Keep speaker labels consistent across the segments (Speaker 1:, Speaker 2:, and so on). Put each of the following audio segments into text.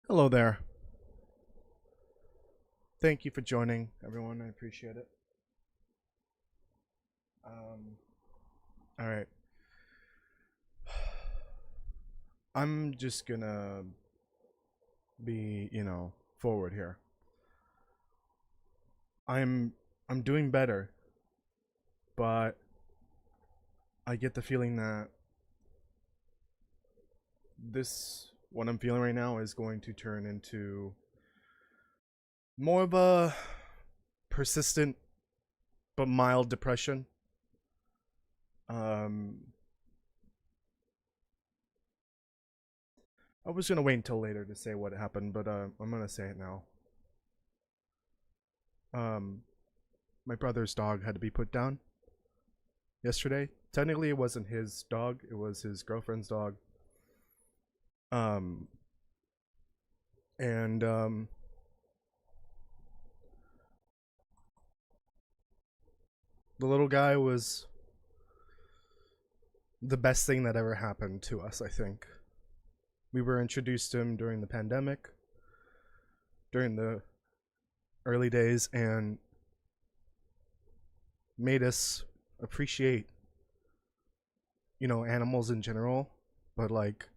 Speaker 1: Hello there. Thank you for joining, everyone. I appreciate it. Um, all right. I'm just gonna be, forward here. I'm I'm doing better, but I get the feeling that this what I'm feeling right now is going to turn into more of a persistent but mild depression. Um, I was gonna wait until later to say what happened, but I'm gonna say it now. Um, my brother's dog had to be put down yesterday. Technically, it wasn't his dog; it was his girlfriend's dog. Um, and the little guy was the best thing that ever happened to us. I think we were introduced to him during the pandemic, during the early days, and made us appreciate, animals in general. But like,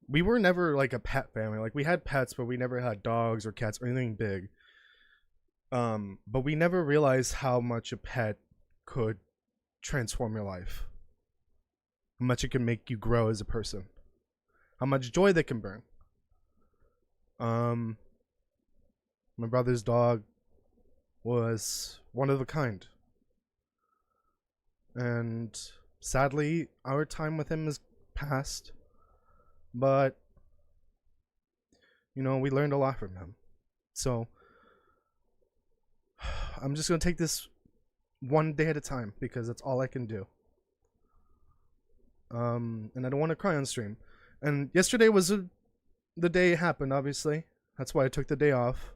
Speaker 1: we were never like a pet family. Like, we had pets, but we never had dogs or cats or anything big. But we never realized how much a pet could transform your life, how much it can make you grow as a person, how much joy they can bring. Um, my brother's dog was one of a kind, and sadly, our time with him is past. But we learned a lot from him. So I'm just gonna take this one day at a time because that's all I can do. And I don't want to cry on stream. And yesterday was the day it happened. Obviously, that's why I took the day off.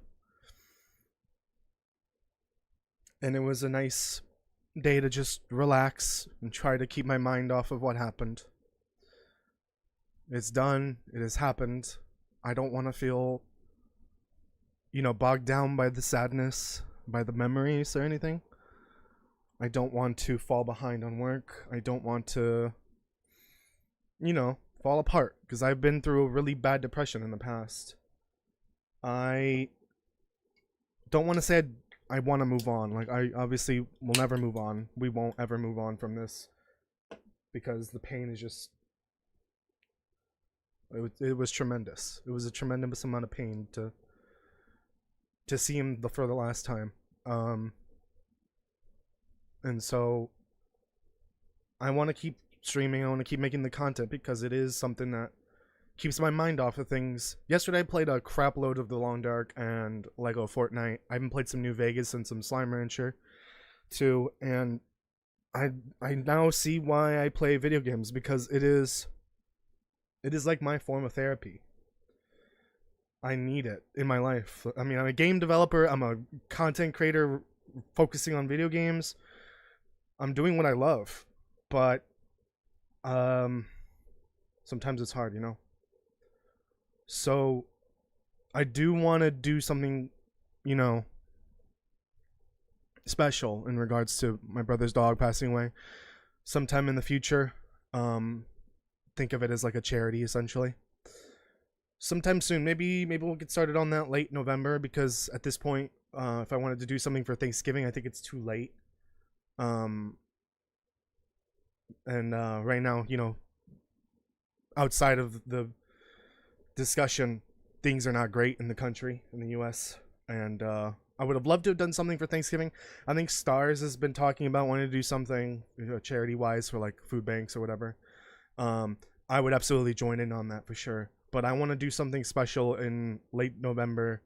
Speaker 1: And it was a nice day to just relax and try to keep my mind off of what happened. It's done. It has happened. I don't want to feel, bogged down by the sadness, by the memories or anything. I don't want to fall behind on work. I don't want to, fall apart because I've been through a really bad depression in the past. I don't want to say I want to move on. Like, I obviously will never move on. We won't ever move on from this because the pain is just. It was tremendous. It was a tremendous amount of pain to see him for the last time. And so I want to keep streaming. I want to keep making the content because it is something that keeps my mind off of things. Yesterday I played a crap load of The Long Dark and Lego Fortnite. I even played some New Vegas and some Slime Rancher too, and I now see why I play video games because it is like my form of therapy. I need it in my life. I mean, I'm a game developer, I'm a content creator focusing on video games. I'm doing what I love, but sometimes it's hard, So I do want to do something, special in regards to my brother's dog passing away sometime in the future. Think of it as like a charity, essentially. Sometime soon, maybe we'll get started on that late November because at this point, if I wanted to do something for Thanksgiving, I think it's too late. And right now, outside of the discussion, things are not great in the country, in the U.S. And I would have loved to have done something for Thanksgiving. I think Stars has been talking about wanting to do something charity-wise for like food banks or whatever. I would absolutely join in on that for sure. But I want to do something special in late November,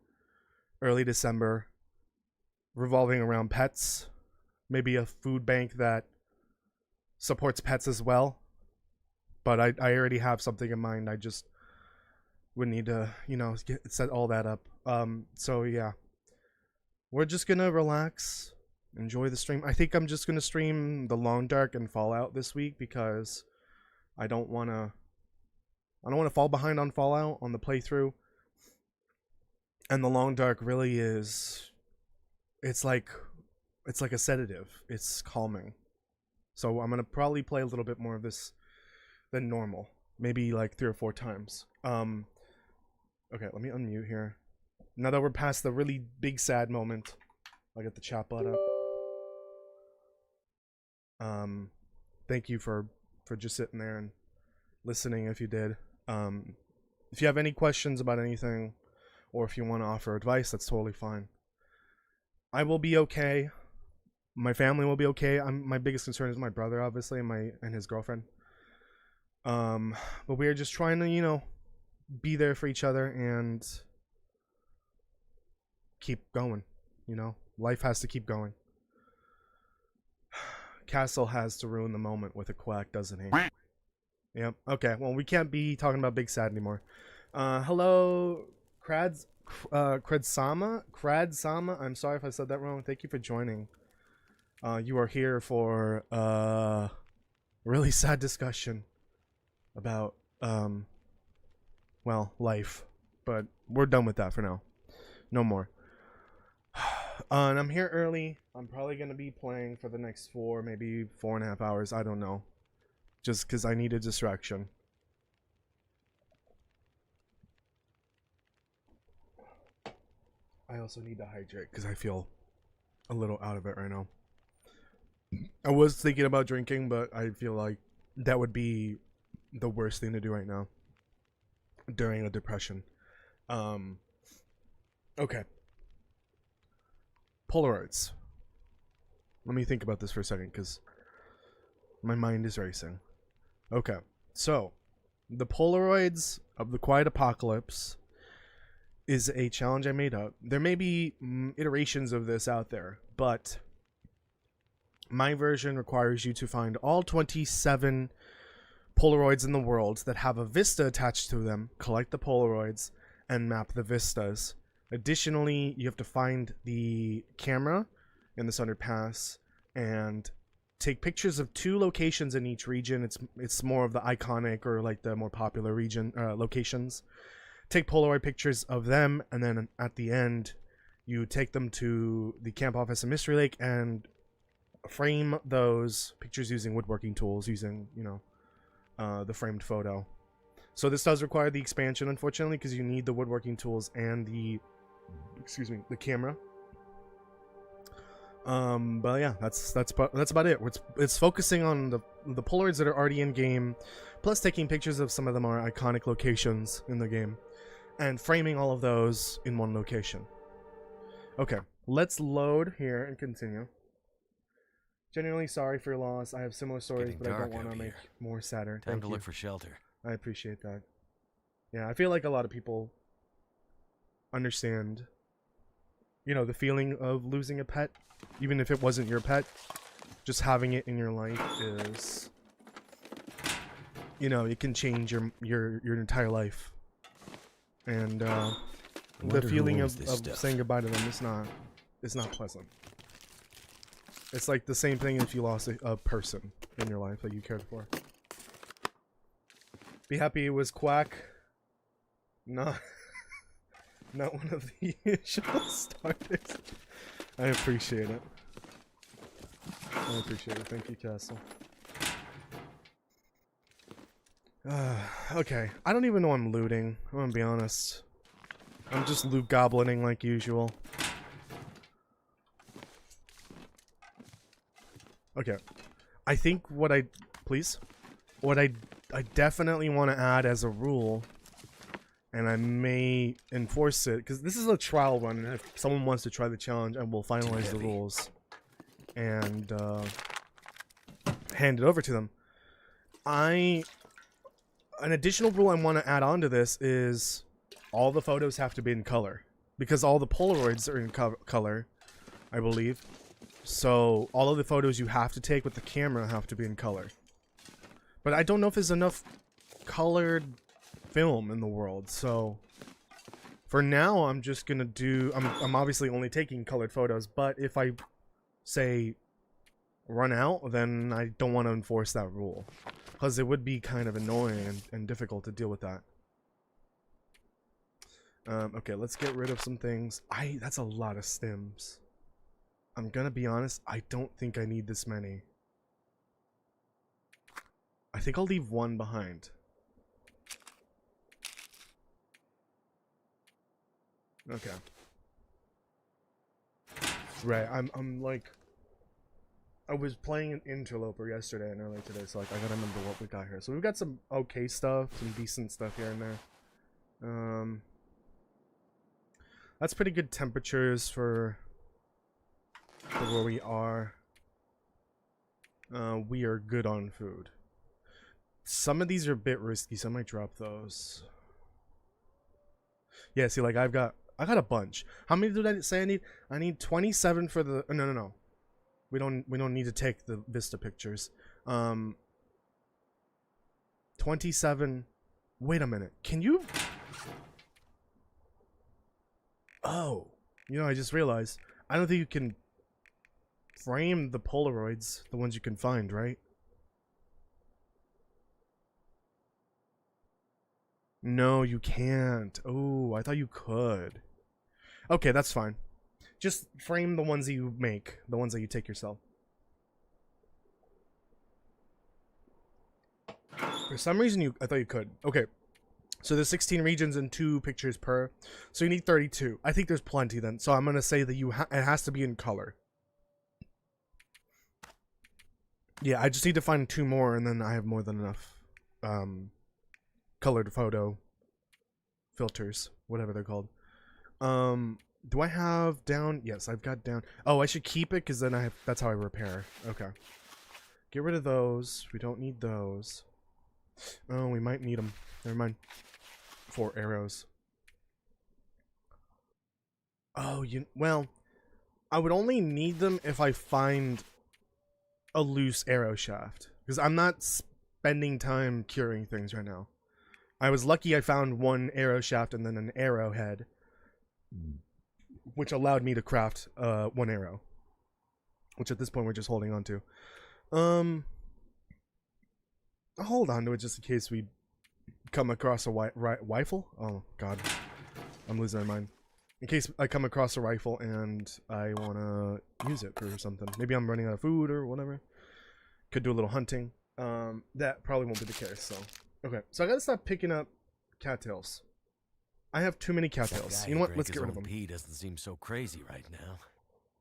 Speaker 1: early December, revolving around pets. Maybe a food bank that supports pets as well. But I already have something in mind. I just would need to, set all that up. So yeah. We're just gonna relax, enjoy the stream. I think I'm just gonna stream The Long Dark and Fallout this week because I don't wanna fall behind on Fallout on the playthrough. And the long dark really is, it's like a sedative. It's calming. So I'm gonna probably play a little bit more of this than normal. Maybe like 3 or 4 times. Okay, let me unmute here. Now that we're past the really big sad moment, I'll get the chat bot up. Thank you for just sitting there and listening if you did. If you have any questions about anything, or if you want to offer advice, that's totally fine. I will be okay. My family will be okay. My biggest concern is my brother, obviously, and his girlfriend. But we are just trying to, you know, be there for each other and keep going. You know, life has to keep going. Castle has to ruin the moment with a quack, doesn't he? Yep. Okay. Well, we can't be talking about Big Sad anymore. Hello, Kradsama. I'm sorry if I said that wrong. Thank you for joining. You are here for a really sad discussion about well, life, but we're done with that for now. No more. And I'm here early. I'm probably gonna be playing for the next 4, maybe 4.5 hours. I don't know, just because I need a distraction. I also need to hydrate because I feel a little out of it right now. I was thinking about drinking, but I feel like that would be the worst thing to do right now during a depression. Okay. Polaroids. Let me think about this for a second because my mind is racing. Okay. So, the Polaroids of the Quiet Apocalypse is a challenge I made up. There may be iterations of this out there, but my version requires you to find all 27 Polaroids in the world that have a vista attached to them, collect the Polaroids, and map the vistas. Additionally, you have to find the camera in this underpass and take pictures of 2 locations in each region. It's more of the iconic or like the more popular region locations. Take Polaroid pictures of them, and then at the end, you take them to the camp office in Mystery Lake and frame those pictures using woodworking tools, using, you know, the framed photo. So this does require the expansion, unfortunately, because you need the woodworking tools and the camera. But yeah, that's about it. It's focusing on the Polaroids that are already in game, plus taking pictures of some of the more iconic locations in the game, and framing all of those in one location. Okay, let's load here and continue. Genuinely sorry for your loss. I have similar stories, but I don't want to make more sadder.
Speaker 2: Time to look for shelter.
Speaker 1: I appreciate that. Yeah, I feel like a lot of people understand, you know, the feeling of losing a pet, even if it wasn't your pet. Just having it in your life is, you know, it can change your entire life. And the feeling of saying goodbye to them is not pleasant. It's like the same thing if you lost a person in your life that you cared for. Be happy it was Quack. Not one of the usual starters. I appreciate it. Thank you, Castle. Okay. I don't even know I'm looting. I'm gonna be honest. I'm just loot goblining like usual. Okay. I think what I definitely want to add as a rule, and I may enforce it, because this is a trial run, and if someone wants to try the challenge, I will finalize the rules and hand it over to them. An additional rule I want to add on to this is all the photos have to be in color, because all the Polaroids are in color, I believe. So all of the photos you have to take with the camera have to be in color. But I don't know if there's enough colored film in the world, so for now I'm just gonna do, I'm obviously only taking colored photos, but if I say run out, then I don't want to enforce that rule, because it would be kind of annoying and difficult to deal with that. Okay, let's get rid of some things. That's a lot of stems. I'm gonna be honest, I don't think I need this many. I think I'll leave one behind. Okay. Right, I'm like, I was playing an interloper yesterday and earlier today, so like I gotta remember what we got here. So we've got some okay stuff, some decent stuff here and there. That's pretty good temperatures for where we are. We are good on food. Some of these are a bit risky, so I might drop those. Yeah, see, like I got a bunch. How many did I say I need? I need 27 for the. Oh, no. We don't need to take the Vista pictures. 27. Wait a minute. Can you? Oh, I just realized. I don't think you can frame the Polaroids, the ones you can find, right? No, you can't. Oh, I thought you could. Okay, that's fine. Just frame the ones that you make, the ones that you take yourself. For some reason, I thought you could. Okay, so there's 16 regions and 2 pictures per, so you need 32. I think there's plenty then. So I'm gonna say that it has to be in color. Yeah, I just need to find 2 more, and then I have more than enough. Colored photo filters, whatever they're called. Do I have down? Yes, I've got down. Oh, I should keep it because then that's how I repair. Okay. Get rid of those. We don't need those. Oh, we might need them. Never mind. 4 arrows. Oh, well, I would only need them if I find a loose arrow shaft, because I'm not spending time curing things right now. I was lucky I found 1 arrow shaft and then an arrowhead, which allowed me to craft 1 arrow, which at this point we're just holding on to. I'll hold on to it just in case we come across a rifle. Oh god, I'm losing my mind. In case I come across a rifle and I want to use it for something. Maybe I'm running out of food or whatever. Could do a little hunting. That probably won't be the case, so. Okay, so I gotta stop picking up cattails. I have too many cattails. You know what? Let's get rid of them.
Speaker 2: He doesn't seem so crazy right now.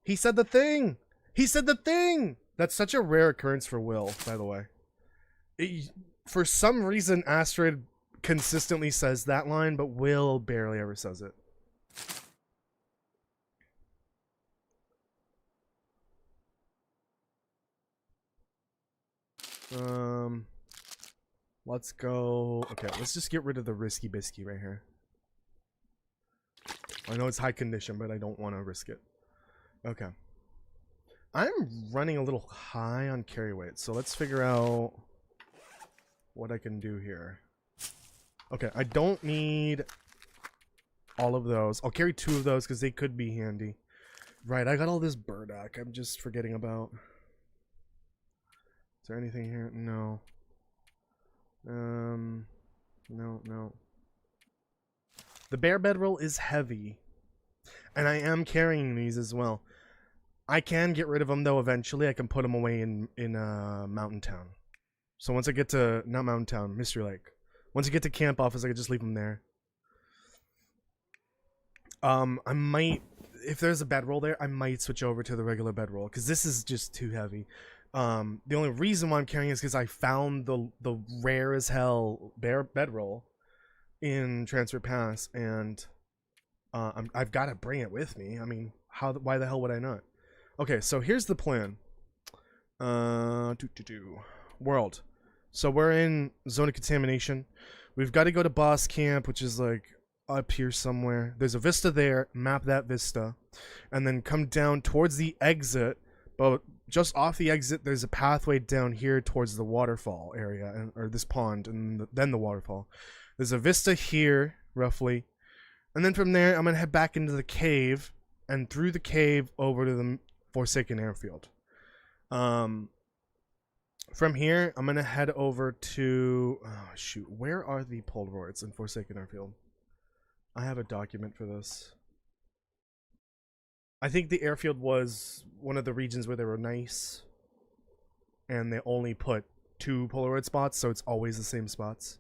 Speaker 1: He said the thing! He said the thing! That's such a rare occurrence for Will, by the way. For some reason, Astrid consistently says that line, but Will barely ever says it. Let's go. Okay, let's just get rid of the risky biscuit right here. I know it's high condition, but I don't want to risk it. Okay. I'm running a little high on carry weight, so let's figure out what I can do here. Okay, I don't need all of those. I'll carry 2 of those because they could be handy. Right, I got all this burdock I'm just forgetting about. Is there anything here? No. No. The bear bedroll is heavy. And I am carrying these as well. I can get rid of them though eventually. I can put them away in Mountain Town. So once I get to, not Mountain Town, Mystery Lake. Once I get to camp office, I can just leave them there. I might, if there's a bedroll there, I might switch over to the regular bedroll because this is just too heavy. The only reason why I'm carrying it is because I found the rare as hell bear bedroll in Transfer Pass, and I've got to bring it with me. I mean, why the hell would I not? Okay, so here's the plan. World. So we're in zone of contamination. We've got to go to boss camp, which is like up here somewhere. There's a vista there. Map that vista, and then come down towards the exit. But just off the exit, there's a pathway down here towards the waterfall area, or this pond, and then the waterfall. There's a vista here, roughly. And then from there, I'm going to head back into the cave, and through the cave over to the Forsaken Airfield. From here, I'm going to head over to... Oh, shoot. Where are the Polaroids in Forsaken Airfield? I have a document for this. I think the airfield was one of the regions where they were nice, and they only put 2 Polaroid spots, so it's always the same spots.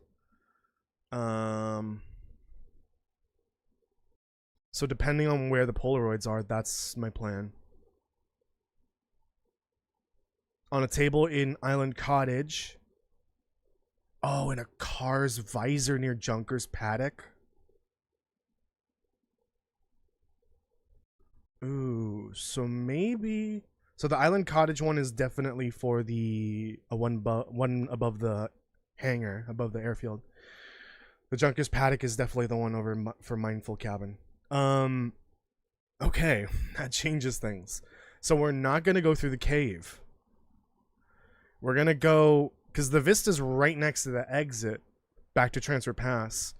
Speaker 1: So depending on where the Polaroids are, that's my plan. On a table in Island Cottage. Oh, in a car's visor near Junker's paddock. Ooh, so maybe. So the Island Cottage one is definitely for the one above the hangar, above the airfield. The Junker's paddock is definitely the one over for Mindful Cabin. Okay, that changes things. So we're not gonna go through the cave. We're gonna go because the vista's right next to the exit back to Transfer Pass.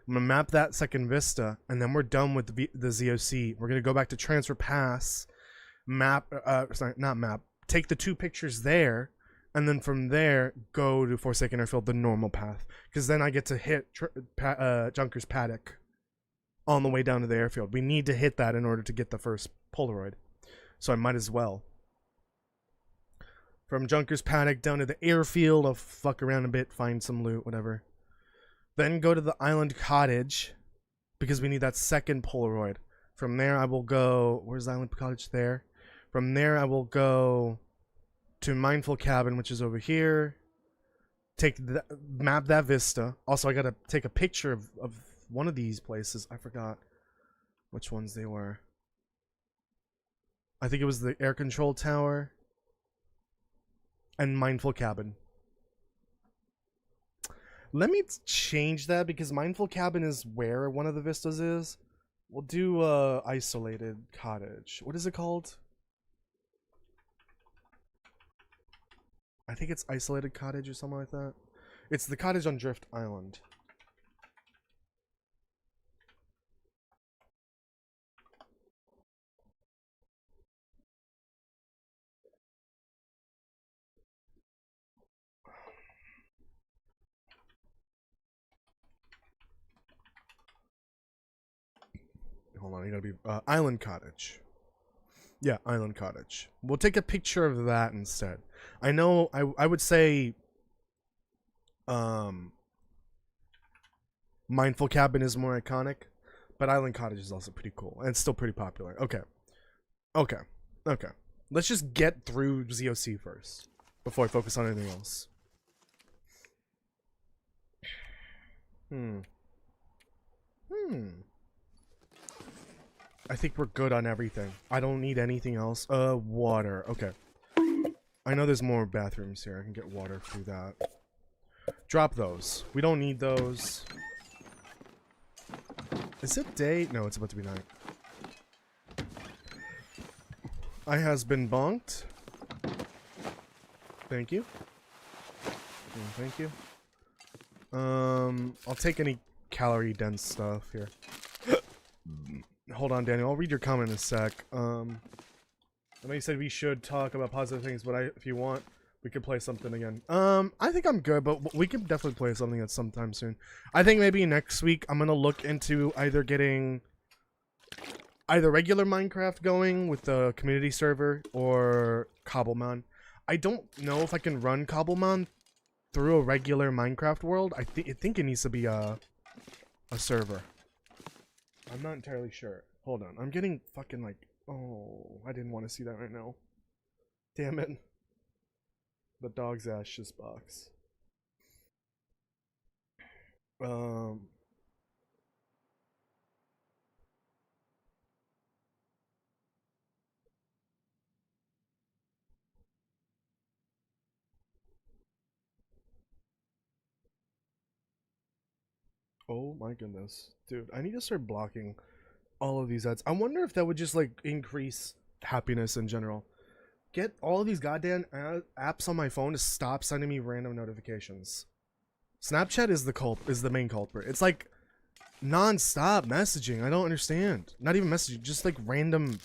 Speaker 1: I'm gonna map that second vista, and then we're done with the ZOC. We're gonna go back to Transfer Pass, take the 2 pictures there, and then from there go to Forsaken Airfield, the normal path. Because then I get to hit Junker's paddock on the way down to the airfield. We need to hit that in order to get the first Polaroid, so I might as well. From Junker's paddock down to the airfield, I'll fuck around a bit, find some loot, whatever. Then go to the Island Cottage, because we need that second Polaroid. From there, I will go... Where's the Island Cottage? There. From there, I will go to Mindful Cabin, which is over here. Map that vista. Also, I gotta take a picture of one of these places. I forgot which ones they were. I think it was the air control tower and Mindful Cabin. Let me change that because Mindful Cabin is where one of the vistas is. We'll do Isolated Cottage. What is it called? I think it's Isolated Cottage or something like that. It's the cottage on Drift Island. Hold on, you gotta be Island Cottage. Yeah, Island Cottage. We'll take a picture of that instead. I know I would say Mindful Cabin is more iconic, but Island Cottage is also pretty cool and it's still pretty popular. Okay. Let's just get through ZOC first before I focus on anything else. I think we're good on everything. I don't need anything else. Water. Okay. I know there's more bathrooms here. I can get water through that. Drop those. We don't need those. Is it day? No, it's about to be night. I has been bonked. Thank you. Thank you. I'll take any calorie dense stuff here. Hold on, Daniel. I'll read your comment in a sec. I know you said we should talk about positive things, but if you want, we could play something again. I think I'm good, but we can definitely play something at some time soon. I think maybe next week I'm gonna look into either getting regular Minecraft going with the community server or Cobblemon. I don't know if I can run Cobblemon through a regular Minecraft world. I think it needs to be a server. I'm not entirely sure. Hold on. I'm getting fucking like... Oh, I didn't want to see that right now. Damn it. The dog's ashes box. Oh my goodness. Dude, I need to start blocking all of these ads. I wonder if that would just like increase happiness in general. Get all of these goddamn apps on my phone to stop sending me random notifications. Snapchat is the main culprit. It's like non-stop messaging. I don't understand. Not even messaging, just like random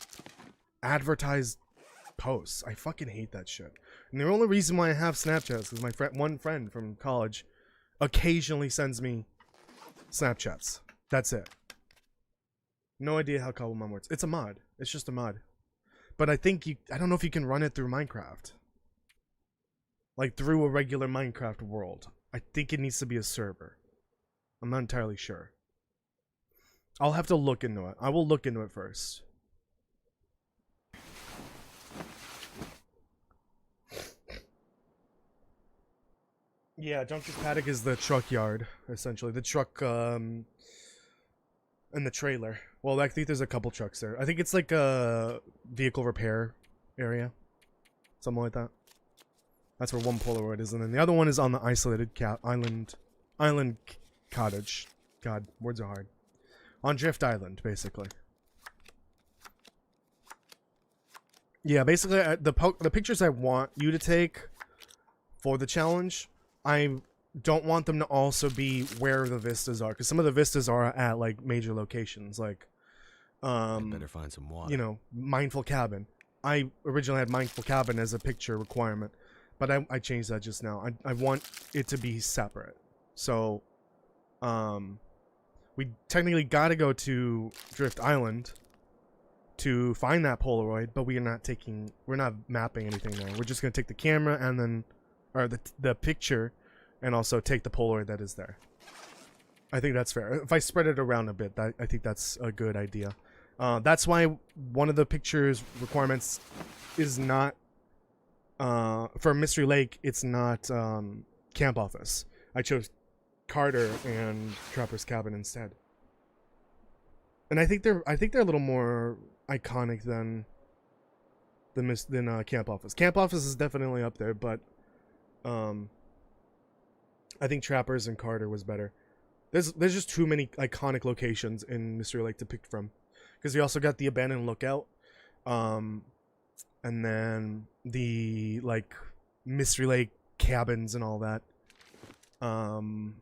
Speaker 1: advertised posts. I fucking hate that shit. And the only reason why I have Snapchat is because my one friend from college occasionally sends me Snapchats. That's it. No idea how Cobblemon works. It's a mod. It's just a mod. But I think I don't know if you can run it through Minecraft. Like through a regular Minecraft world. I think it needs to be a server. I'm not entirely sure. I'll have to look into it. I will look into it first. Yeah, Junker's Paddock is the truck yard, essentially. The truck, and the trailer. Well, I think there's a couple trucks there. I think it's like a vehicle repair area. Something like that. That's where one Polaroid is, and then the other one is on the isolated island cottage. God, words are hard. On Drift Island, basically. Yeah, basically, the pictures I want you to take for the challenge, I don't want them to also be where the vistas are, because some of the vistas are at like major locations, like
Speaker 2: I'd better find some water.
Speaker 1: you know, Mindful Cabin. I originally had Mindful Cabin as a picture requirement, but I changed that just now. I want it to be separate. So we technically got to go to Drift Island to find that Polaroid, but we're not mapping anything there. We're just gonna take the camera and then, or the picture, and also take the Polaroid that is there. I think that's fair. If I spread it around a bit, I think that's a good idea. That's why one of the pictures requirements is not, for Mystery Lake, it's not Camp Office. I chose Carter and Trapper's Cabin instead. And I think they're a little more iconic than Camp Office. Camp Office is definitely up there, but I think Trappers and Carter was better. There's just too many iconic locations in Mystery Lake to pick from, because we also got the abandoned lookout, and then the like Mystery Lake cabins and all that, and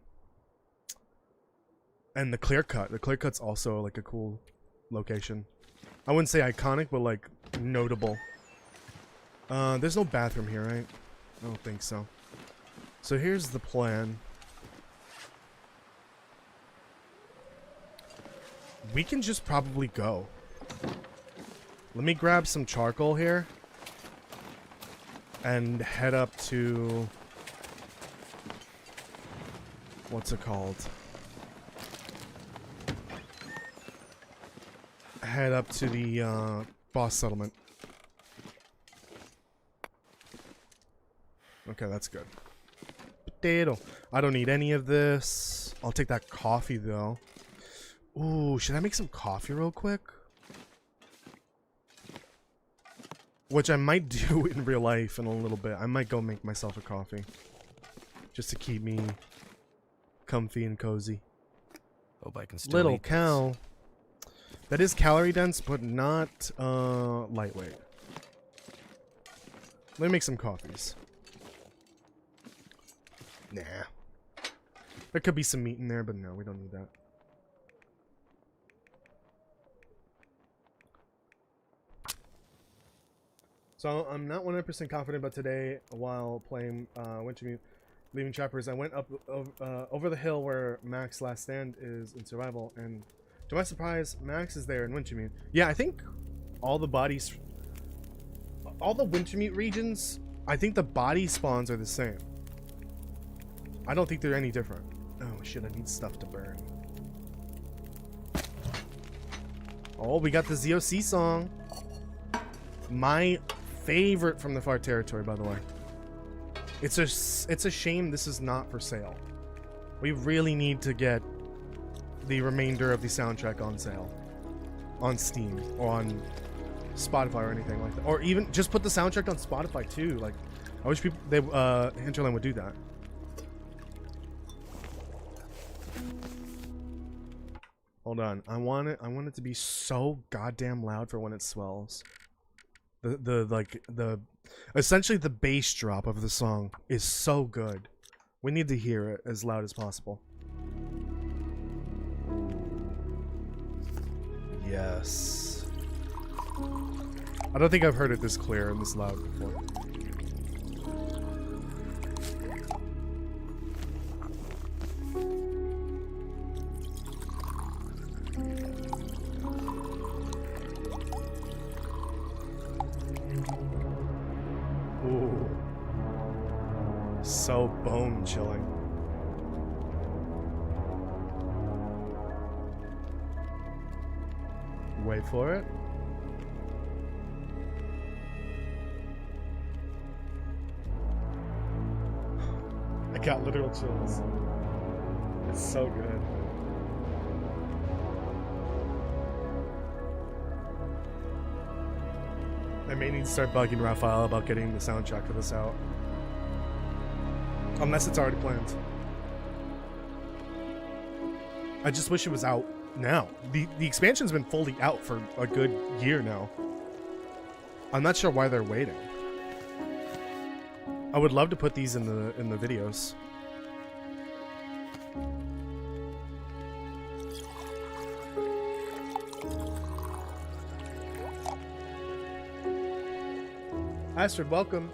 Speaker 1: the clear cut. The clear cut's also like a cool location. I wouldn't say iconic, but like notable. There's no bathroom here, right? I don't think so. So here's the plan. We can just probably go. Let me grab some charcoal here and head up to, what's it called? Head up to the boss settlement. Okay, that's good. Potato. I don't need any of this. I'll take that coffee though. Ooh, should I make some coffee real quick? Which I might do in real life in a little bit. I might go make myself a coffee. Just to keep me comfy and cozy.
Speaker 2: Hope I can still
Speaker 1: Little
Speaker 2: eat
Speaker 1: cow. That is calorie dense, but not lightweight. Let me make some coffees. Nah. There could be some meat in there, but no, we don't need that. So I'm not 100% confident, but today, while playing Wintermute, leaving Trappers, I went up over the hill where Mac's last stand is in survival, and to my surprise, Max is there in Wintermute. Yeah, I think all the Wintermute regions, I think the body spawns are the same. I don't think they're any different. Oh shit, I need stuff to burn. Oh, we got the ZOC song. My favorite from the Far Territory, by the way. It's a shame this is not for sale. We really need to get the remainder of the soundtrack on sale. On Steam or on Spotify or anything like that. Or even just put the soundtrack on Spotify too. Like, I wish Hinterland would do that. Hold on. I want it to be so goddamn loud for when it swells. Essentially the bass drop of the song is so good. We need to hear it as loud as possible. Yes. I don't think I've heard it this clear and this loud before. Ooh. So bone chilling. Wait for it. I got literal chills. It's so good. I may need to start bugging Raphael about getting the soundtrack for this out. Unless it's already planned. I just wish it was out now. The expansion's been fully out for a good year now. I'm not sure why they're waiting. I would love to put these in the videos. Astrid, welcome.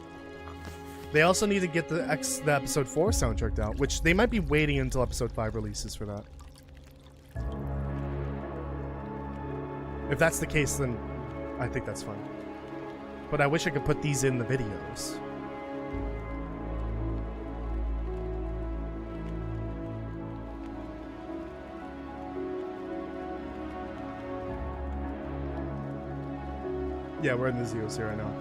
Speaker 1: They also need to get the episode 4 soundtrack out, which they might be waiting until episode 5 releases for that. If that's the case, then I think that's fine. But I wish I could put these in the videos. Yeah, we're in the ZOC right now.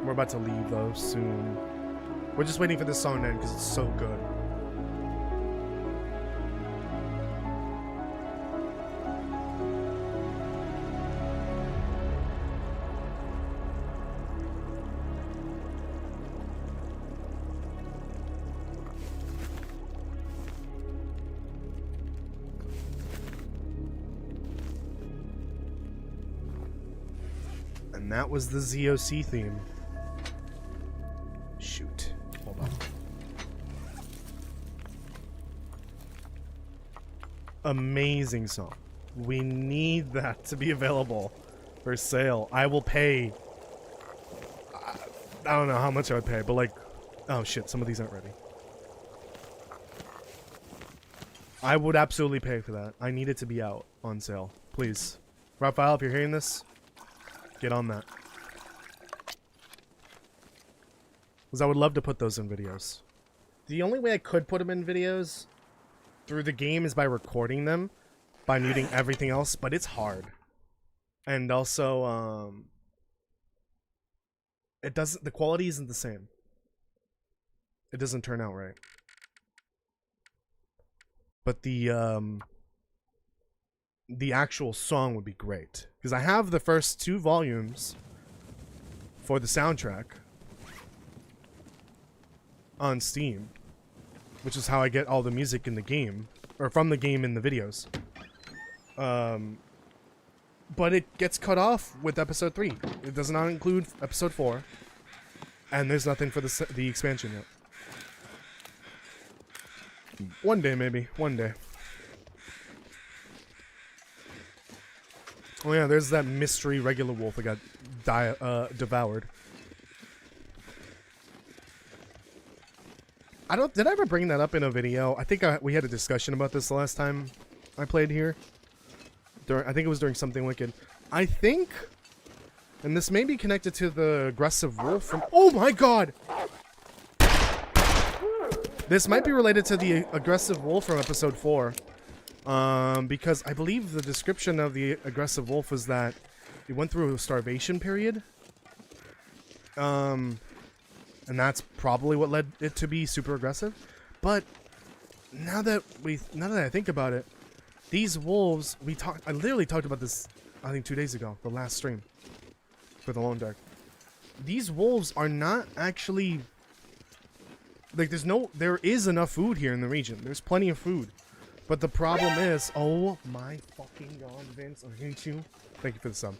Speaker 1: We're about to leave though soon. We're just waiting for this song to end because it's so good. And that was the ZOC theme. Shoot. Hold on. Amazing song. We need that to be available for sale. I will pay. I don't know how much I would pay, but like, oh shit, some of these aren't ready. I would absolutely pay for that. I need it to be out on sale. Please. Raphael, if you're hearing this, get on that. Because I would love to put those in videos. The only way I could put them in videos through the game is by recording them, by muting everything else, but it's hard. And also, the quality isn't the same. It doesn't turn out right. But the actual song would be great. Because I have the first 2 volumes for the soundtrack on Steam, which is how I get all the music in the game, or from the game in the videos. But it gets cut off with episode 3. It does not include episode 4, and there's nothing for the expansion yet. One day, maybe. One day. Oh yeah, there's that mystery regular wolf that got devoured. Did I ever bring that up in a video? I think we had a discussion about this the last time I played here. I think it was during Something Wicked. I think, and this may be connected to the aggressive wolf from... Oh my god! This might be related to the aggressive wolf from episode 4. Because I believe the description of the aggressive wolf was that it went through a starvation period. And that's probably what led it to be super aggressive. But now that I think about it, these wolves, I literally talked about this, I think 2 days ago, the last stream for the Lone Dark. These wolves are not actually, like, there is enough food here in the region. There's plenty of food. But the problem is, oh my fucking god, Vince, I hate you. Thank you for the sub.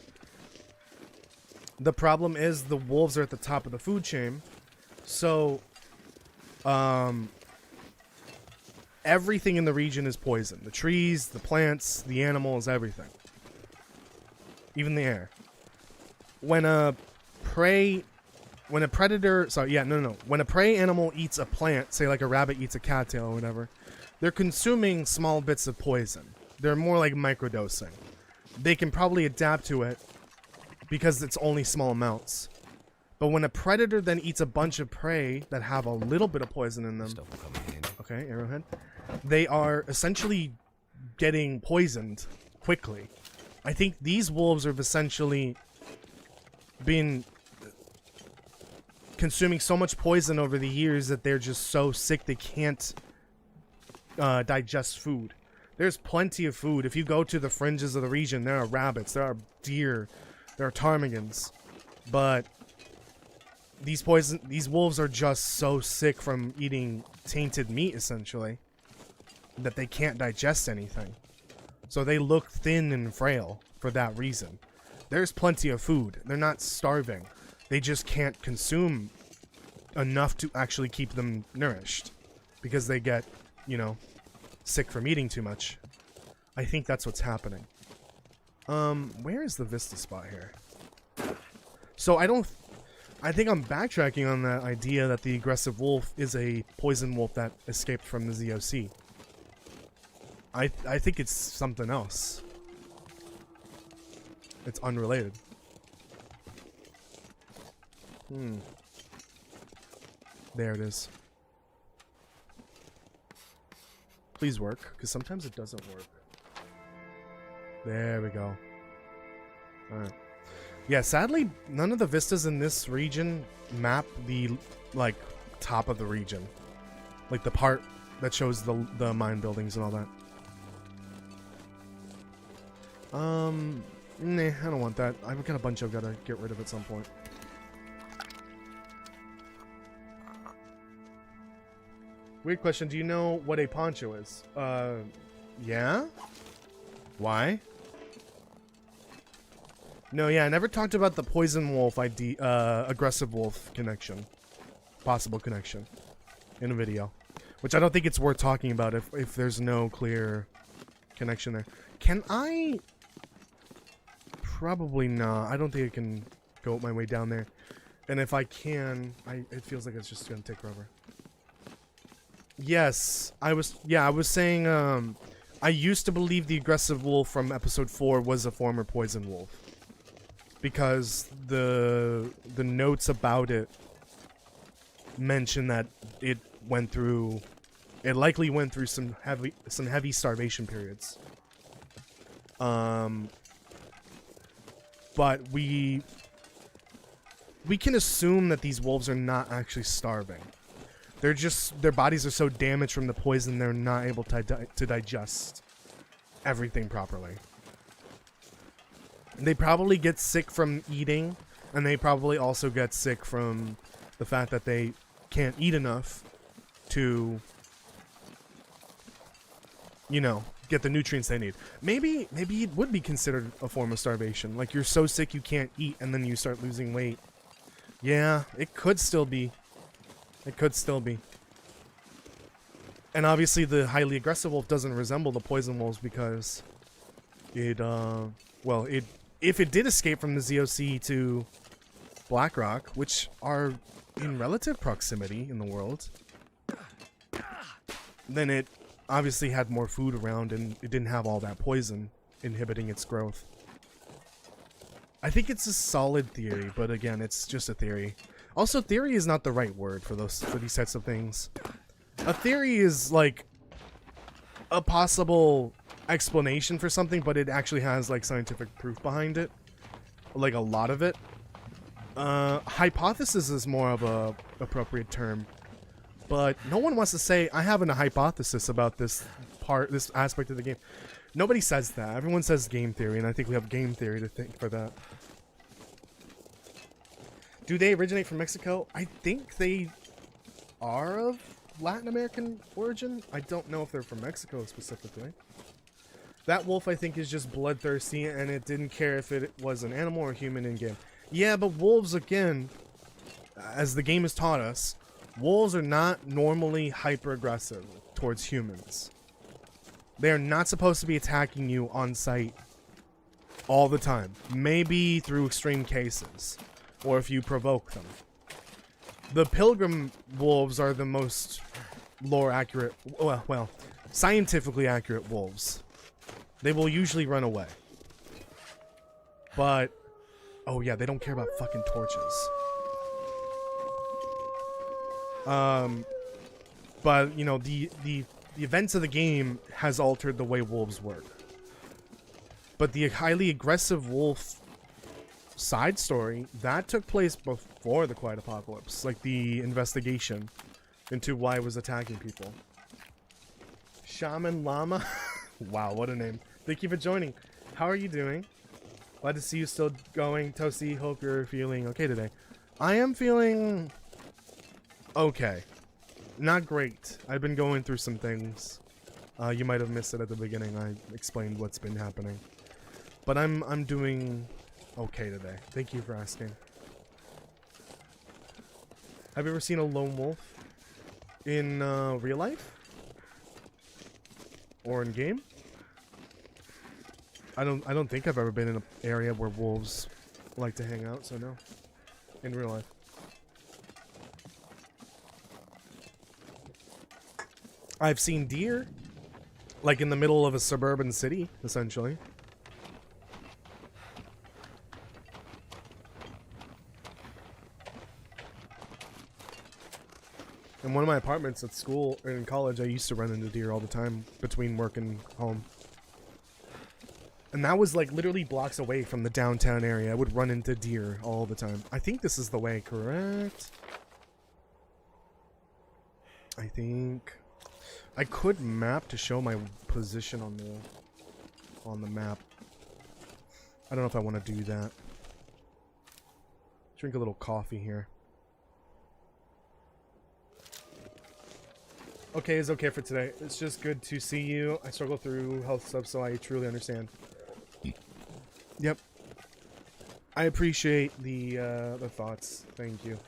Speaker 1: The problem is the wolves are at the top of the food chain. So, everything in the region is poison. The trees, the plants, the animals, everything. Even the air. When a prey animal eats a plant, say like a rabbit eats a cattail or whatever, they're consuming small bits of poison. They're more like microdosing. They can probably adapt to it because it's only small amounts. But when a predator then eats a bunch of prey that have a little bit of poison in them,
Speaker 2: Stuff will come in handy.
Speaker 1: okay, arrowhead, they are essentially getting poisoned quickly. I think these wolves have essentially been consuming so much poison over the years that they're just so sick they can't digest food. There's plenty of food. If you go to the fringes of the region, there are rabbits, there are deer, there are ptarmigans, but these wolves are just so sick from eating tainted meat, essentially, that they can't digest anything. So they look thin and frail for that reason. There's plenty of food. They're not starving. They just can't consume enough to actually keep them nourished because they get, you know, sick from eating too much. I think that's what's happening. Where is the Vista spot here? So I think I'm backtracking on that idea that the aggressive wolf is a poison wolf that escaped from the ZOC. I think it's something else. It's unrelated. There it is. Please work, because sometimes it doesn't work. There we go. Alright. Yeah, sadly, none of the vistas in this region map the, like, top of the region. Like, the part that shows the mine buildings and all that. Nah, I don't want that. I've got a bunch I've got to get rid of at some point. Weird question. Do you know what a poncho is? Yeah? Why? No, yeah, I never talked about the poison wolf aggressive wolf connection. Possible connection. In a video. Which I don't think it's worth talking about if there's no clear connection there. Can I... Probably not. I don't think I can go my way down there. And if I can, it feels like it's just gonna take forever. Yes, I was saying, I used to believe the aggressive wolf from episode 4 was a former poison wolf. Because the notes about it mention that it likely went through some heavy starvation periods. But we can assume that these wolves are not actually starving. They're just, their bodies are so damaged from the poison they're not able to digest everything properly. They probably get sick from eating, and they probably also get sick from the fact that they can't eat enough to, you know, get the nutrients they need. Maybe it would be considered a form of starvation. Like, you're so sick you can't eat, and then you start losing weight. Yeah, it could still be. It could still be. And obviously the highly aggressive wolf doesn't resemble the poison wolves because it, if it did escape from the ZOC to Blackrock, which are in relative proximity in the world, then it obviously had more food around and it didn't have all that poison inhibiting its growth. I think it's a solid theory, but again, it's just a theory. Also, theory is not the right word for these types of things. A theory is like a possible explanation for something, but it actually has like scientific proof behind it. Like a lot of it. Hypothesis is more of a appropriate term. But no one wants to say, I have a hypothesis about this aspect of the game. Nobody says that. Everyone says game theory, and I think we have game theory to thank for that. Do they originate from Mexico? I think they are of Latin American origin. I don't know if they're from Mexico specifically. That wolf, I think, is just bloodthirsty, and it didn't care if it was an animal or human in game. Yeah, but wolves, again, as the game has taught us, wolves are not normally hyper-aggressive towards humans. They are not supposed to be attacking you on sight all the time. Maybe through extreme cases, or if you provoke them. The pilgrim wolves are the most lore accurate, well, scientifically accurate wolves. They will usually run away. But, oh yeah, they don't care about fucking torches. But you know, the events of the game has altered the way wolves work. But the highly aggressive wolf side story that took place before the Quiet Apocalypse, like the investigation into why it was attacking people. Shaman Llama. Wow, what a name. Thank you for joining. How are you doing? Glad to see you still going. Toasty, hope you're feeling okay today. I am feeling okay. Not great. I've been going through some things. You might have missed it at the beginning. I explained what's been happening. But I'm doing okay today. Thank you for asking. Have you ever seen a lone wolf in real life? Or in game? I don't think I've ever been in an area where wolves like to hang out, so no. In real life. I've seen deer, like in the middle of a suburban city, essentially. In one of my apartments at school, or in college, I used to run into deer all the time between work and home. And that was like literally blocks away from the downtown area. I would run into deer all the time. I think this is the way, correct? I think I could map to show my position on the map. I don't know if I want to do that. Drink a little coffee here. Okay is okay for today. It's just good to see you. I struggle through health stuff, so I truly understand. Yep. I appreciate the thoughts. Thank you.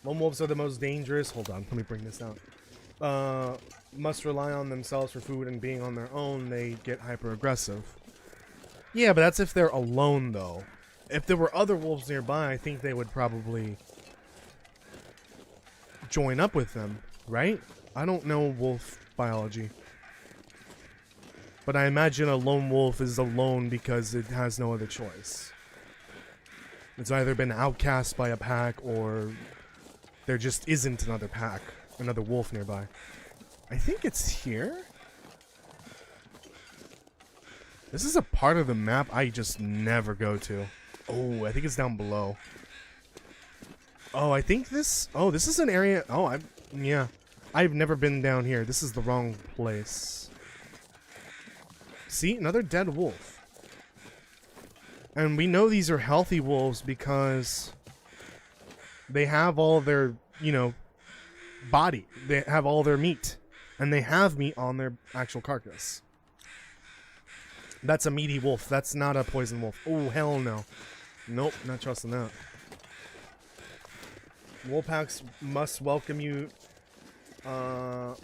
Speaker 1: Lone wolves are the most dangerous. Hold on, let me bring this down. Must rely on themselves for food, and being on their own, they get hyper aggressive. Yeah, but that's if they're alone, though. If there were other wolves nearby, I think they would probably join up with them, right? I don't know wolf biology. But I imagine a lone wolf is alone because it has no other choice. It's either been outcast by a pack, or there just isn't another pack, another wolf nearby. I think it's here. This is a part of the map I just never go to. Oh, I think it's down below. Oh, I think this... Oh, this is an area... Oh, yeah. I've never been down here. This is the wrong place. See? Another dead wolf. And we know these are healthy wolves because they have all their, you know, body. They have all their meat. And they have meat on their actual carcass. That's a meaty wolf. That's not a poison wolf. Oh, hell no. Nope, not trusting that. Wolf packs must welcome you. Not,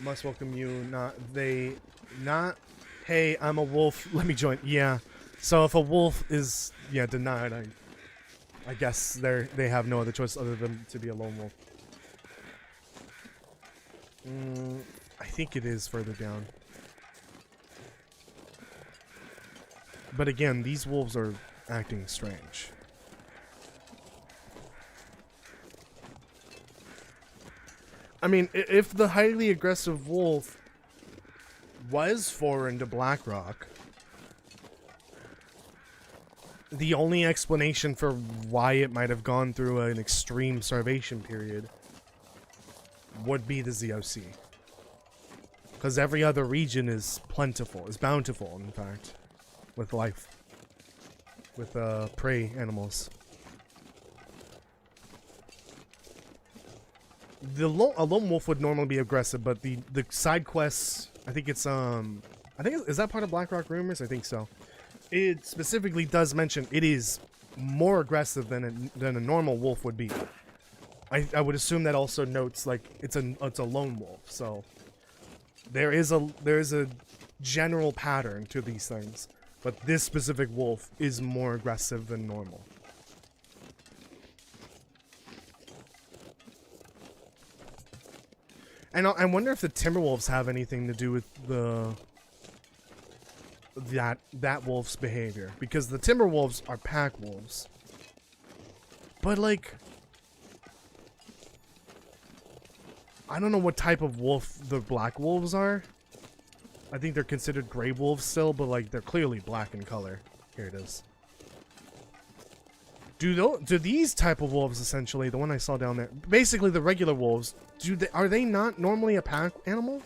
Speaker 1: hey, I'm a wolf, let me join. Yeah. So if a wolf is, yeah, denied, I guess they have no other choice other than to be a lone wolf. I think it is further down. But again, these wolves are acting strange. I mean, if the highly aggressive wolf was foreign to Blackrock, the only explanation for why it might have gone through an extreme starvation period would be the ZOC. Because every other region is plentiful, is bountiful, in fact, with life. With prey animals. A lone wolf would normally be aggressive, but the side quests, I think it's is that part of Blackrock Rumors? I think so. It specifically does mention it is more aggressive than a normal wolf would be. I would assume that also notes like it's a lone wolf. So there is a general pattern to these things, but this specific wolf is more aggressive than normal. And I wonder if the Timberwolves have anything to do with the that wolf's behavior, because the timber wolves are pack wolves. But like, I don't know what type of wolf the black wolves are. I think they're considered gray wolves still, but like they're clearly black in color. Here it is. Do these type of wolves, essentially, the one I saw down there, basically the regular wolves, are they not normally a pack animal?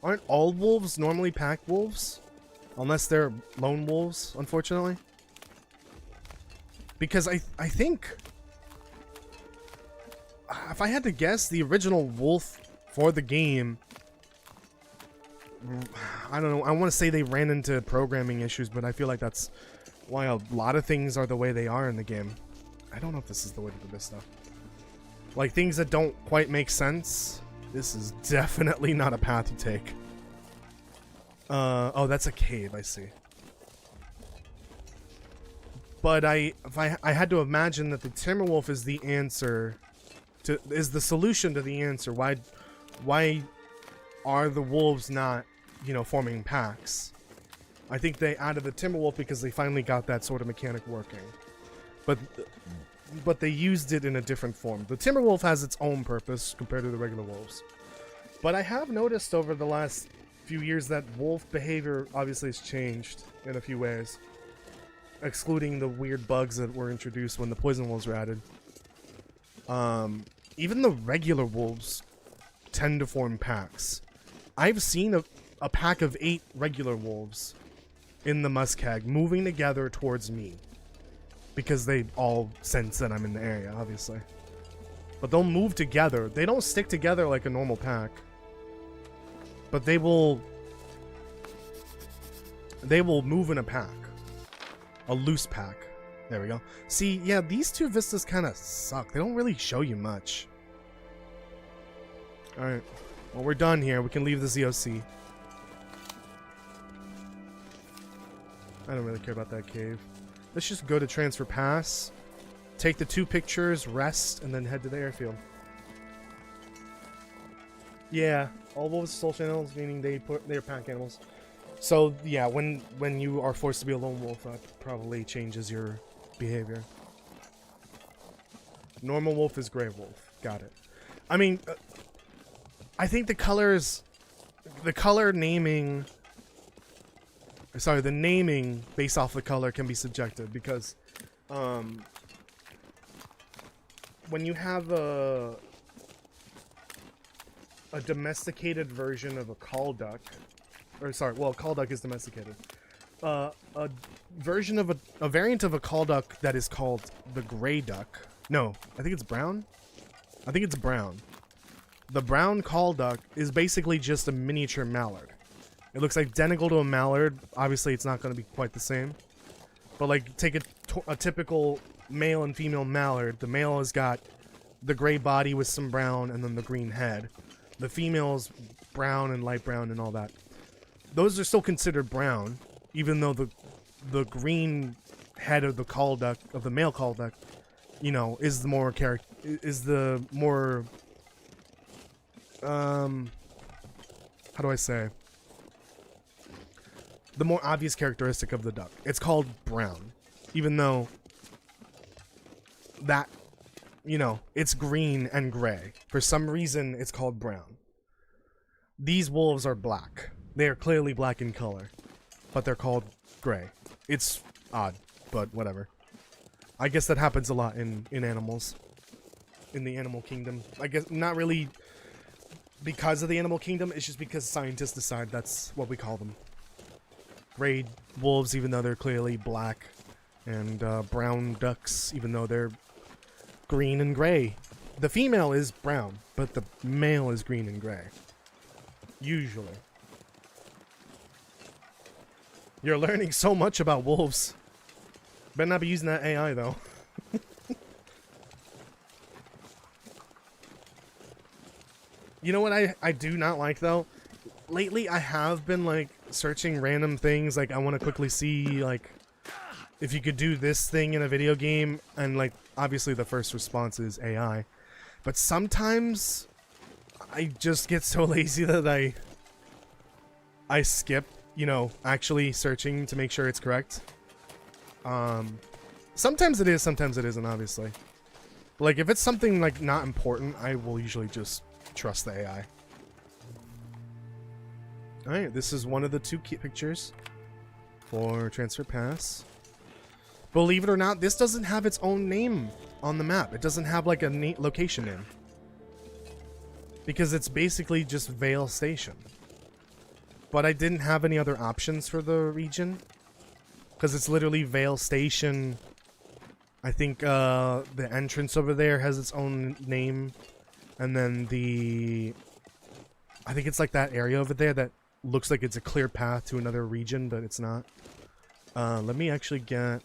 Speaker 1: Aren't all wolves normally pack wolves? Unless they're lone wolves, unfortunately. Because I think, if I had to guess, the original wolf for the game, I don't know, I want to say they ran into programming issues, but I feel like that's why a lot of things are the way they are in the game. I don't know if this is the way to do this stuff. Like, things that don't quite make sense. This is definitely not a path you take. Oh, that's a cave, I see. But I had to imagine that the Timberwolf is the answer to, is the solution to the answer. Why are the wolves not, you know, forming packs? I think they added the Timberwolf because they finally got that sort of mechanic working. But they used it in a different form. The Timberwolf has its own purpose compared to the regular wolves. But I have noticed over the last few years that wolf behavior obviously has changed in a few ways. Excluding the weird bugs that were introduced when the poison wolves were added. Even the regular wolves tend to form packs. I've seen a pack of 8 regular wolves in the muskeg moving together towards me. Because they all sense that I'm in the area, obviously. But they'll move together. They don't stick together like a normal pack. But they will move in a pack. A loose pack. There we go. See, yeah, these two vistas kind of suck. They don't really show you much. Alright. Well, we're done here. We can leave the ZOC. I don't really care about that cave. Let's just go to Transfer Pass, take the 2 pictures, rest, and then head to the airfield. Yeah, all wolves are social animals, meaning they're pack animals. So yeah, when you are forced to be a lone wolf, that probably changes your behavior. Normal wolf is gray wolf. Got it. I mean, I think the naming based off the color can be subjective, because when you have a domesticated version of a call duck, or sorry, well, call duck is domesticated. A version of a variant of a call duck that is called the gray duck. No, I think it's brown. I think it's brown. The brown call duck is basically just a miniature mallard. It looks identical to a mallard. Obviously, it's not going to be quite the same. But like, take a typical male and female mallard. The male has got the gray body with some brown, and then the green head. The female's brown and light brown and all that. Those are still considered brown, even though the green head of the call duck, of the male call duck, you know, is the more how do I say? The more obvious characteristic of the duck. It's called brown, even though that, you know, it's green and gray. For some reason, it's called brown. These wolves are black. They are clearly black in color, but they're called gray. It's odd, but whatever. I guess that happens a lot in animals. In the animal kingdom. I guess not really because of the animal kingdom, it's just because scientists decide that's what we call them. Gray wolves, even though they're clearly black, and brown ducks, even though they're green and gray. The female is brown, but the male is green and gray. Usually. You're learning so much about wolves. Better not be using that AI, though. You know what I do not like, though? Lately, I have been, like, searching random things. Like, I want to quickly see, like, if you could do this thing in a video game. And, like, obviously the first response is AI. But sometimes I just get so lazy that I skip, you know, actually searching to make sure it's correct. Sometimes it is, sometimes it isn't, obviously. Like, if it's something, like, not important, I will usually just trust the AI. Alright, this is one of the 2 key pictures for Transfer Pass. Believe it or not, this doesn't have its own name on the map. It doesn't have, like, a location name. Because it's basically just Vale Station. But I didn't have any other options for the region. Because it's literally Vale Station. I think the entrance over there has its own name. And then I think it's like that area over there that looks like it's a clear path to another region, but it's not. Let me actually get...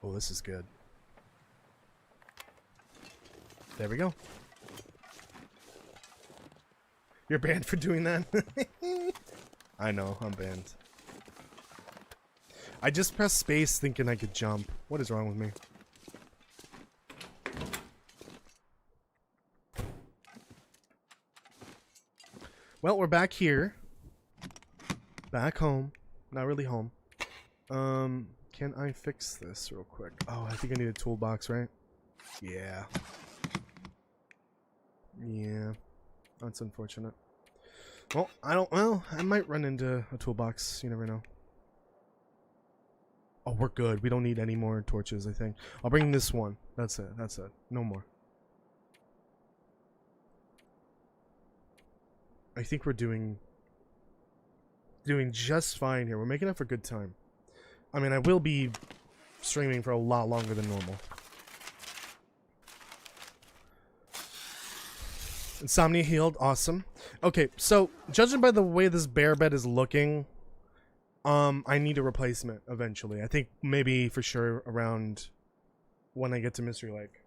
Speaker 1: Oh, this is good. There we go. You're banned for doing that? I know, I'm banned. I just pressed space thinking I could jump. What is wrong with me? Well, we're back here. Back home. Not really home. Can I fix this real quick? Oh, I think I need a toolbox, right? Yeah. Yeah. That's unfortunate. Well, I might run into a toolbox. You never know. Oh, we're good. We don't need any more torches, I think. I'll bring this one. That's it. That's it. No more. I think we're doing just fine here. We're making up for good time. I mean, I will be streaming for a lot longer than normal. Insomnia healed. Awesome. Okay, so judging by the way this bear bed is looking, I need a replacement eventually. I think maybe for sure around when I get to Mystery Lake,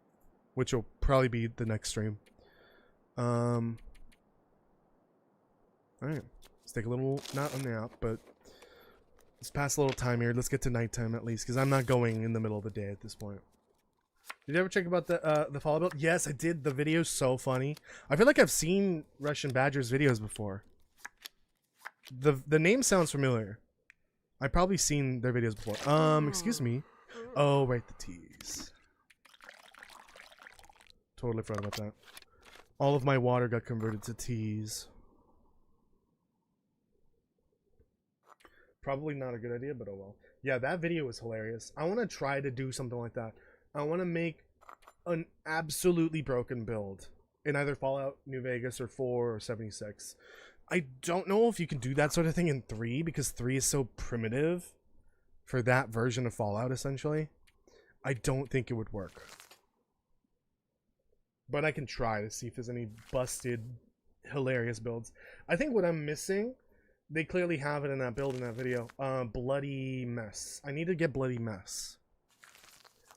Speaker 1: which will probably be the next stream. Alright. Let's take a little, not a nap, but let's pass a little time here. Let's get to nighttime at least, because I'm not going in the middle of the day at this point. Did you ever check about the follow build? Yes, I did. The video's so funny. I feel like I've seen Russian Badger's videos before. The name sounds familiar. I've probably seen their videos before. Excuse me. Oh, right, the T's. Totally forgot about that. All of my water got converted to T's. Probably not a good idea, but oh well. Yeah, that video was hilarious. I want to try to do something like that. I want to make an absolutely broken build in either Fallout New Vegas or 4 or 76. I don't know if you can do that sort of thing in 3 because 3 is so primitive for that version of Fallout, essentially. I don't think it would work. But I can try to see if there's any busted, hilarious builds. I think what I'm missing, they clearly have it in that build in that video. Bloody Mess. I need to get Bloody Mess.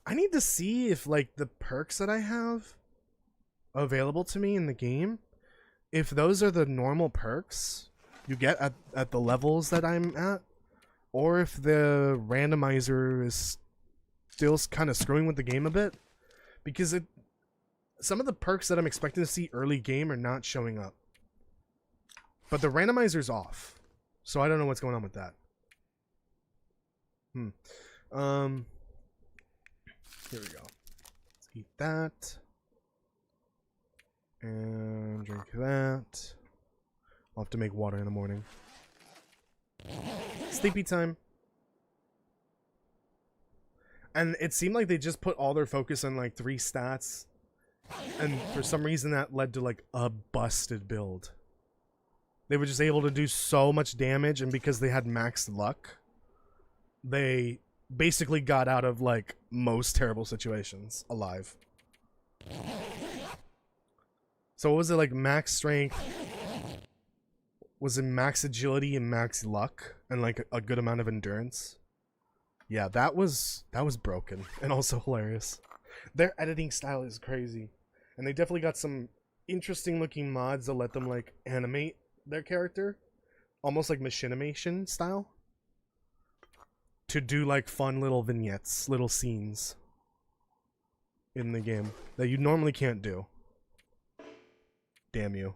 Speaker 1: I need to see if, like, the perks that I have available to me in the game, if those are the normal perks you get at the levels that I'm at, or if the randomizer is still kind of screwing with the game a bit. Because some of the perks that I'm expecting to see early game are not showing up. But the randomizer's off. So I don't know what's going on with that. Here we go. Let's eat that. And drink that. I'll have to make water in the morning. Sleepy time. And it seemed like they just put all their focus on like 3 stats. And for some reason that led to like a busted build. They were just able to do so much damage, and because they had maxed luck, they basically got out of like most terrible situations alive. So what was it, like max strength? Was it max agility and max luck and like a good amount of endurance? Yeah, that was broken and also hilarious. Their editing style is crazy, and they definitely got some interesting looking mods that let them like animate their character, almost like machinimation style, to do like fun little vignettes, little scenes. in the game that you normally can't do. Damn you.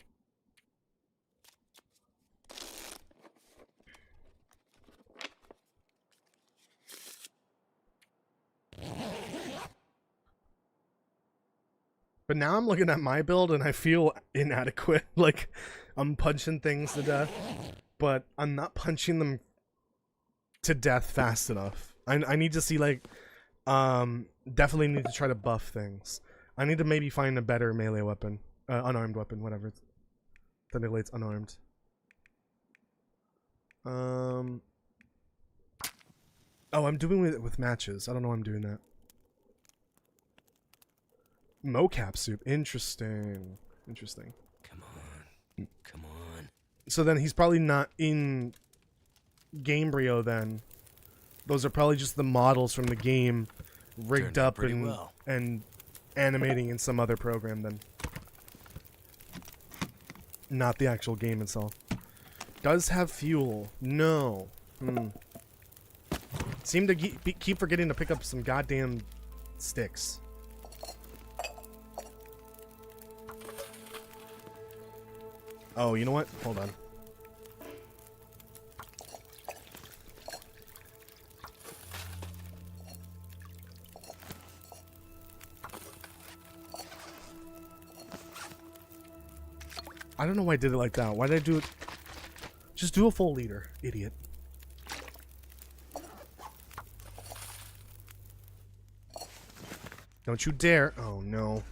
Speaker 1: But now I'm looking at my build and I feel inadequate. Like, I'm punching things to death, but I'm not punching them to death fast enough. I need to see, like, definitely need to try to buff things. I need to maybe find a better melee weapon. Unarmed weapon, whatever. Technically it's unarmed. Oh, I'm doing it with matches. I don't know why I'm doing that. Mocap soup. Interesting. Interesting.
Speaker 2: Come on. Come on.
Speaker 1: So then he's probably not in Gamebryo then. Those are probably just the models from the game rigged up and animating in some other program then. Not the actual game itself. Does have fuel. No. Seem to keep forgetting to pick up some goddamn sticks. Oh, you know what? Hold on. I don't know why I did it like that. Why did I do it? Just do a full liter, idiot. Don't you dare. Oh, no.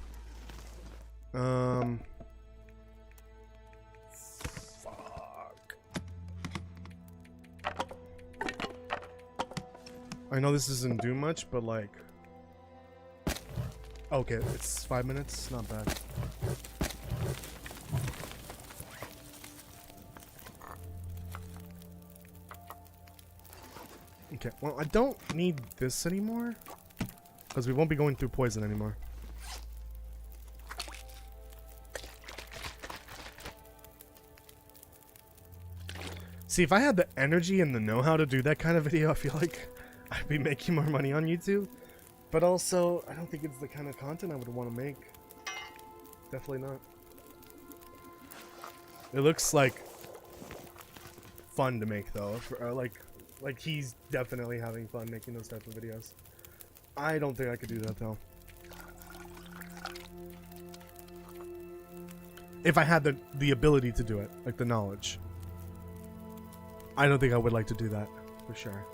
Speaker 1: Fuck. I know this doesn't do much, but like... Okay, it's 5 minutes. Not bad. Okay, well, I don't need this anymore. Because we won't be going through poison anymore. See, if I had the energy and the know-how to do that kind of video, I feel like I'd be making more money on YouTube. But also, I don't think it's the kind of content I would want to make. Definitely not. It looks like fun to make, though. Like he's definitely having fun making those type of videos. I don't think I could do that, though. If I had the ability to do it, like the knowledge. I don't think I would like to do that, for sure.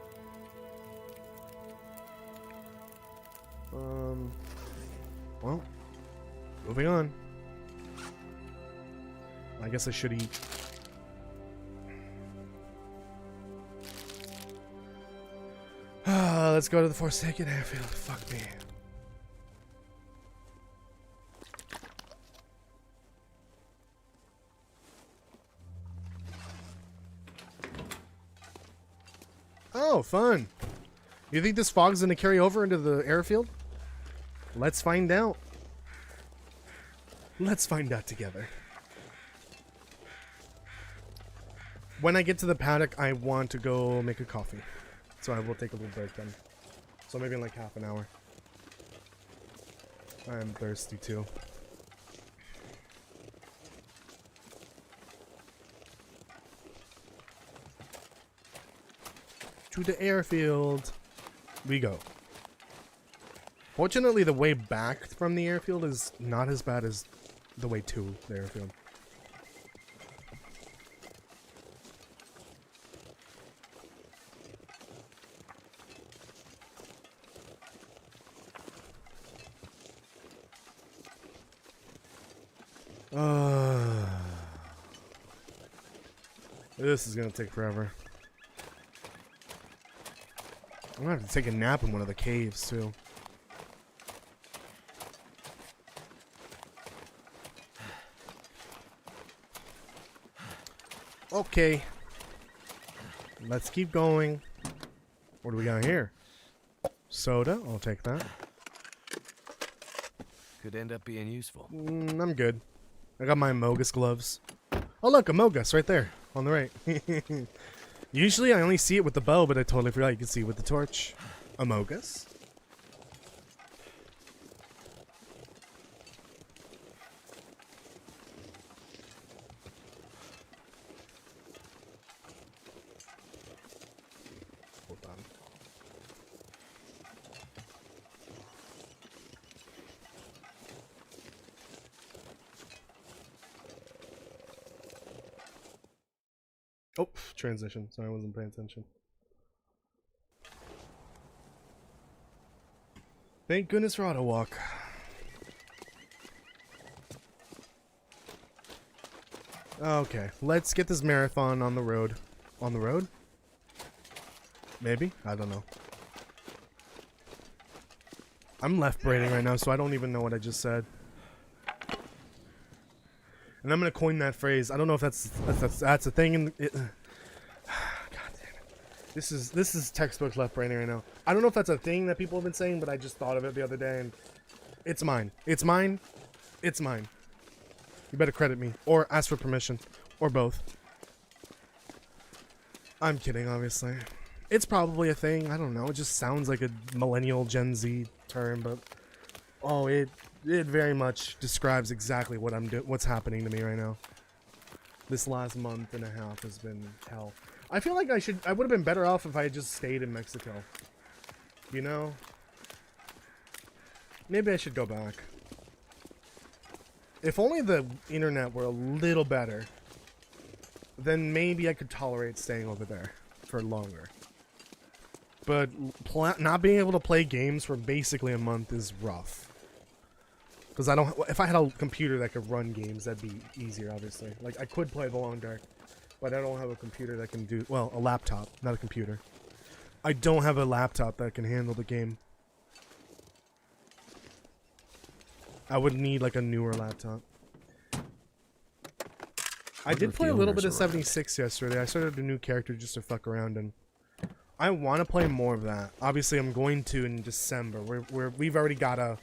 Speaker 1: Well, moving on. I guess I should eat. Let's go to the Forsaken Airfield. Fuck me. Oh, fun. You think this fog's gonna carry over into the airfield? Let's find out. Let's find out together. When I get to the paddock, I want to go make a coffee. So I will take a little break then. So maybe in like half an hour. I am thirsty too. To the airfield we go. Fortunately, the way back from the airfield is not as bad as the way to the airfield. This is gonna take forever. I'm gonna have to take a nap in one of the caves too. Okay. Let's keep going. What do we got here? Soda, I'll take that.
Speaker 2: Could end up being useful.
Speaker 1: I'm good. I got my Amogus gloves. Oh look, Amogus right there on the right. Usually I only see it with the bow, but I totally forgot you can see it with the torch. Amogus. Oh, transition. Sorry, I wasn't paying attention. Thank goodness for auto walk. Okay, let's get this marathon on the road. On the road? Maybe? I don't know. I'm left braining right now, so I don't even know what I just said. And I'm gonna coin that phrase. I don't know if that's a thing in it. God damn it. This is textbook left braining right now. I don't know if that's a thing that people have been saying, but I just thought of it the other day and it's mine. It's mine. It's mine. You better credit me. Or ask for permission. Or both. I'm kidding, obviously. It's probably a thing. I don't know. It just sounds like a millennial Gen Z term, but oh, it very much describes exactly what what's happening to me right now. This last month and a half has been hell. I feel like I would have been better off if I had just stayed in Mexico. You know? Maybe I should go back. If only the internet were a little better, then maybe I could tolerate staying over there for longer. But not being able to play games for basically a month is rough. Because if I had a computer that could run games, that'd be easier, obviously. Like, I could play The Long Dark, but I don't have a computer that can do, well, a laptop, not a computer. I don't have a laptop that can handle the game. I would need, like, a newer laptop. I did play a little bit of 76 yesterday. I started a new character just to fuck around, and I want to play more of that. Obviously, I'm going to in December. We've already got a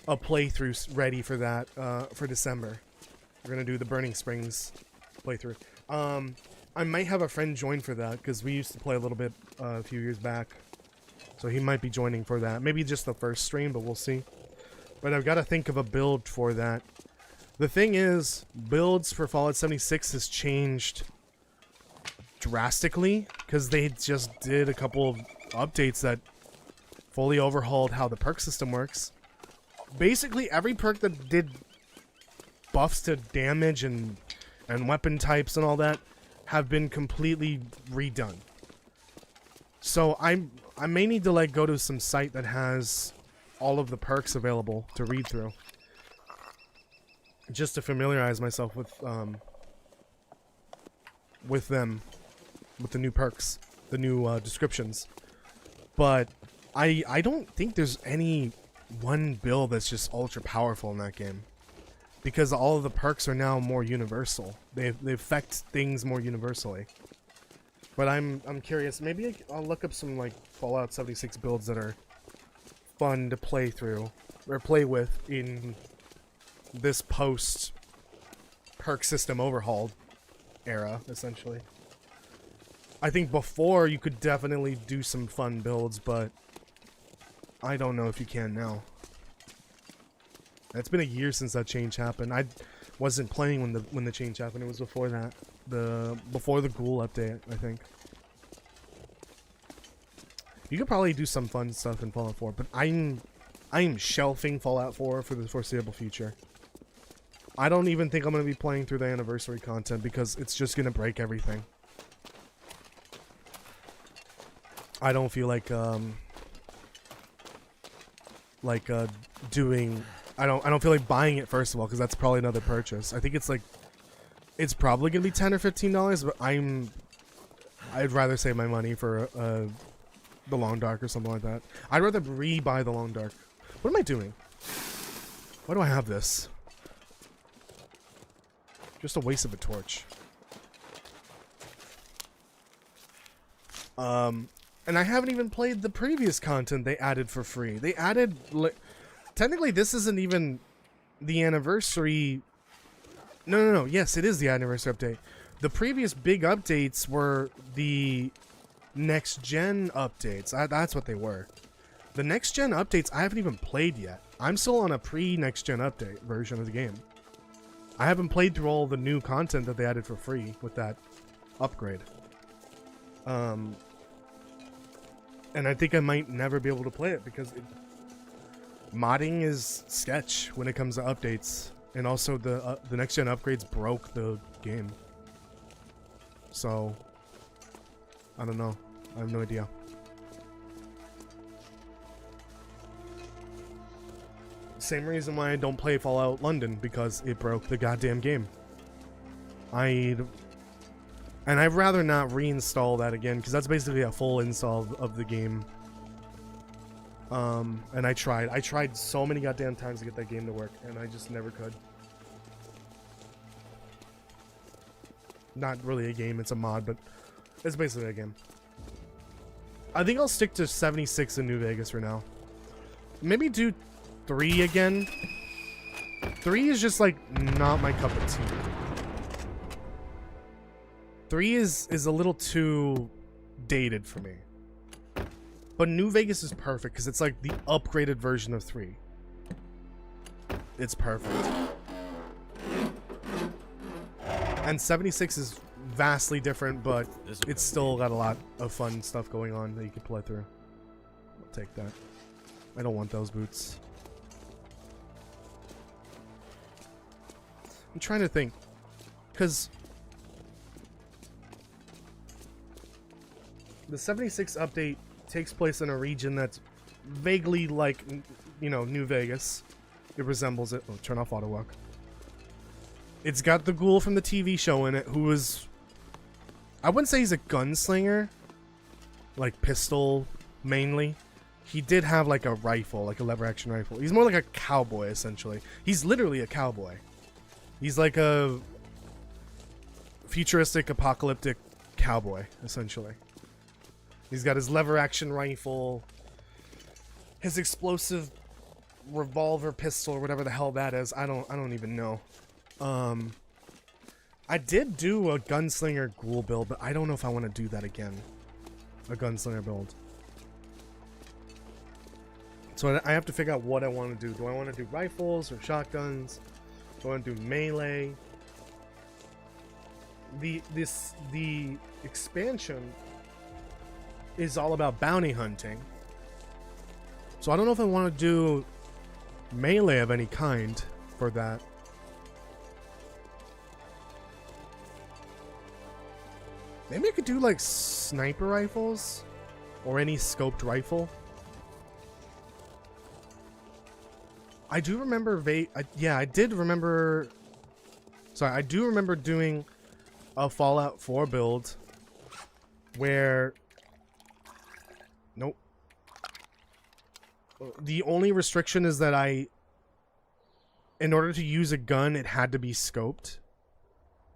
Speaker 1: playthrough ready for that for December. We're gonna do the Burning Springs playthrough. I might have a friend join for that because we used to play a little bit a few years back, so he might be joining for that. Maybe just the first stream, but we'll see. But I've got to think of a build for that. The thing is, builds for Fallout 76 has changed drastically because they just did a couple of updates that fully overhauled how the perk system works. Basically, every perk that did buffs to damage and weapon types and all that have been completely redone. So I may need to like go to some site that has all of the perks available to read through, just to familiarize myself with them, with the new perks, the new descriptions. But I don't think there's any one build that's just ultra powerful in that game, because all of the perks are now more universal. They affect things more universally. But I'm curious. Maybe I'll look up some like Fallout 76 builds that are fun to play through or play with in this post perk system overhauled era, essentially. I think before you could definitely do some fun builds, but I don't know if you can now. It's been a year since that change happened. I wasn't playing when the change happened. It was before that. Before the Ghoul update, I think. You could probably do some fun stuff in Fallout 4, but I'm shelving Fallout 4 for the foreseeable future. I don't even think I'm going to be playing through the anniversary content because it's just going to break everything. I don't feel like doing. I don't feel like buying it first of all because that's probably another purchase. I think it's probably gonna be $10 or $15, but I'd rather save my money for the Long Dark or something like that. I'd rather re-buy the Long Dark. What am I doing? Why do I have this? Just a waste of a torch. And I haven't even played the previous content they added for free. They added... Technically, this isn't even the anniversary... No. Yes, it is the anniversary update. The previous big updates were the next-gen updates. That's what they were. The next-gen updates I haven't even played yet. I'm still on a pre-next-gen update version of the game. I haven't played through all the new content that they added for free with that upgrade. And I think I might never be able to play it because modding is sketch when it comes to updates. And also the next-gen upgrades broke the game. So I don't know. I have no idea. Same reason why I don't play Fallout London, because it broke the goddamn game. And I'd rather not reinstall that again, because that's basically a full install of the game. And I tried so many goddamn times to get that game to work, and I just never could. Not really a game, it's a mod, but it's basically a game. I think I'll stick to 76 in New Vegas for now. Maybe do 3 again. 3 is just like not my cup of tea. 3 is a little too dated for me. But New Vegas is perfect because it's like the upgraded version of 3. It's perfect. And 76 is vastly different, but it's still got a lot of fun stuff going on that you can play through. I'll take that. I don't want those boots. I'm trying to think, because the 76 update takes place in a region that's vaguely like, you know, New Vegas. It resembles it. Oh, turn off auto walk. It's got the ghoul from the TV show in it, who is, I wouldn't say he's a gunslinger, like pistol mainly. He did have like a rifle, like a lever action rifle. He's more like a cowboy, essentially. He's literally a cowboy. He's like a futuristic, apocalyptic cowboy, essentially. He's got his lever action rifle, his explosive revolver pistol, or whatever the hell that is. I don't even know. I did do a gunslinger ghoul build, but I don't know if I want to do that again. A gunslinger build. So I have to figure out what I want to do. Do I want to do rifles or shotguns? Do I want to do melee? The expansion is all about bounty hunting. So I don't know if I want to do melee of any kind for that. Maybe I could do like sniper rifles or any scoped rifle. I do remember I did remember. Sorry, I do remember doing a Fallout 4 build where. Nope. The only restriction is that in order to use a gun, it had to be scoped.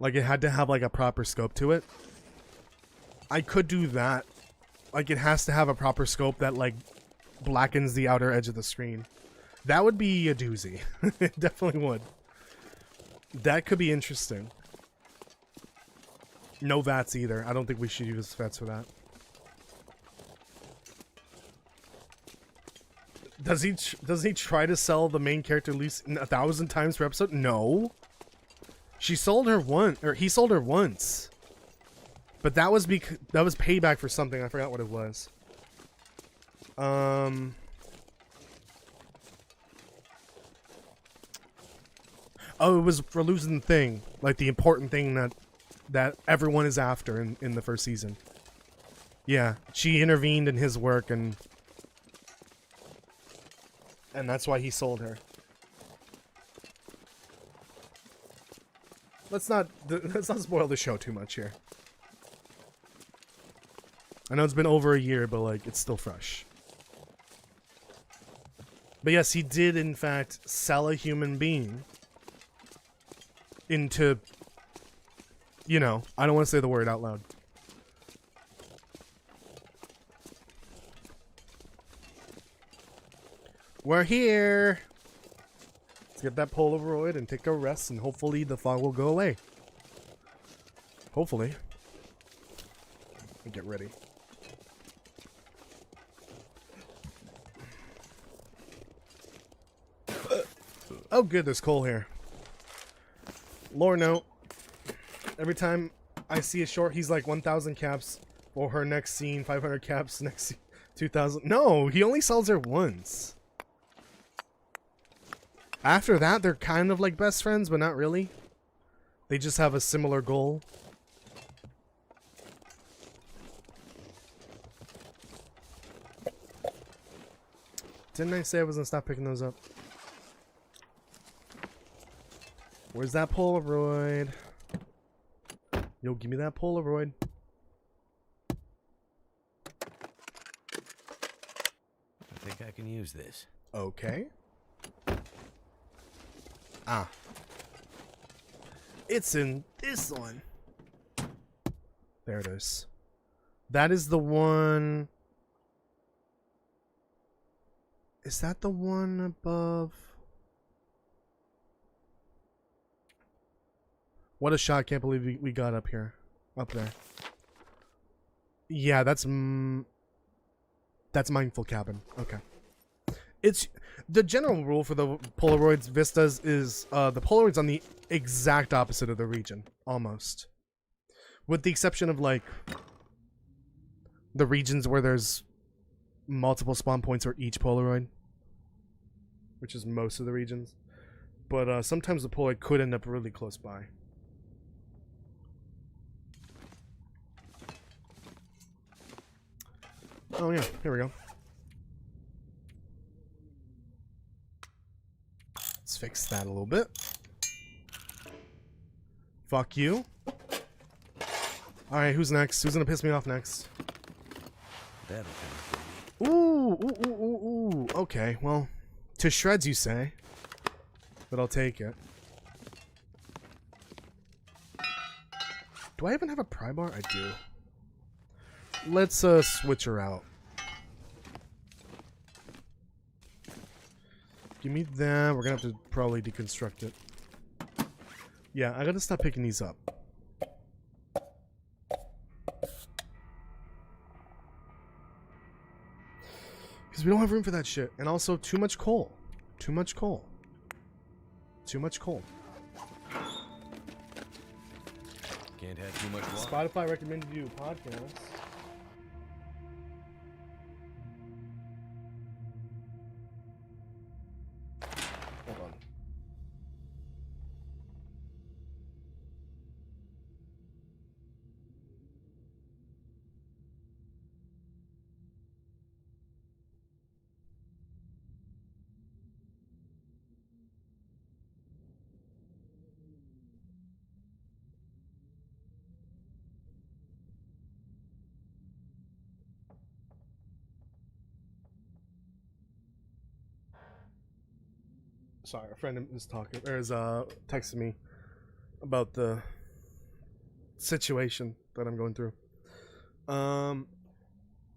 Speaker 1: Like, it had to have like a proper scope to it. I could do that. Like, it has to have a proper scope that like blackens the outer edge of the screen. That would be a doozy. It definitely would. That could be interesting. No VATS either. I don't think we should use VATS for that. Does he try to sell the main character at least 1,000 times per episode? No. She sold her once, or he sold her once. But that was payback for something. I forgot what it was. Oh, it was for losing the thing, like the important thing that everyone is after in the first season. Yeah, she intervened in his work, and that's why he sold her. Let's not spoil the show too much here. I know it's been over a year, but like it's still fresh. But yes, he did in fact sell a human being into, you know, I don't want to say the word out loud. We're here. Let's get that Polaroid and take a rest, and hopefully the fog will go away. Hopefully. Get ready. Oh good, there's coal here. Lore note. Every time I see a short, he's like 1,000 caps for her next scene, 500 caps next scene, 2,000. No, he only sells her once. After that, they're kind of like best friends, but not really. They just have a similar goal. Didn't I say I was gonna stop picking those up? Where's that Polaroid? Yo, give me that Polaroid.
Speaker 2: I think I can use this.
Speaker 1: Okay. Ah. It's in this one. There it is. That is the one. Is that the one above? What a shot. Can't believe we got up here. Up there. Yeah, that's Mindful Cabin. Okay. It's the general rule for the Polaroids Vistas is the Polaroid's on the exact opposite of the region, almost. With the exception of like the regions where there's multiple spawn points for each Polaroid, which is most of the regions. But sometimes the Polaroid could end up really close by. Oh yeah, here we go. Let's fix that a little bit. Fuck you. Alright, who's next? Who's gonna piss me off next?
Speaker 2: That'll
Speaker 1: Ooh, ooh, ooh, ooh, ooh. Okay, well, to shreds you say. But I'll take it. Do I even have a pry bar? I do. Let's switch her out. Give me that. We're gonna have to probably deconstruct it. Yeah, I gotta stop picking these up. Because we don't have room for that shit. And also, too much coal. Too much coal. Too much coal.
Speaker 2: Can't have too much water.
Speaker 1: Spotify recommended you podcasts. Hold on. Sorry, a friend is talking, or is texting me about the situation that I'm going through.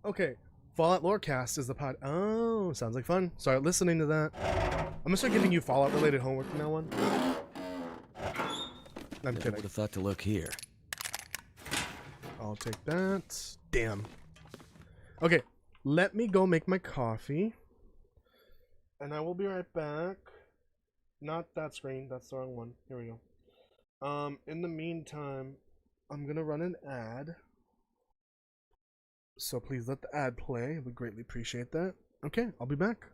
Speaker 1: Okay, Fallout Lorecast is the pod. Oh, sounds like fun. Start listening to that. I'm gonna start giving you Fallout related homework from now on. I'm
Speaker 2: Never
Speaker 1: kidding.
Speaker 2: would have thought to look here.
Speaker 1: I'll take that. Damn. Okay, let me go make my coffee, and I will be right back. Not that screen, that's the wrong one. Here we go. In the meantime, I'm gonna run an ad. So please let the ad play. I would greatly appreciate that. Okay, I'll be back.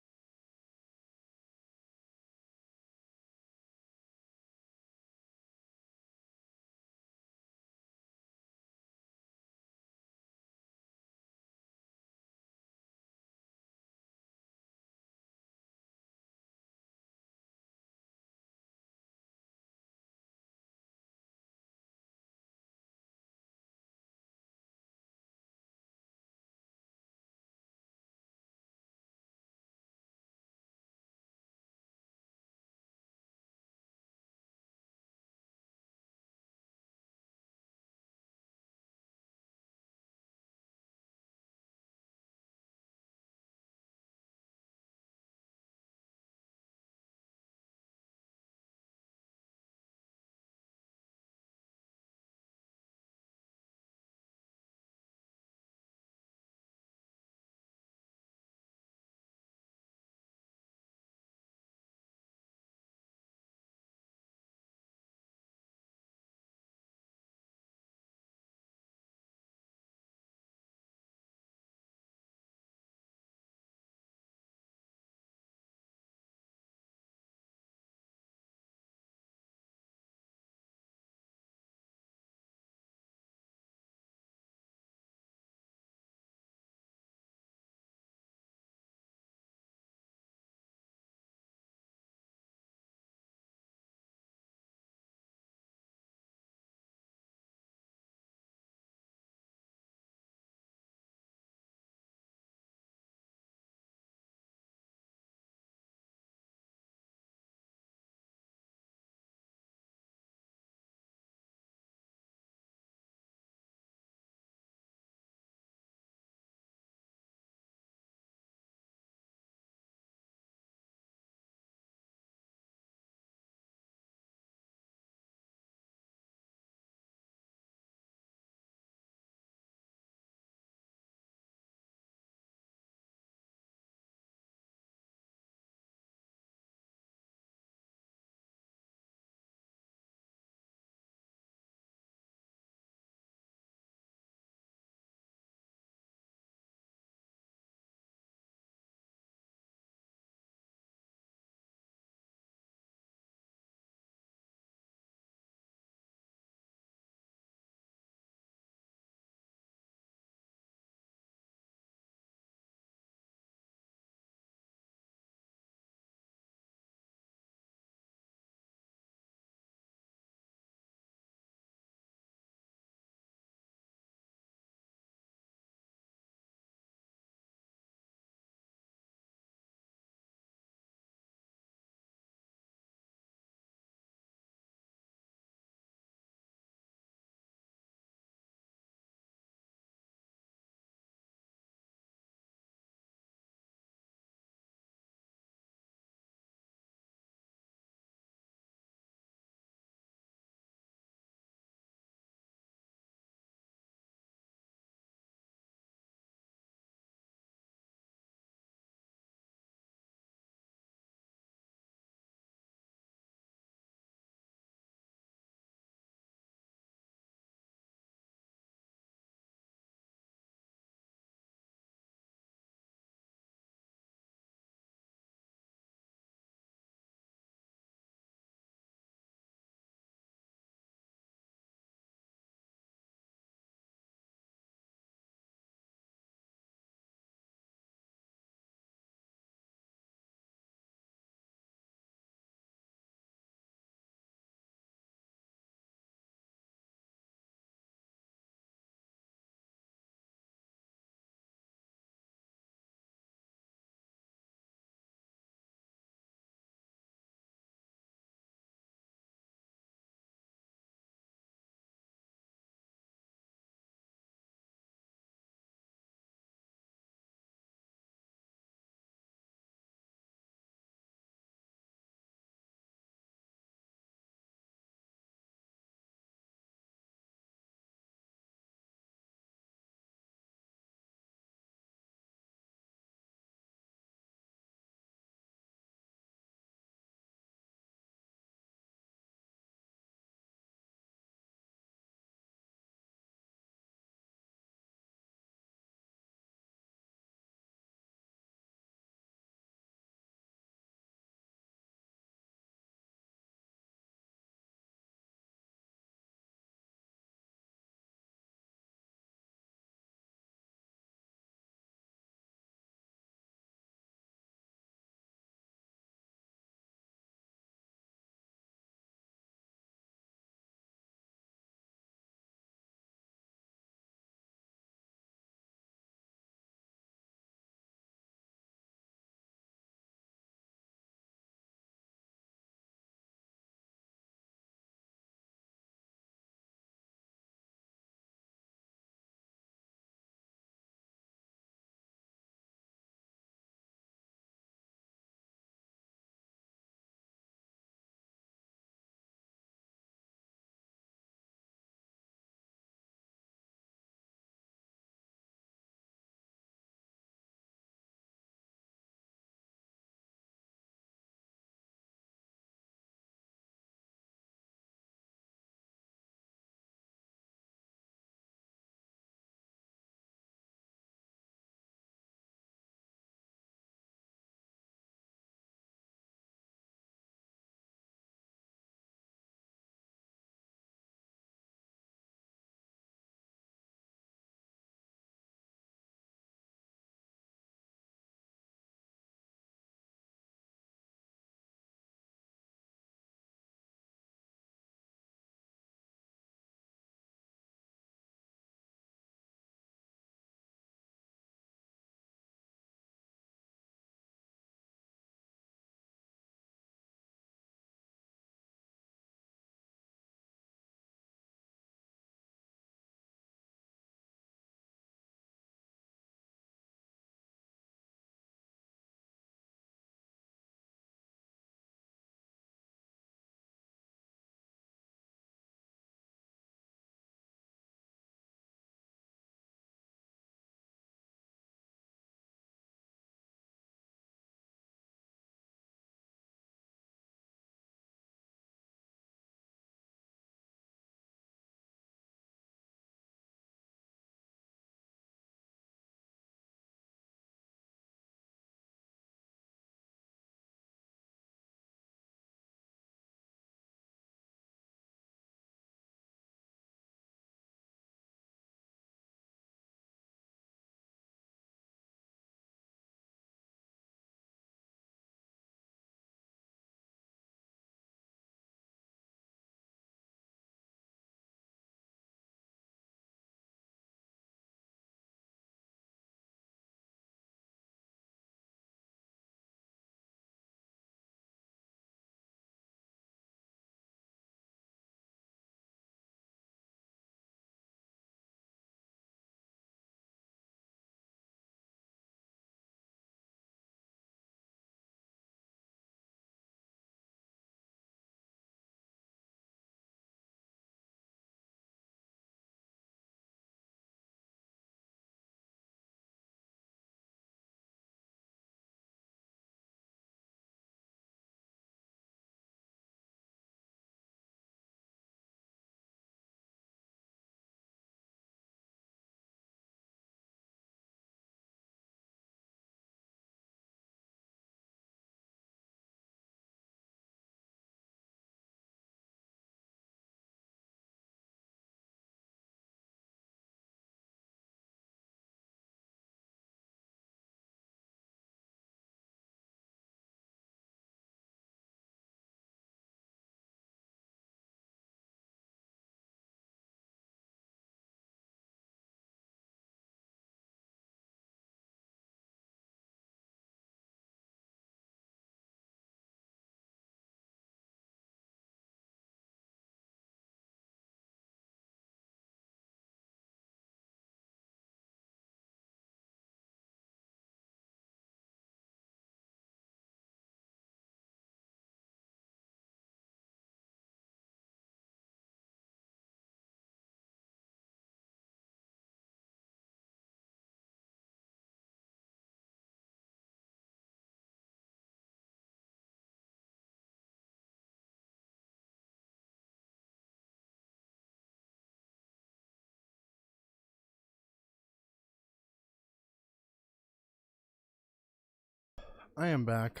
Speaker 1: I am back.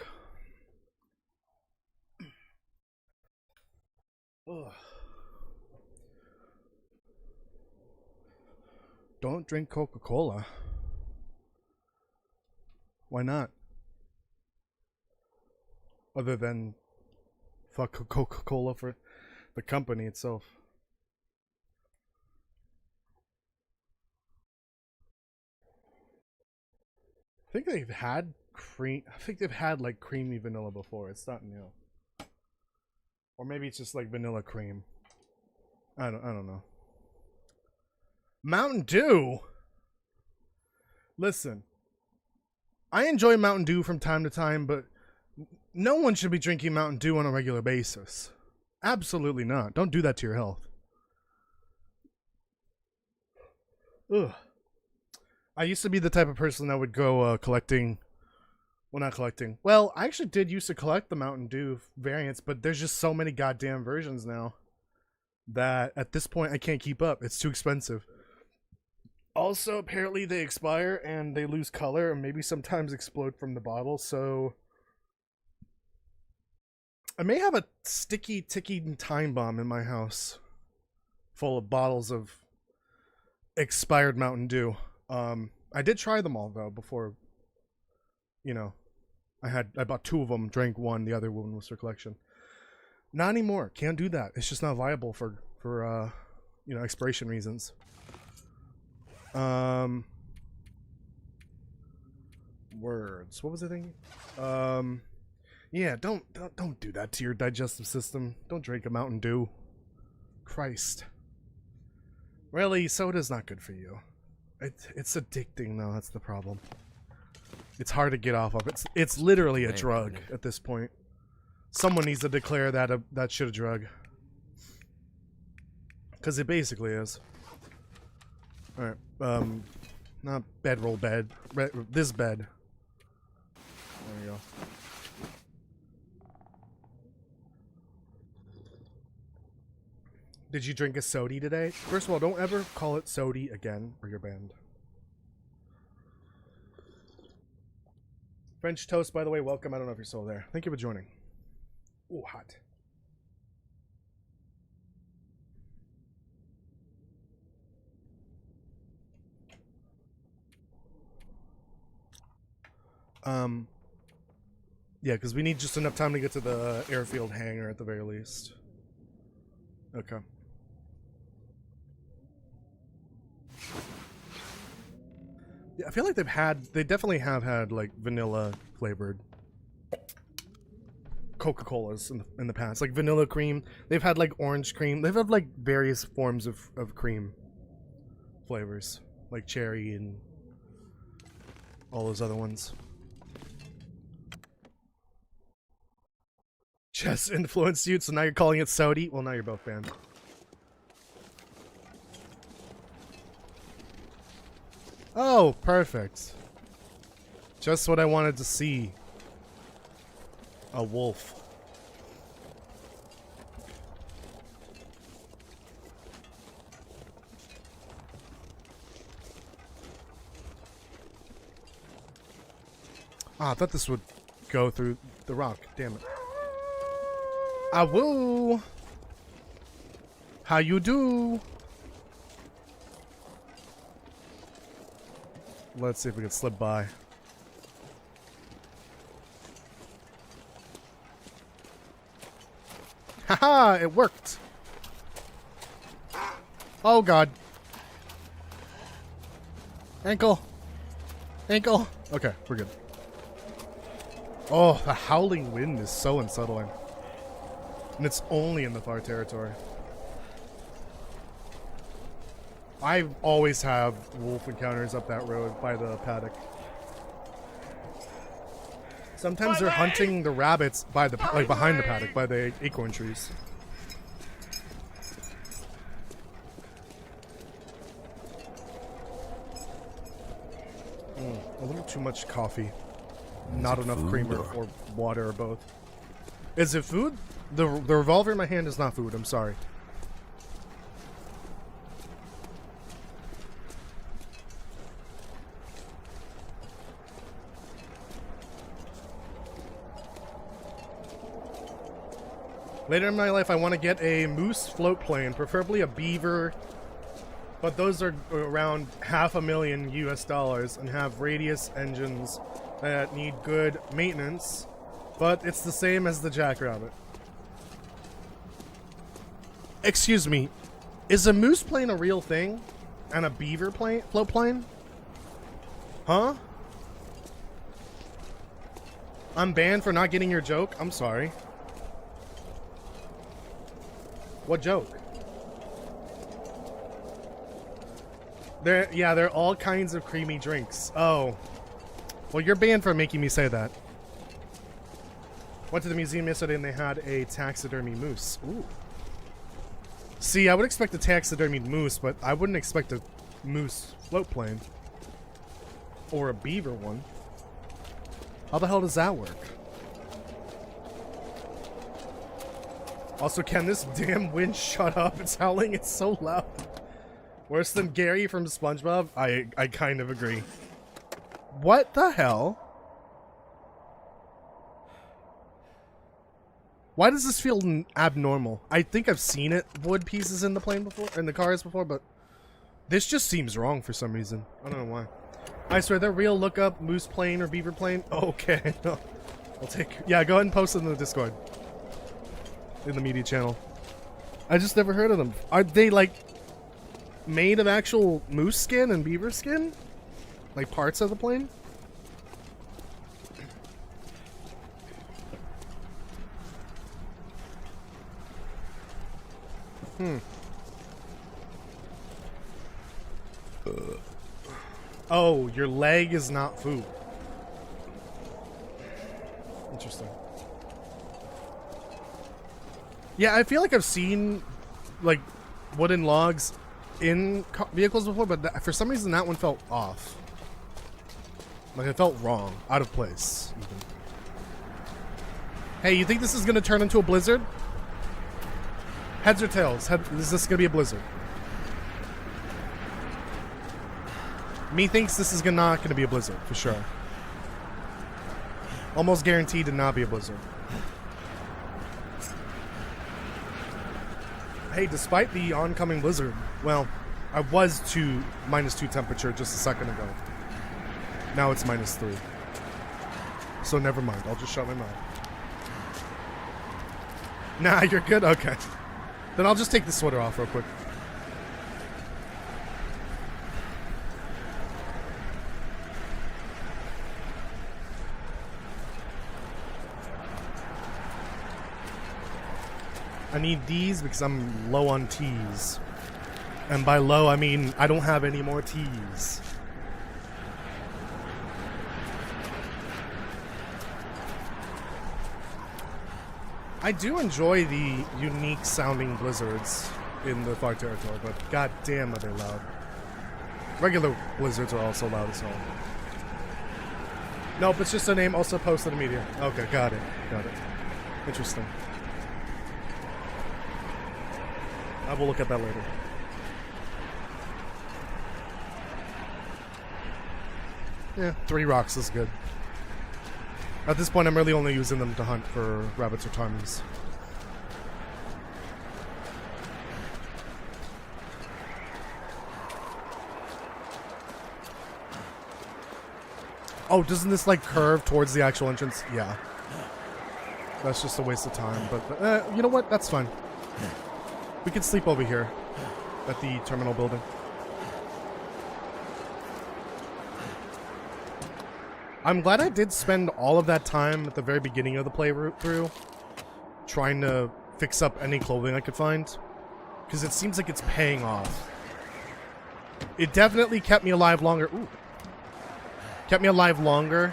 Speaker 1: Ugh. Don't drink Coca-Cola. Why not? Other than fuck Coca-Cola for the company itself. I think they've had cream. I think they've had like creamy vanilla before. It's not new. Or maybe it's just like vanilla cream. I don't know. Mountain Dew. Listen, I enjoy Mountain Dew from time to time, but no one should be drinking Mountain Dew on a regular basis. Absolutely not. Don't do that to your health. Ugh. I used to be the type of person that would go collecting. Well, not collecting. Well, I actually did used to collect the Mountain Dew variants, but there's just so many goddamn versions now that at this point I can't keep up. It's too expensive. Also, apparently they expire and they lose color and maybe sometimes explode from the bottle, so I may have a sticky, ticking time bomb in my house full of bottles of expired Mountain Dew. I did try them all though before, you know, I bought 2 of them, drank 1, the other one was for collection. Not anymore. Can't do that. It's just not viable for you know, expiration reasons. Words. What was the thing? Yeah, don't do that to your digestive system. Don't drink a Mountain Dew. Christ. Really, soda's not good for you. It's addicting though, that's the problem. It's hard to get off of. It's literally a drug at this point. Someone needs to declare that shit a drug. Cause it basically is. Alright, not bedroll bed. This bed. There you go. Did you drink a sody today? First of all, don't ever call it sody again or you're banned. French Toast, by the way, welcome. I don't know if you're still there. Thank you for joining. Ooh, hot. Yeah, because we need just enough time to get to the airfield hangar at the very least. Okay. Yeah, I feel like they definitely have had like vanilla flavored Coca-Colas in the past, like vanilla cream. They've had like orange cream. They've had like various forms of cream flavors, like cherry and all those other ones. Chess influenced you, so now you're calling it sody? Well, now you're both banned. Oh, perfect. Just what I wanted to see. A wolf. Ah, I thought this would go through the rock. Damn it. Ah, woo! How you do? Let's see if we can slip by. Haha! It worked! Oh god. Ankle! Ankle! Okay, we're good. Oh, the howling wind is so unsettling. And it's only in the far territory. I always have wolf encounters up that road by the paddock. Sometimes they're hunting the rabbits by the behind the paddock by the acorn trees. A little too much coffee. Not enough creamer or water or both. Is it food? The revolver in my hand is not food, I'm sorry. Later in my life, I want to get a moose float plane, preferably a beaver, but those are around $500,000 US and have radius engines that need good maintenance, but it's the same as the Jackrabbit. Excuse me, is a moose plane a real thing? And a beaver plane, float plane? Huh? I'm banned for not getting your joke? I'm sorry. What joke? Yeah, there are all kinds of creamy drinks. Oh. Well, you're banned for making me say that. Went to the museum yesterday and they had a taxidermy moose. Ooh. See, I would expect a taxidermied moose, but I wouldn't expect a moose float plane. Or a beaver one. How the hell does that work? Also, can this damn wind shut up? It's howling, it's so loud. Worse than Gary from SpongeBob? I kind of agree. What the hell? Why does this feel abnormal? I think I've seen it, wood pieces in the plane before, in the cars before, but this just seems wrong for some reason. I don't know why. I swear, they're real. Look up moose plane or beaver plane. Okay, no. I'll take. Yeah, go ahead and post it in the Discord. In the media channel. I just never heard of them. Are they like made of actual moose skin and beaver skin? Like parts of the plane? Oh, your leg is not food. Interesting. Yeah, I feel like I've seen like wooden logs in vehicles before, but for some reason that one felt off. Like it felt wrong, out of place. Even. Hey, you think this is gonna turn into a blizzard? Heads or tails? Is this gonna be a blizzard? Me thinks this is not gonna be a blizzard for sure. Almost guaranteed to not be a blizzard. Hey, despite the oncoming blizzard, well, I was to -2 temperature just a second ago. Now it's -3. So never mind, I'll just shut my mouth. Nah, you're good? Okay. Then I'll just take the sweater off real quick. I need these because I'm low on teas. And by low, I mean I don't have any more teas. I do enjoy the unique sounding blizzards in the far territory, but god damn are they loud. Regular blizzards are also loud as hell. Nope, it's just a name also posted in the media. Okay, got it. Got it. Interesting. I will look at that later. Yeah, 3 rocks is good. At this point, I'm really only using them to hunt for rabbits or ptarmigans. Oh, doesn't this like curve towards the actual entrance? Yeah. That's just a waste of time, but you know what? That's fine. We can sleep over here at the terminal building. I'm glad I did spend all of that time at the very beginning of the playthrough trying to fix up any clothing I could find, because it seems like it's paying off. It definitely kept me alive longer. Ooh. Kept me alive longer.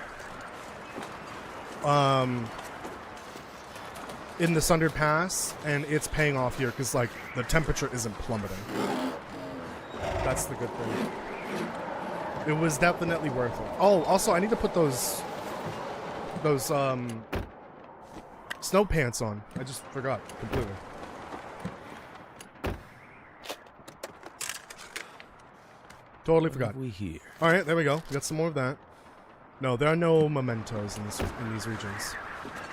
Speaker 1: In the Sundered Pass, and it's paying off here because like the temperature isn't plummeting. That's the good thing. It was definitely worth it. Oh, also I need to put those snow pants on. I just forgot completely. Totally forgot.
Speaker 2: We here.
Speaker 1: All right, there we go. We got some more of that. No, there are no mementos in these regions.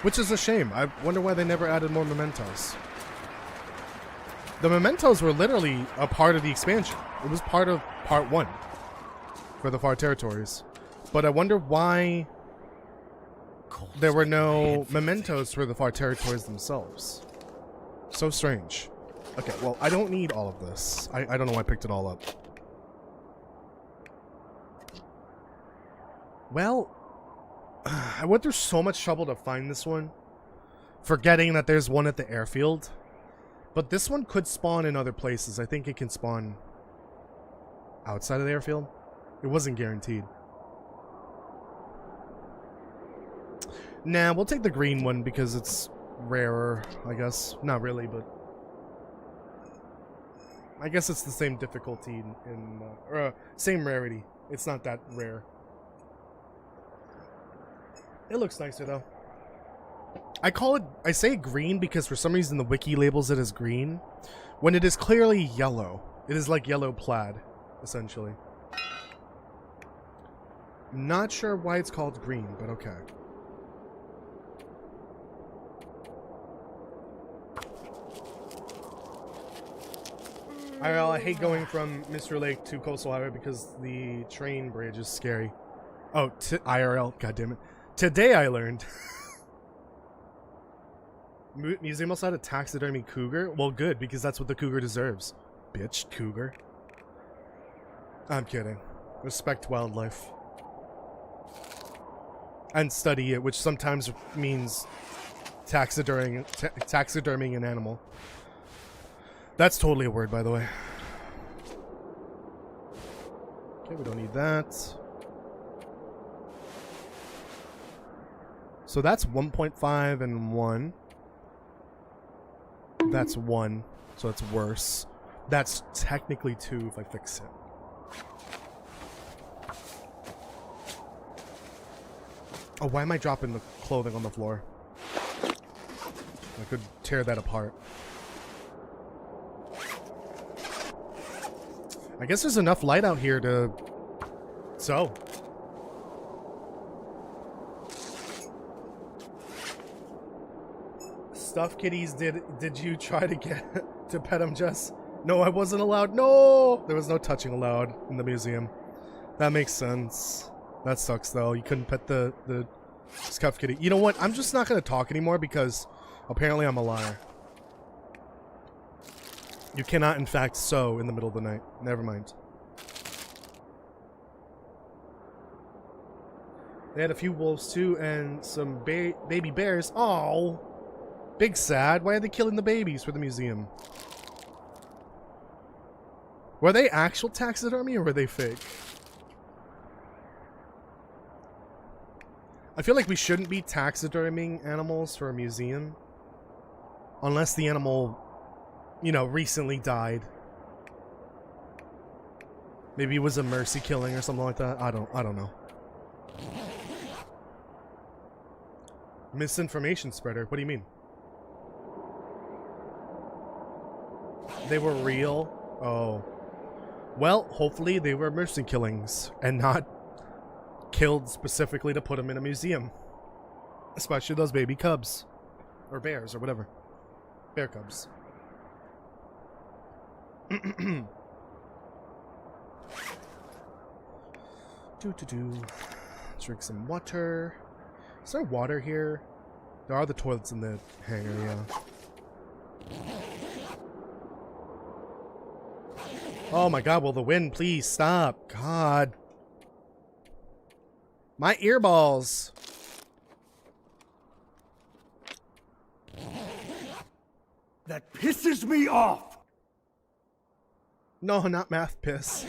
Speaker 1: Which is a shame. I wonder why they never added more mementos. The mementos were literally a part of the expansion. It was part of part 1 for the far territories. But I wonder why there were no mementos for the far territories themselves. So strange. Okay, well, I don't need all of this. I don't know why I picked it all up. Well, I went through so much trouble to find this one, forgetting that there's one at the airfield. But this one could spawn in other places. I think it can spawn outside of the airfield. It wasn't guaranteed. Nah, we'll take the green one because it's rarer, I guess. Not really, but I guess it's the same difficulty or same rarity. It's not that rare. It looks nicer though. I say green because for some reason the wiki labels it as green when it is clearly yellow. It is like yellow plaid, essentially. Not sure why it's called green, but okay. I hate going from Mr. Lake to Coastal Highway because the train bridge is scary. Oh, IRL, goddammit. Today I learned. Museum also had a taxidermy cougar? Well, good, because that's what the cougar deserves. Bitch, cougar. I'm kidding. Respect wildlife. And study it, which sometimes means taxiderming an animal. That's totally a word, by the way. Okay, we don't need that. So that's 1.5 and 1. That's 1, so it's worse. That's technically 2 if I fix it. Oh, why am I dropping the clothing on the floor? I could tear that apart. I guess there's enough light out here to sew. Stuffed kitties, did you try to get to pet them, Jess? No, I wasn't allowed. No! There was no touching allowed in the museum. That makes sense. That sucks, though. You couldn't pet the stuffed kitty. You know what? I'm just not going to talk anymore because apparently I'm a liar. You cannot, in fact, sew in the middle of the night. Never mind. They had a few wolves, too, and some baby bears. Oh, big sad. Why are they killing the babies for the museum? Were they actual taxidermy or were they fake? I feel like we shouldn't be taxiderming animals for a museum. Unless the animal, you know, recently died. Maybe it was a mercy killing or something like that. I don't know. Misinformation spreader. What do you mean? They were real? Oh. Well, hopefully they were mercy killings and not killed specifically to put them in a museum. Especially those baby cubs. Or bears, or whatever. Bear cubs. Drink some water. Is there water here? There are the toilets in the hangar, yeah. Oh my god, will the wind please stop? God. My earballs.
Speaker 3: That pisses me off.
Speaker 1: No, not math piss.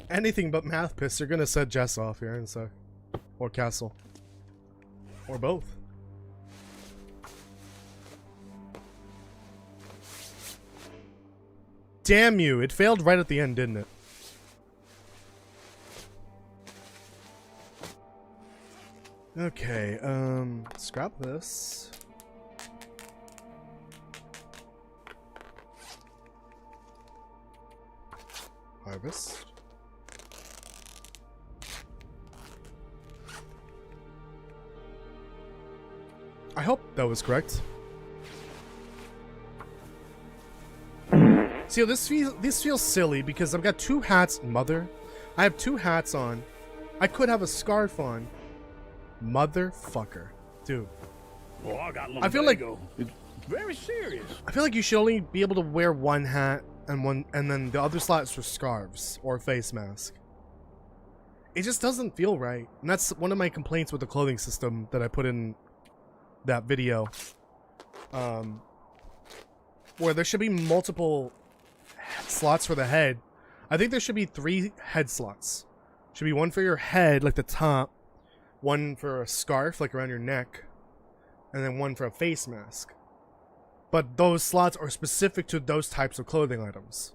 Speaker 1: Anything but math piss. You're gonna set Jess off here and so. Or Castle. Or both. Damn you, it failed right at the end, didn't it? Okay, scrap this. Harvest. I hope that was correct. See, this feels silly because I've got two hats. Mother, I have two hats on. I could have a scarf on. Motherfucker, dude.
Speaker 3: Oh, I got
Speaker 1: I feel like
Speaker 3: it's very serious.
Speaker 1: I feel like you should only be able to wear one hat and then the other slots for scarves or a face mask. It just doesn't feel right, and that's one of my complaints with the clothing system that I put in that video. Where there should be multiple slots for the head. I think there should be 3 head slots. Should be one for your head, like the top, one for a scarf, like around your neck, and then one for a face mask. But those slots are specific to those types of clothing items.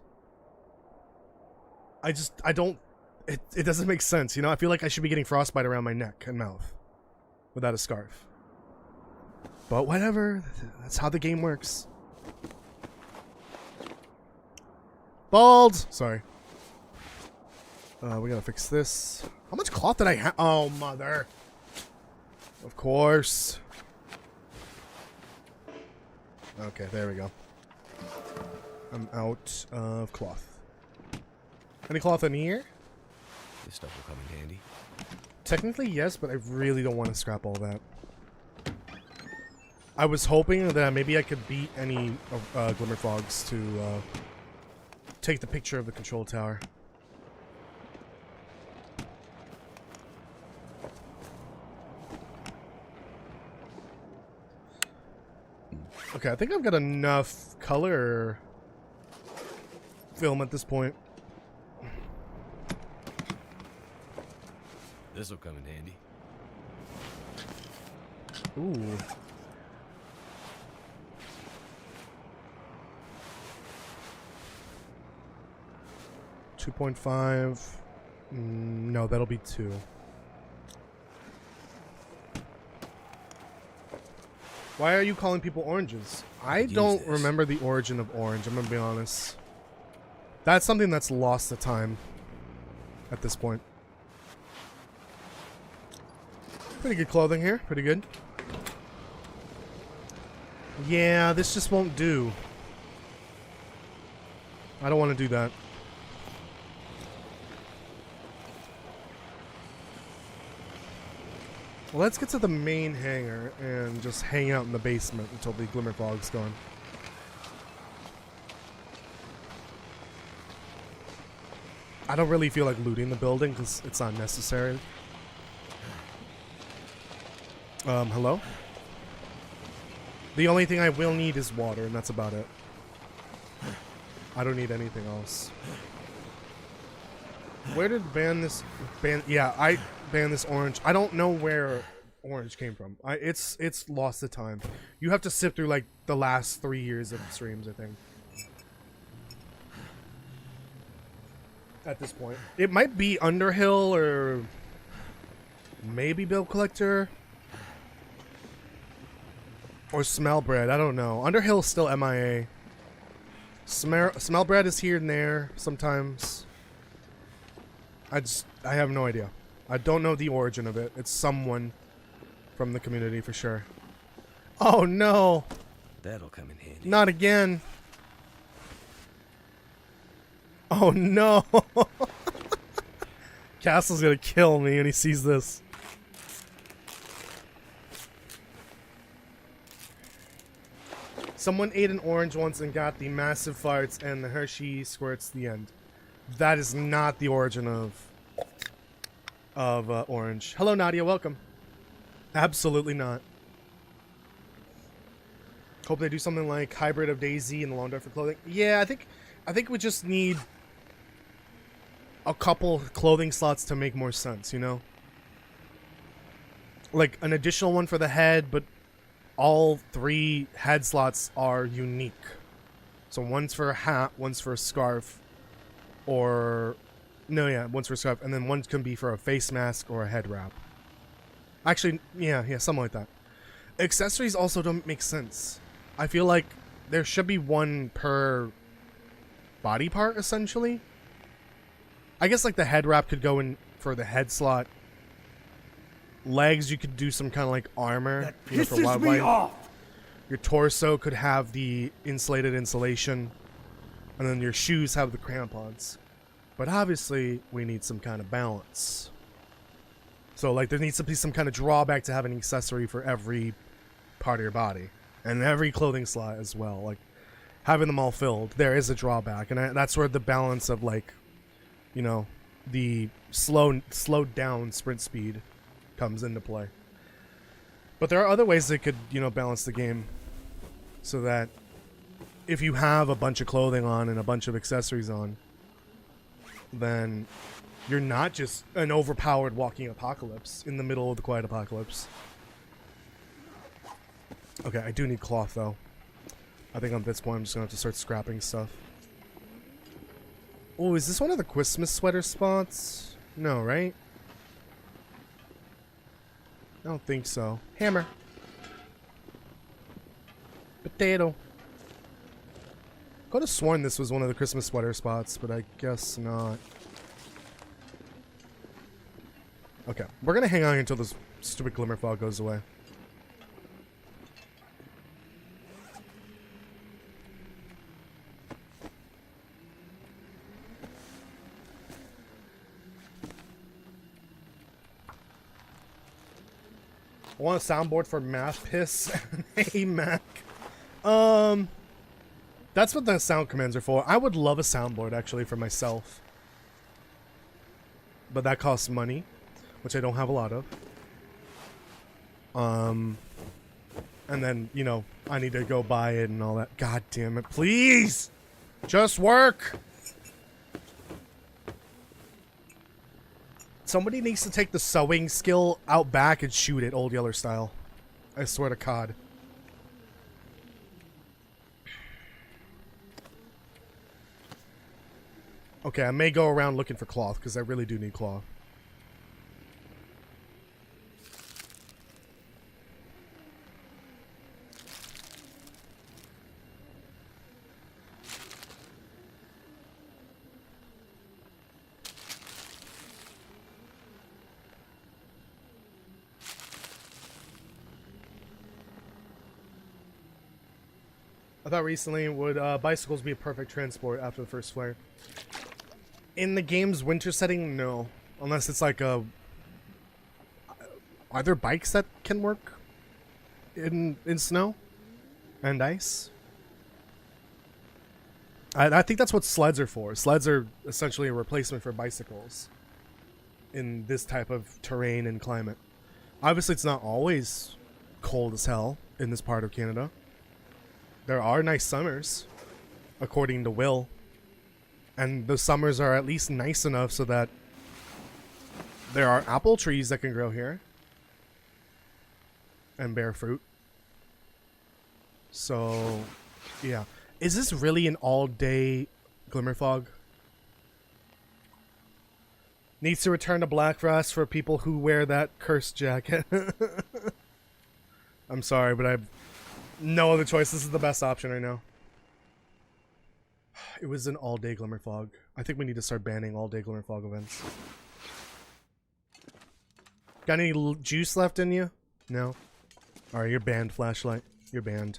Speaker 1: I don't, it doesn't make sense, you know? I feel like I should be getting frostbite around my neck and mouth without a scarf. But whatever, that's how the game works. Bald! Sorry. We gotta fix this. How much cloth did I have? Oh, mother. Of course. Okay, there we go. I'm out of cloth. Any cloth in here?
Speaker 2: This stuff will come in handy.
Speaker 1: Technically, yes, but I really don't want to scrap all that. I was hoping that maybe I could beat any glimmer fogs to take the picture of the control tower. Okay, I think I've got enough color film at this point.
Speaker 2: This will come in handy.
Speaker 1: Ooh. .5. No, that'll be 2. Why are you calling people oranges? I don't remember the origin of orange, I'm gonna be honest. That's something that's lost to time at this point. Pretty good clothing here, pretty good. Yeah, this just won't do. I don't want to do that. Well, let's get to the main hangar and just hang out in the basement until the glimmer fog's gone. I don't really feel like looting the building because it's not necessary. Hello? The only thing I will need is water, and that's about it. I don't need anything else. Where did yeah, I banned this orange. I don't know where orange came from. It's lost to time. You have to sift through like the last 3 years of streams, I think. At this point. It might be Underhill or maybe Bill Collector. Or Smellbread, I don't know. Underhill's still MIA. Smellbread is here and there sometimes. I have no idea. I don't know the origin of it. It's someone from the community for sure. Oh no!
Speaker 2: That'll come in handy.
Speaker 1: Not again. Oh no! Castle's gonna kill me when he sees this. Someone ate an orange once and got the massive farts and the Hershey squirts the end. That is not the origin of orange. Hello Nadia, welcome. Absolutely not. Hope they do something like hybrid of Daisy and the Lawn Dart for clothing. Yeah, I think we just need a couple clothing slots to make more sense, you know? Like an additional one for the head, but all 3 head slots are unique. So one's for a hat, one's for a scarf, or no, yeah, one's for a scarf, and then one can be for a face mask or a head wrap. Actually, yeah, something like that. Accessories also don't make sense. I feel like there should be one per body part, essentially. I guess like the head wrap could go in for the head slot. legs, you could do some kind of like armor.
Speaker 3: That
Speaker 1: You know, for
Speaker 3: pisses me
Speaker 1: wildlife.
Speaker 3: off.
Speaker 1: Your torso could have the insulated insulation, and then your shoes have the crampons. But obviously, we need some kind of balance. So, like, there needs to be some kind of drawback to having an accessory for every part of your body, and every clothing slot as well. Like, having them all filled, there is a drawback, and that's where the balance of, like, you know, the slowed down sprint speed comes into play. But there are other ways that could, you know, balance the game so that if you have a bunch of clothing on and a bunch of accessories on, then you're not just an overpowered walking apocalypse in the middle of the quiet apocalypse. Okay, I do need cloth though. I think at this point I'm just gonna have to start scrapping stuff. Oh, is this one of the Christmas sweater spots? No, right? I don't think so. Hammer. Potato. Could have sworn this was one of the Christmas sweater spots, but I guess not. Okay, we're gonna hang on until this stupid glimmer fog goes away. I want a soundboard for math piss. Hey, Mac. That's what the sound commands are for. I would love a soundboard, actually, for myself. But that costs money, which I don't have a lot of. And then, you know, I need to go buy it and all that. God damn it. Please! Just work! Somebody needs to take the sewing skill out back and shoot it, Old Yeller style. I swear to God. Okay, I may go around looking for cloth, because I really do need cloth. I thought recently would bicycles be a perfect transport after the first flare. In the game's winter setting, no. Unless it's like a... Are there bikes that can work in snow and ice? I think that's what sleds are for. Sleds are essentially a replacement for bicycles in this type of terrain and climate. Obviously, it's not always cold as hell in this part of Canada. There are nice summers, according to Will. And the summers are at least nice enough so that there are apple trees that can grow here. And bear fruit. So, yeah. Is this really an all-day glimmer fog? Needs to return to Blackfrost for people who wear that cursed jacket. I'm sorry, but I've no other choice. This is the best option right now. It was an all-day glimmer fog. I think we need to start banning all-day glimmer fog events. Got any juice left in you? No? Alright, you're banned, flashlight. You're banned.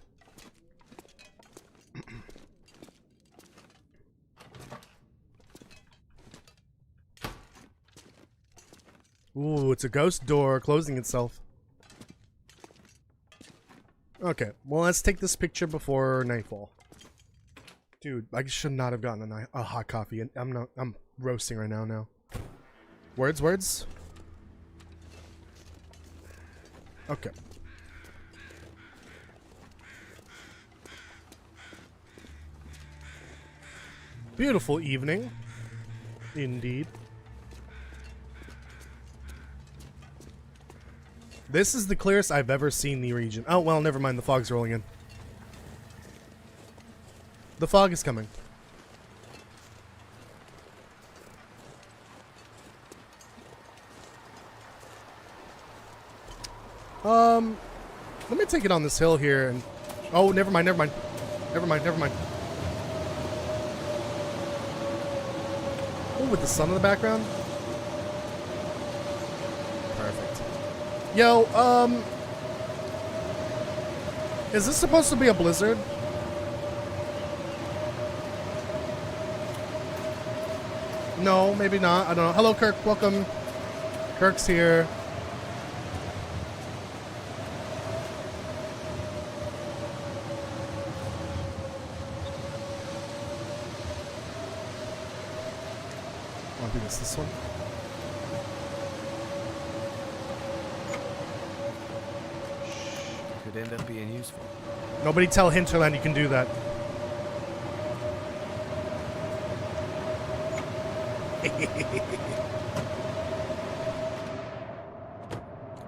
Speaker 1: Ooh, it's a ghost door closing itself. Okay, well, let's take this picture before nightfall. Dude, I should not have gotten a hot coffee. I'm roasting right now. Words? Okay. Beautiful evening. Indeed. This is the clearest I've ever seen the region. Oh, well, never mind. The fog's rolling in. The fog is coming. Let me take it on this hill here and... Oh, never mind. Oh, with the sun in the background? Perfect. Yo, is this supposed to be a blizzard? No, maybe not. I don't know. Hello, Kirk. Welcome. Kirk's here. I think it's this one.
Speaker 2: Could end up being useful.
Speaker 1: Nobody tell Hinterland you can do that.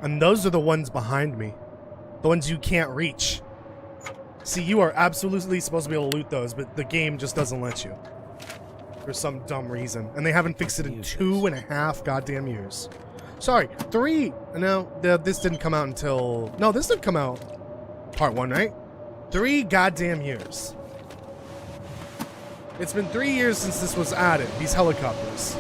Speaker 1: And those are the ones behind me. The ones you can't reach. See, you are absolutely supposed to be able to loot those, but the game just doesn't let you. For some dumb reason. And they haven't fixed it in 2.5 goddamn years. Sorry, 3. No, this didn't come out until... No, this didn't come out part 1, right? 3 goddamn years. It's been 3 years since this was added, these helicopters.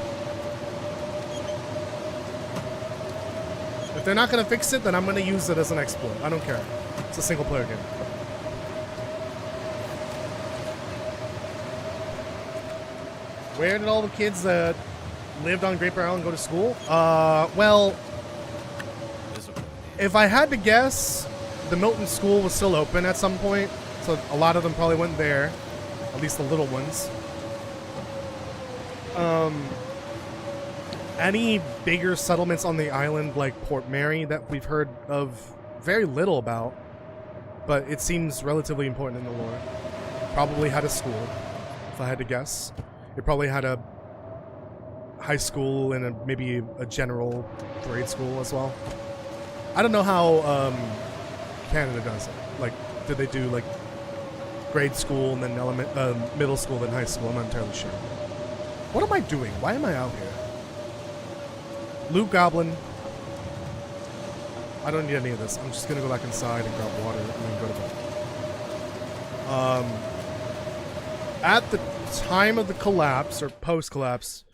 Speaker 1: If they're not going to fix it, then I'm going to use it as an exploit. I don't care. It's a single player game. Where did all the kids that lived on Great Bear Island go to school? Well, if I had to guess, the Milton School was still open at some point, so a lot of them probably went there, at least the little ones. Any bigger settlements on the island like Port Mary that we've heard of very little about, but it seems relatively important in the lore. Probably had a school, if I had to guess. It probably had a high school and maybe a general grade school as well. I don't know how Canada does it. Like, did they do like grade school and then middle school then high school? I'm not entirely sure. What am I doing? Why am I out here? Loot Goblin. I don't need any of this. I'm just gonna go back inside and grab water and then go to bed. At the time of the collapse, or post-collapse,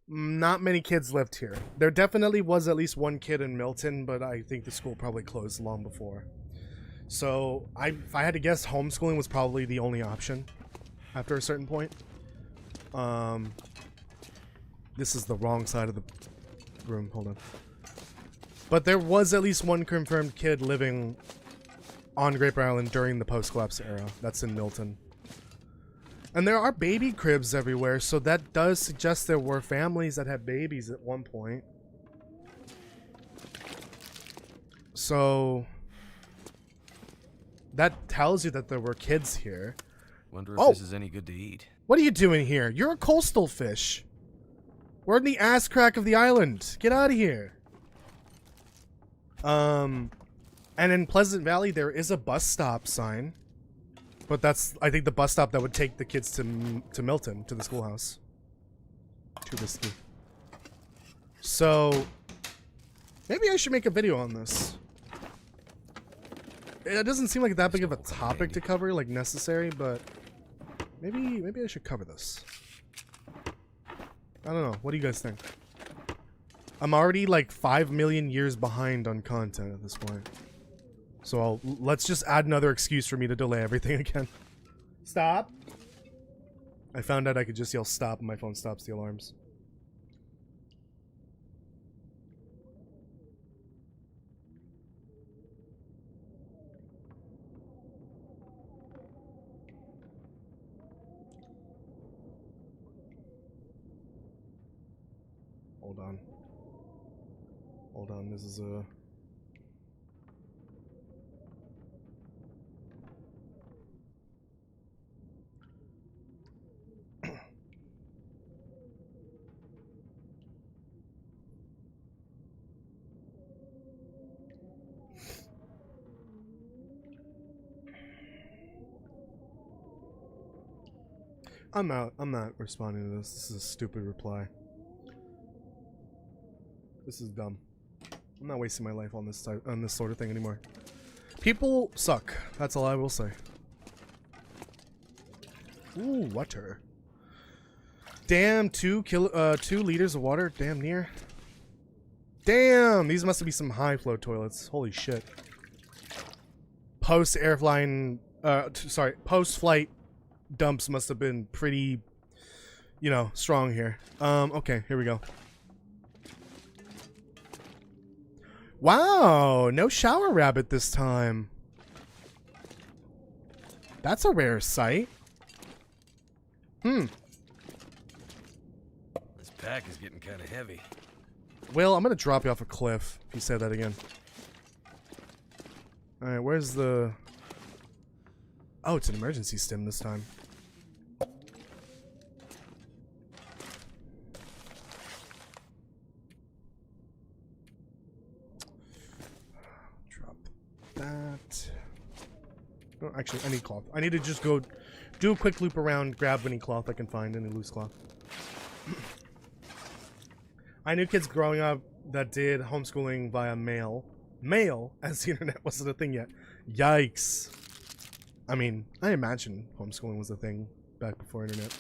Speaker 1: not many kids lived here. There definitely was at least one kid in Milton, but I think the school probably closed long before. So, if I had to guess, homeschooling was probably the only option after a certain point. This is the wrong side of the room. Hold on. But there was at least one confirmed kid living on Great Bear Island during the post-collapse era. That's in Milton. And there are baby cribs everywhere, so that does suggest there were families that had babies at one point. So that tells you that there were kids here.
Speaker 2: Wonder if this is any good to eat.
Speaker 1: What are you doing here? You're a coastal fish. We're in the ass crack of the island. Get out of here. And in Pleasant Valley, there is a bus stop sign. But that's, I think, the bus stop that would take the kids to Milton, to the schoolhouse. Too risky. So, maybe I should make a video on this. It doesn't seem like that big of a topic to cover, like necessary, but maybe I should cover this. I don't know. What do you guys think? I'm already like 5 million years behind on content at this point. So let's just add another excuse for me to delay everything again. Stop. I found out I could just yell stop and my phone stops the alarms. Hold on. Hold on, this is a... I'm not responding to this. This is a stupid reply. This is dumb. I'm not wasting my life on this sort of thing anymore. People suck. That's all I will say. Ooh, water. Damn, 2 liters of water. Damn near. Damn, these must be some high flow toilets. Holy shit. Post flight dumps must have been pretty, you know, strong here. Okay, here we go. Wow, no shower rabbit this time. That's a rare sight.
Speaker 2: This pack is getting kind of heavy.
Speaker 1: Will, I'm gonna drop you off a cliff if you say that again. Alright, where's the... Oh, it's an emergency stim this time. Drop that. Oh, actually, I need cloth. I need to just go do a quick loop around, grab any cloth I can find, any loose cloth. I knew kids growing up that did homeschooling via mail. Mail, as the internet wasn't a thing yet. Yikes. I mean, I imagine homeschooling was a thing back before internet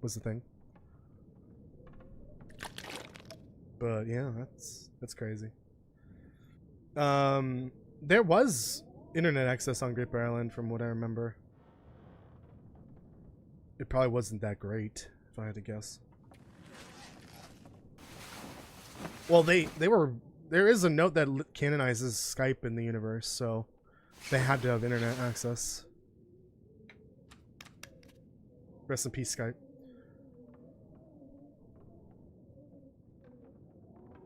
Speaker 1: was a thing. But yeah, that's crazy. There was internet access on Great Bear Island from what I remember. It probably wasn't that great, if I had to guess. Well, there is a note that canonizes Skype in the universe, so they had to have internet access. Rest in peace, Skype.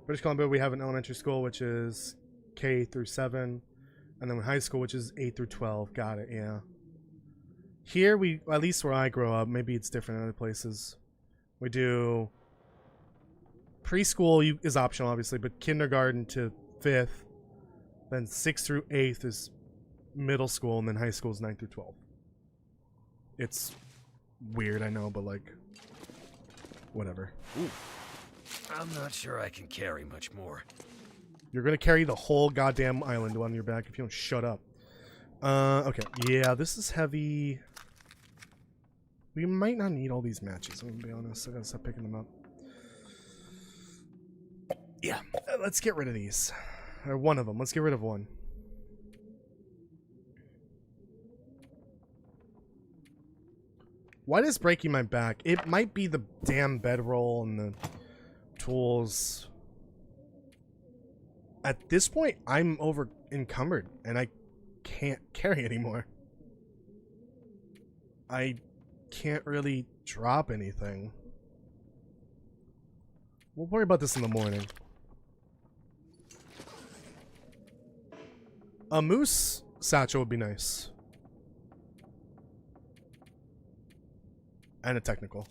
Speaker 1: British Columbia, we have an elementary school, which is K through 7, and then high school, which is 8 through 12. Got it, yeah. Here, at least where I grow up, maybe it's different in other places. We do... Preschool is optional, obviously, but kindergarten to 5th, then 6th through 8th is middle school, and then high school is 9th through 12th. It's weird, I know, but like, whatever.
Speaker 2: Ooh. I'm not sure I can carry much more.
Speaker 1: You're gonna carry the whole goddamn island on your back if you don't shut up. Okay, yeah, this is heavy. We might not need all these matches, I'm gonna be honest. I gotta stop picking them up. Yeah, let's get rid of these. Or one of them. Let's get rid of one. Why is breaking my back? It might be the damn bedroll and the tools. At this point, I'm over encumbered and I can't carry anymore. I can't really drop anything. We'll worry about this in the morning. A moose satchel would be nice. And a technical.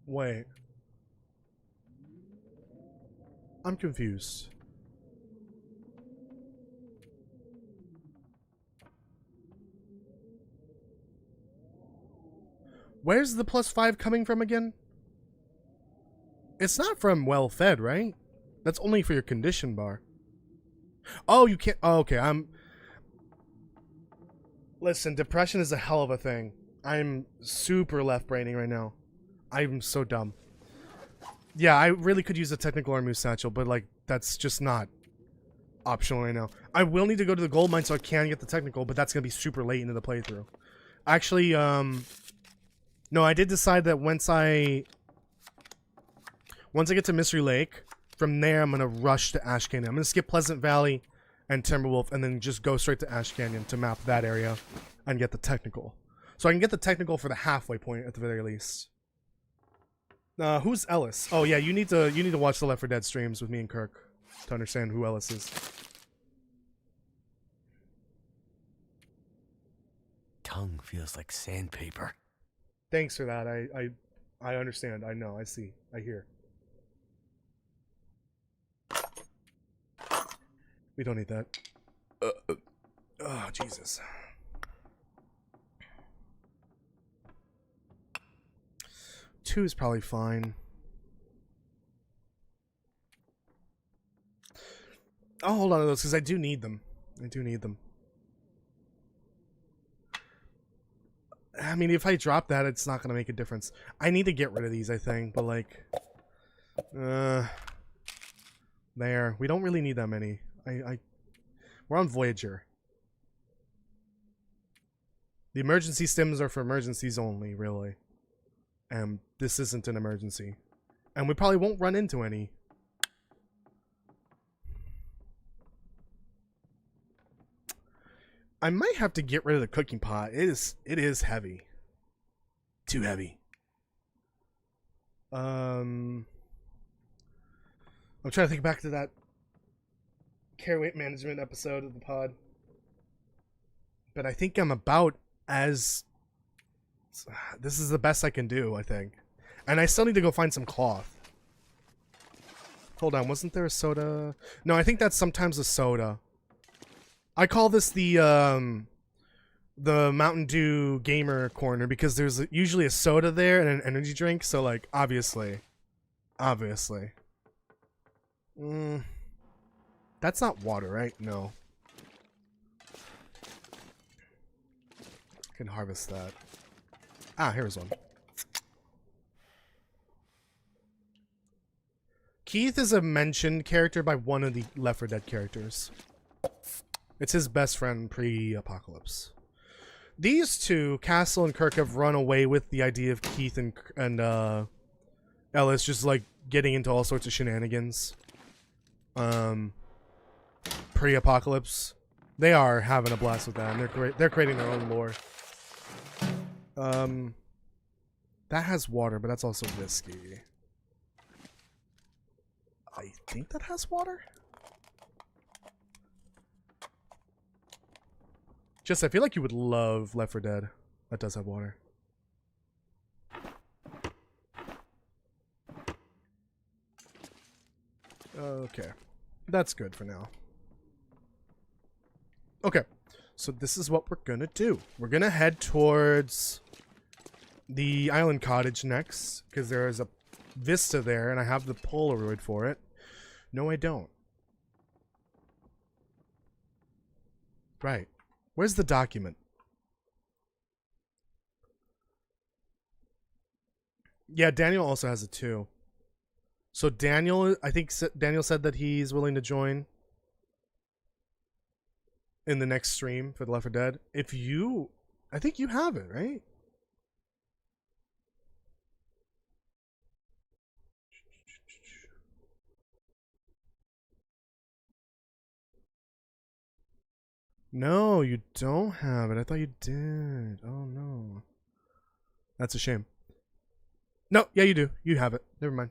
Speaker 1: Wait. I'm confused. Where's the +5 coming from again? It's not from well fed, right? That's only for your condition bar. Oh, you can't. Oh, okay. Listen, depression is a hell of a thing. I'm super left-braining right now. I'm so dumb. Yeah, I really could use a technical or moose satchel, but like that's just not optional right now. I will need to go to the gold mine so I can get the technical, but that's gonna be super late into the playthrough. Actually, no, I did decide that once I get to Mystery Lake, from there I'm gonna rush to Ash Canyon. I'm gonna skip Pleasant Valley and Timberwolf, and then just go straight to Ash Canyon to map that area and get the technical. So I can get the technical for the halfway point at the very least. Who's Ellis? Oh yeah, you need to watch the Left 4 Dead streams with me and Kirk to understand who Ellis is.
Speaker 2: Tongue feels like sandpaper.
Speaker 1: Thanks for that. I understand. I know. I see. I hear. We don't need that. Oh, Jesus. Two is probably fine. I'll hold on to those because I do need them. I do need them. I mean, if I drop that, it's not gonna make a difference. I need to get rid of these, I think, but like, there. We don't really need that many. We're on Voyager. The emergency stims are for emergencies only, really. And this isn't an emergency. And we probably won't run into any. I might have to get rid of the cooking pot. It is heavy. Too heavy. I'm trying to think back to that care weight management episode of the pod. But I think I'm about as... This is the best I can do, I think. And I still need to go find some cloth. Hold on, wasn't there a soda? No, I think that's sometimes a soda. I call this the Mountain Dew gamer corner because there's usually a soda there and an energy drink, so like obviously. That's not water, right? No. I can harvest that. Ah, here's one. Keith is a mentioned character by one of the Left 4 Dead characters. It's his best friend pre-apocalypse. These two, Castle and Kirk, have run away with the idea of Keith and Ellis just like getting into all sorts of shenanigans. Pre-apocalypse. They are having a blast with that, and they're creating their own lore. That has water, but that's also whiskey. I think that has water? Just, I feel like you would love Left 4 Dead. That does have water. Okay. That's good for now. Okay. So this is what we're gonna do. We're gonna head towards the island cottage next, because there is a vista there, and I have the Polaroid for it. No, I don't. Right. Where's the document? Yeah, Daniel also has it too. So Daniel, I think Daniel said that he's willing to join in the next stream for the Left 4 Dead. If you, I think you have it, right? No, you don't have it. I thought you did. Oh, no. That's a shame. No, yeah, you do. You have it. Never mind.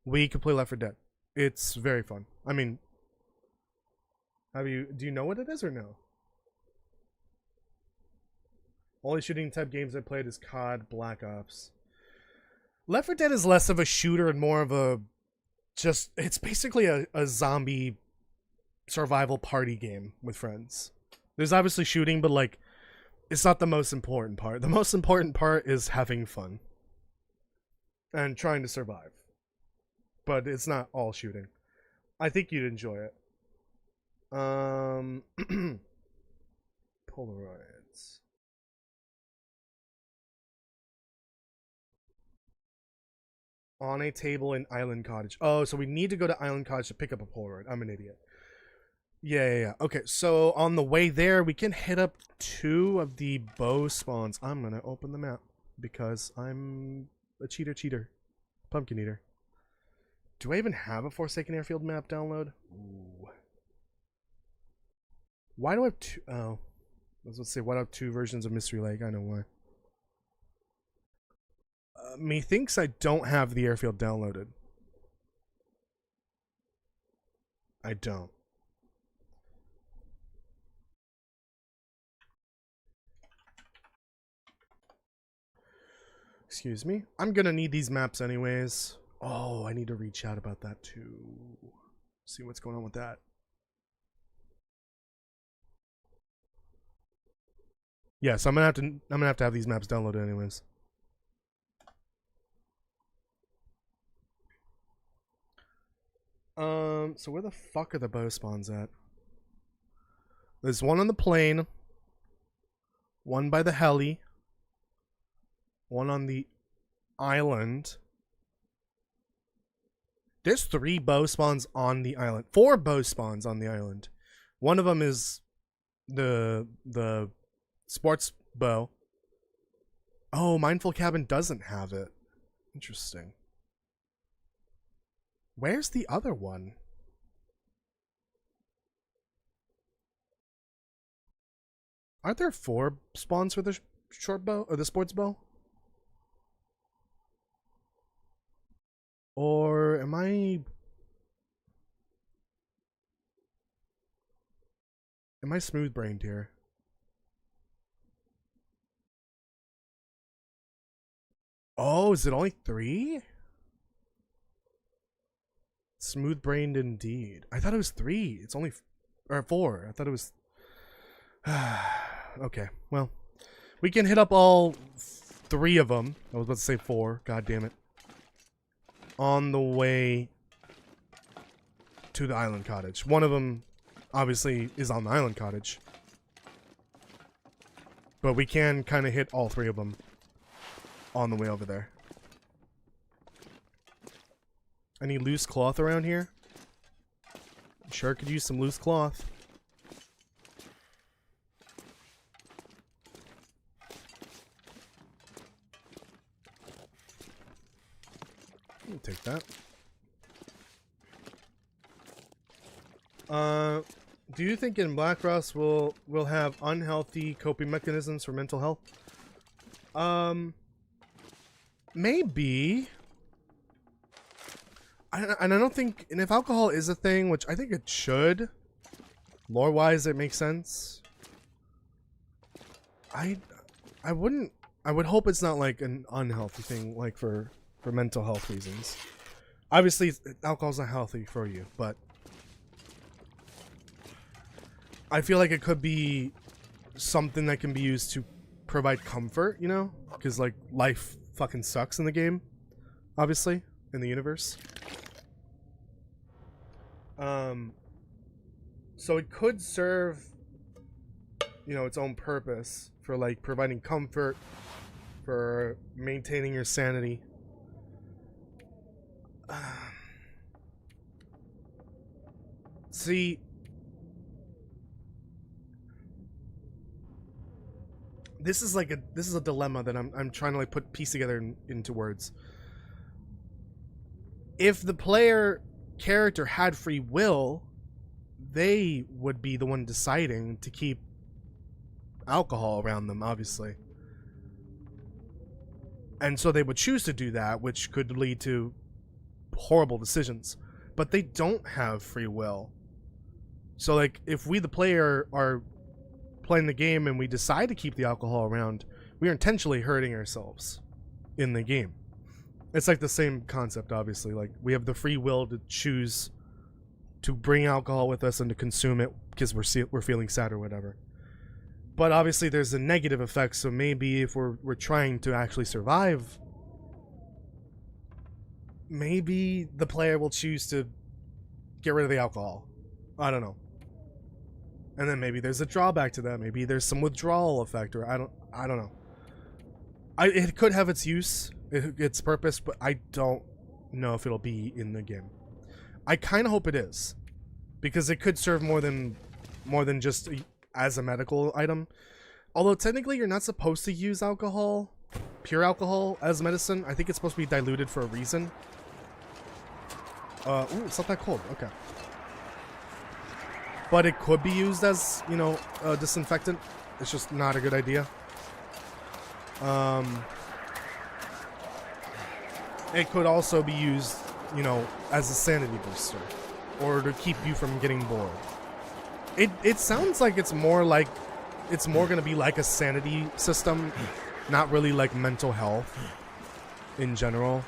Speaker 1: We can play Left 4 Dead. It's very fun. I mean, do you know what it is or no? Only shooting type games I played is COD, Black Ops. Left 4 Dead is less of a shooter and more of a it's basically a zombie survival party game with friends. There's obviously shooting, but like it's not the most important part. The most important part is having fun and trying to survive. But it's not all shooting. I think you'd enjoy it. Polaroids. On a table in Island Cottage. Oh, so we need to go to Island Cottage to pick up a Polaroid. I'm an idiot. Yeah. Okay, so on the way there, we can hit up 2 of the bow spawns. I'm gonna open the map because I'm a cheater. Pumpkin eater. Do I even have a Forsaken Airfield map download? Ooh. Why do I have 2? Oh. Let's say, why do I have 2 versions of Mystery Lake? I know why. Methinks I don't have the airfield downloaded. I don't. Excuse me. I'm gonna need these maps anyways. Oh, I need to reach out about that too. See what's going on with that. Yeah, so I'm gonna have to have these maps downloaded anyways. So where the fuck are the bow spawns at? There's one on the plane, one by the heli, one on the island. There's 3 bow spawns on the island. 4 bow spawns on the island. One of them is the sports bow. Oh, Mindful Cabin doesn't have it. Interesting. Where's the other one? Aren't there 4 spawns for the short bow or the sports bow? Or am I smooth-brained here? Oh, is it only 3? Smooth-brained indeed. I thought it was 3. It's only or 4. I thought it was. Okay, well, we can hit up all 3 of them. I was about to say 4. God damn it. On the way to the island cottage. One of them, obviously, is on the island cottage. But we can kind of hit all 3 of them on the way over there. Any loose cloth around here? Sure could use some loose cloth. I'll take that. Do you think in Black Rust we'll have unhealthy coping mechanisms for mental health? Maybe. And I don't think, and if alcohol is a thing, which I think it should, lore-wise it makes sense. I would hope it's not like an unhealthy thing, like for mental health reasons. Obviously, alcohol's not healthy for you, but I feel like it could be something that can be used to provide comfort, you know? Because, like, life fucking sucks in the game, obviously, in the universe. So it could serve, you know, its own purpose for, like, providing comfort, for maintaining your sanity. See, this is a dilemma that I'm trying to like piece together into words. If the player character had free will, they would be the one deciding to keep alcohol around them, obviously. And so they would choose to do that, which could lead to horrible decisions. But they don't have free will. So, like, if we, the player, are playing the game and we decide to keep the alcohol around, we are intentionally hurting ourselves in the game. It's like the same concept, obviously. Like, we have the free will to choose to bring alcohol with us and to consume it because we're feeling sad or whatever. But obviously there's a negative effect, so maybe if we're trying to actually survive, maybe the player will choose to get rid of the alcohol. I don't know. And then maybe there's a drawback to that. Maybe there's some withdrawal effect, or I don't know. It could have its use, its purpose, but I don't know if it'll be in the game. I kind of hope it is, because it could serve more than just as a medical item. Although technically you're not supposed to use alcohol, pure alcohol, as medicine. I think it's supposed to be diluted for a reason. Ooh, it's not that cold. Okay. But it could be used as, you know, a disinfectant. It's just not a good idea. It could also be used, you know, as a sanity booster, or to keep you from getting bored. It sounds like it's more gonna be like a sanity system, not really like mental health in general.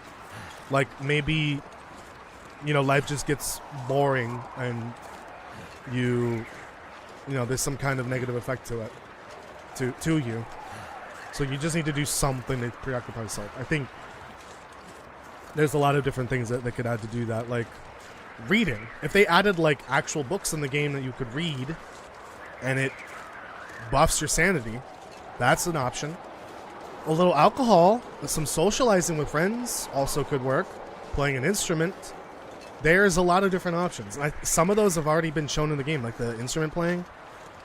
Speaker 1: Like maybe, you know, life just gets boring and you know, there's some kind of negative effect to it, to you. So you just need to do something to preoccupy yourself. I think there's a lot of different things that they could add to do that, like reading. If they added like actual books in the game that you could read and it buffs your sanity, that's an option. a little alcohol, some socializing with friends also could work. Playing an instrument. There's a lot of different options. Some of those have already been shown in the game, like the instrument playing,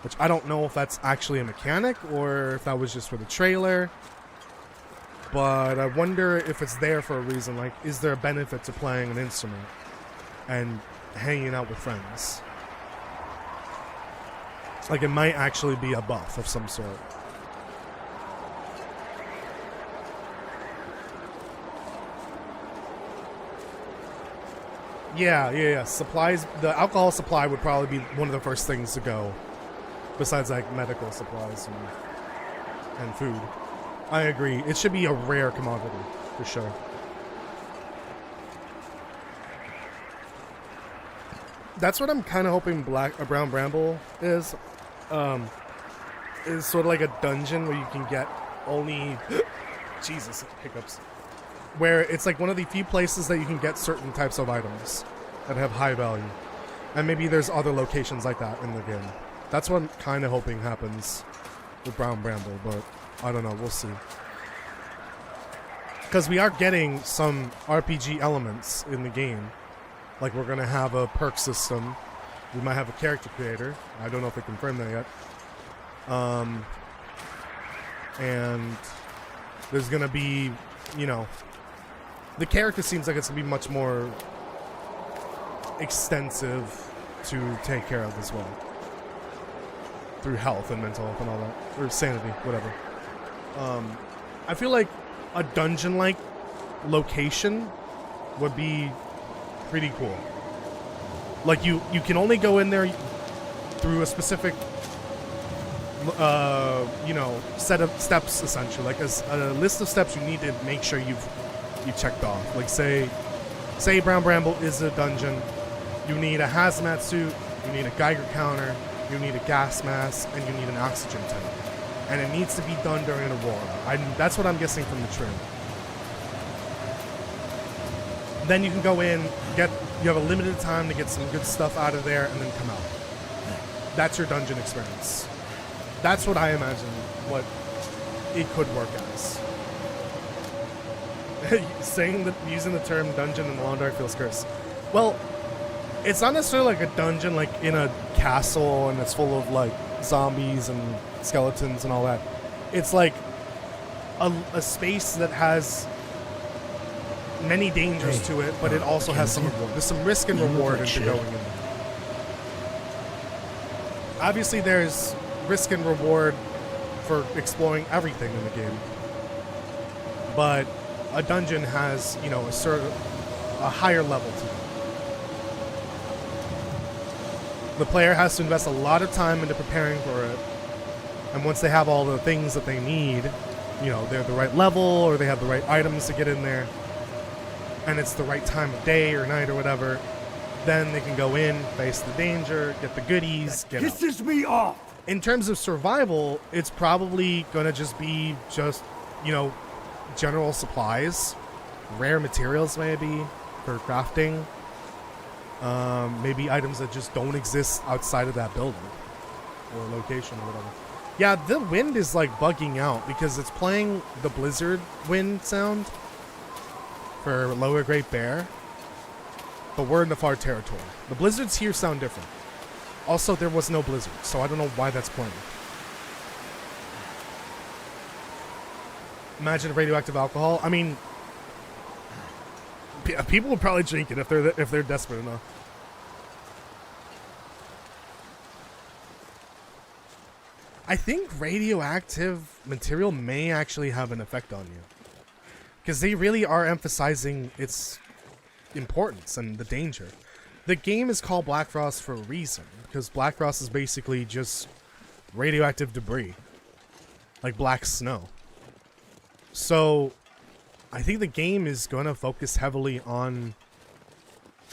Speaker 1: which I don't know if that's actually a mechanic or if that was just for the trailer. But I wonder if it's there for a reason. Like, is there a benefit to playing an instrument and hanging out with friends? Like, it might actually be a buff of some sort. Yeah. Supplies, the alcohol supply would probably be one of the first things to go, besides like medical supplies and food. I agree. It should be a rare commodity for sure. That's what I'm kind of hoping Brown Bramble is. Is sort of like a dungeon where you can get only Jesus, hiccups. Where it's like one of the few places that you can get certain types of items that have high value. And maybe there's other locations like that in the game. That's what I'm kind of hoping happens with Brown Bramble, but I don't know, we'll see. Because we are getting some RPG elements in the game. Like we're going to have a perk system. We might have a character creator. I don't know if they confirmed that yet. And there's going to be, you know, the character seems like it's going to be much more extensive to take care of as well. Through health and mental health and all that. Or sanity, whatever. I feel like a dungeon-like location would be pretty cool. Like, you can only go in there through a specific, you know, set of steps, essentially. Like, a list of steps you need to make sure you checked off. Like, say Brown Bramble is a dungeon. You need a hazmat suit, you need a Geiger counter, you need a gas mask, and you need an oxygen tank. And it needs to be done during an Aurora. That's what I'm guessing from the trailer. Then you can go in, you have a limited time to get some good stuff out of there, and then come out. That's your dungeon experience. That's what I imagine what it could work as. Using the term dungeon in the Long Dark feels cursed. Well, it's not necessarily like a dungeon like in a castle and it's full of like zombies and skeletons and all that. It's like a space that has many dangers to it, but it also has some reward. There's some risk and reward into going in there. Obviously, there's risk and reward for exploring everything in the game, but a dungeon has, you know, a higher level to it. The player has to invest a lot of time into preparing for it, and once they have all the things that they need, you know, they're the right level or they have the right items to get in there, and it's the right time of day or night or whatever, then they can go in, face the danger, get the goodies, get out.
Speaker 3: Pisses me off.
Speaker 1: In terms of survival, it's probably gonna just be you know, general supplies, rare materials maybe for crafting, maybe items that just don't exist outside of that building or location or whatever. Yeah, the wind is like bugging out because it's playing the blizzard wind sound for Lower Great Bear, but we're in the far territory. The blizzards here sound different. Also, there was no blizzard, so I don't know why that's playing. Imagine radioactive alcohol. I mean, people will probably drink it if they're desperate enough. I think radioactive material may actually have an effect on you, because they really are emphasizing its importance and the danger. The game is called Black Frost for a reason, because Black Frost is basically just radioactive debris, like black snow. So I think the game is going to focus heavily on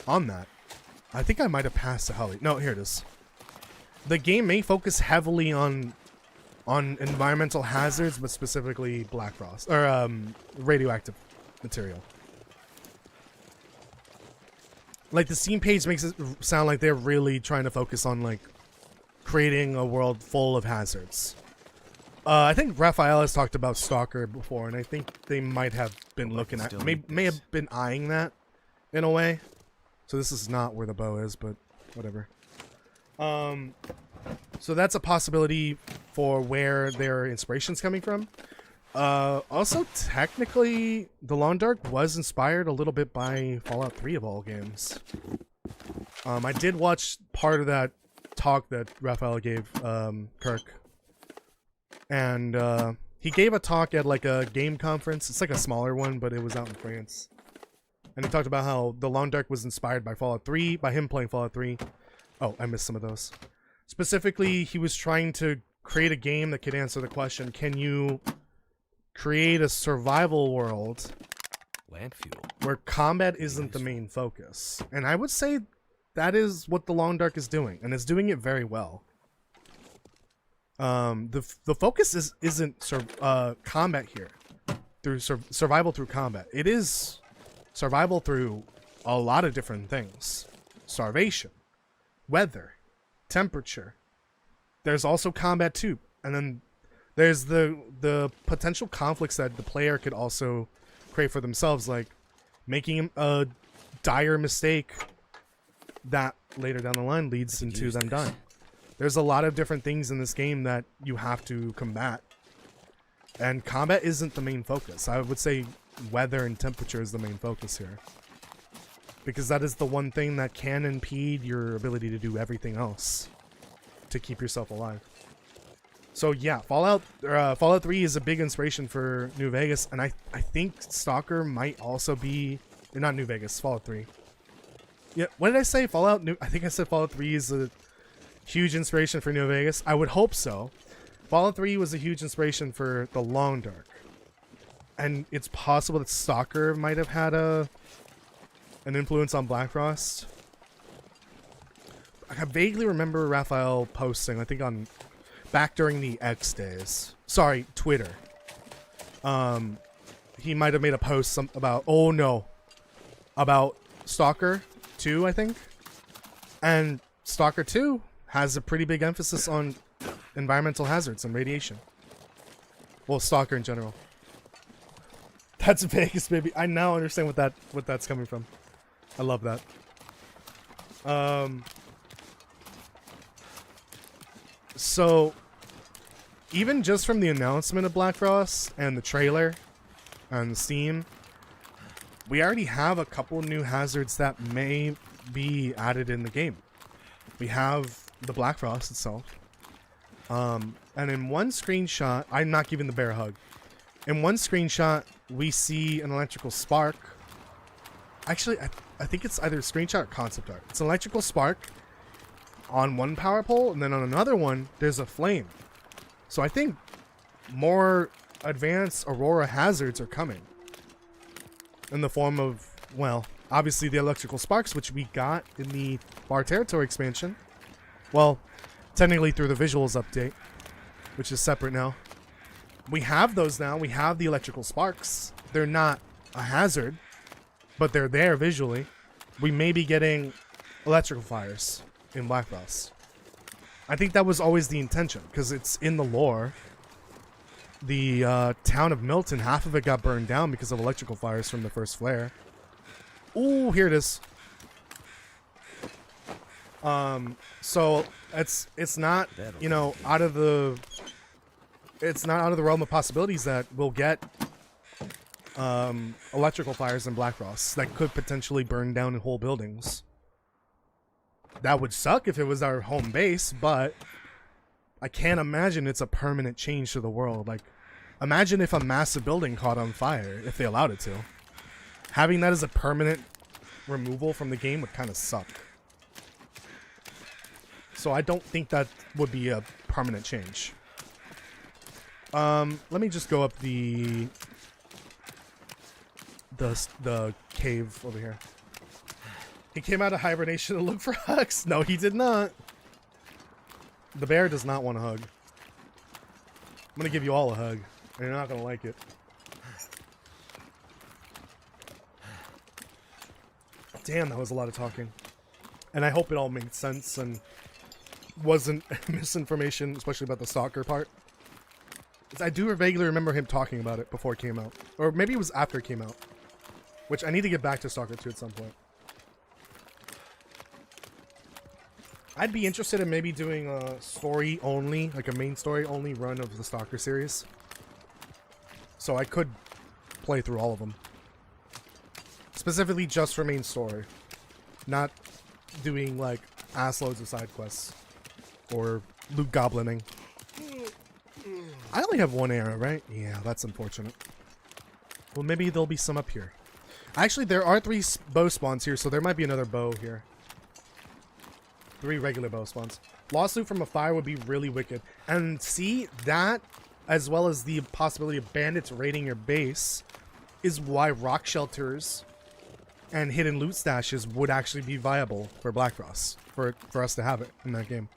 Speaker 1: that. I think I might have passed the heli. No, here it is. The game may focus heavily on environmental hazards, but specifically Black Frost or radioactive material. Like, the Steam page makes it sound like they're really trying to focus on like creating a world full of hazards. I think Raphael has talked about Stalker before, and I think they might have been
Speaker 2: Well, I
Speaker 1: looking
Speaker 2: can
Speaker 1: at,
Speaker 2: still
Speaker 1: may,
Speaker 2: eat
Speaker 1: may
Speaker 2: this.
Speaker 1: have been eyeing that in a way. So this is not where the bow is, but whatever. So that's a possibility for where their inspiration's coming from. Also, technically, The Long Dark was inspired a little bit by Fallout 3 of all games. I did watch part of that talk that Raphael gave, Kirk. And, he gave a talk at, like, a game conference. It's like a smaller one, but it was out in France. And he talked about how The Long Dark was inspired by Fallout 3, by him playing Fallout 3. Oh, I missed some of those. Specifically, he was trying to create a game that could answer the question, can you create a survival world
Speaker 2: Lamp fuel.
Speaker 1: where combat isn't the main focus? And I would say that is what The Long Dark is doing, and it's doing it very well. The focus isn't combat here, through survival through combat. It is survival through a lot of different things: starvation, weather, temperature. There's also combat too, and then there's the potential conflicts that the player could also create for themselves, like making a dire mistake that later down the line leads into them dying. There's a lot of different things in this game that you have to combat, and combat isn't the main focus. I would say weather and temperature is the main focus here, because that is the one thing that can impede your ability to do everything else to keep yourself alive. So yeah, Fallout 3 is a big inspiration for New Vegas, and I think Stalker might also be, or not New Vegas, Fallout 3. Yeah, what did I say? I think I said Fallout 3 is a huge inspiration for New Vegas. I would hope so. Fallout 3 was a huge inspiration for The Long Dark, and it's possible that Stalker might have had an influence on Black Frost. I vaguely remember Raphael posting, I think on back during the X days. Sorry, Twitter. He might have made a post about about Stalker 2, I think. And Stalker 2 has a pretty big emphasis on environmental hazards and radiation. Well, Stalker in general. That's Vegas, baby. I now understand what that's coming from. I love that. So even just from the announcement of Black Frost and the trailer on Steam, we already have a couple new hazards that may be added in the game. We have the Black Frost itself. And in one screenshot, I'm not giving the bear a hug. In one screenshot, we see an electrical spark. Actually, I think it's either a screenshot or concept art. It's an electrical spark on one power pole, and then on another one, there's a flame. So I think more advanced Aurora hazards are coming. In the form of, well, obviously the electrical sparks, which we got in the Bar Territory expansion. Well, technically through the visuals update, which is separate now. We have those now. We have the electrical sparks. They're not a hazard, but they're there visually. We may be getting electrical fires in Black Frost. I think that was always the intention, because it's in the lore. The town of Milton, half of it got burned down because of electrical fires from the first flare. Ooh, here it is. So it's not, you know, out of the realm of possibilities that we'll get electrical fires in Black Frost that could potentially burn down whole buildings. That would suck if it was our home base, but I can't imagine it's a permanent change to the world. Like, imagine if a massive building caught on fire, if they allowed it to. Having that as a permanent removal from the game would kind of suck. So I don't think that would be a permanent change. Let me just go up the cave over here. He came out of hibernation to look for hugs. No, he did not. The bear does not want a hug. I'm gonna give you all a hug, and you're not gonna like it. Damn, that was a lot of talking. And I hope it all made sense and wasn't misinformation, especially about the stalker part. I do vaguely remember him talking about it before it came out. Or maybe it was after it came out. Which I need to get back to Stalker 2 at some point. I'd be interested in maybe doing a story only, like a main story only run of the Stalker series. So I could play through all of them. Specifically just for main story. Not doing like assloads of side quests. Or loot goblining. I only have one arrow, right? Yeah, that's unfortunate. Well, maybe there'll be some up here. Actually, there are 3 bow spawns here, so there might be another bow here. 3 regular bow spawns. Lost loot from a fire would be really wicked. And see, that, as well as the possibility of bandits raiding your base, is why rock shelters and hidden loot stashes would actually be viable for Black Frost. For us to have it in that game.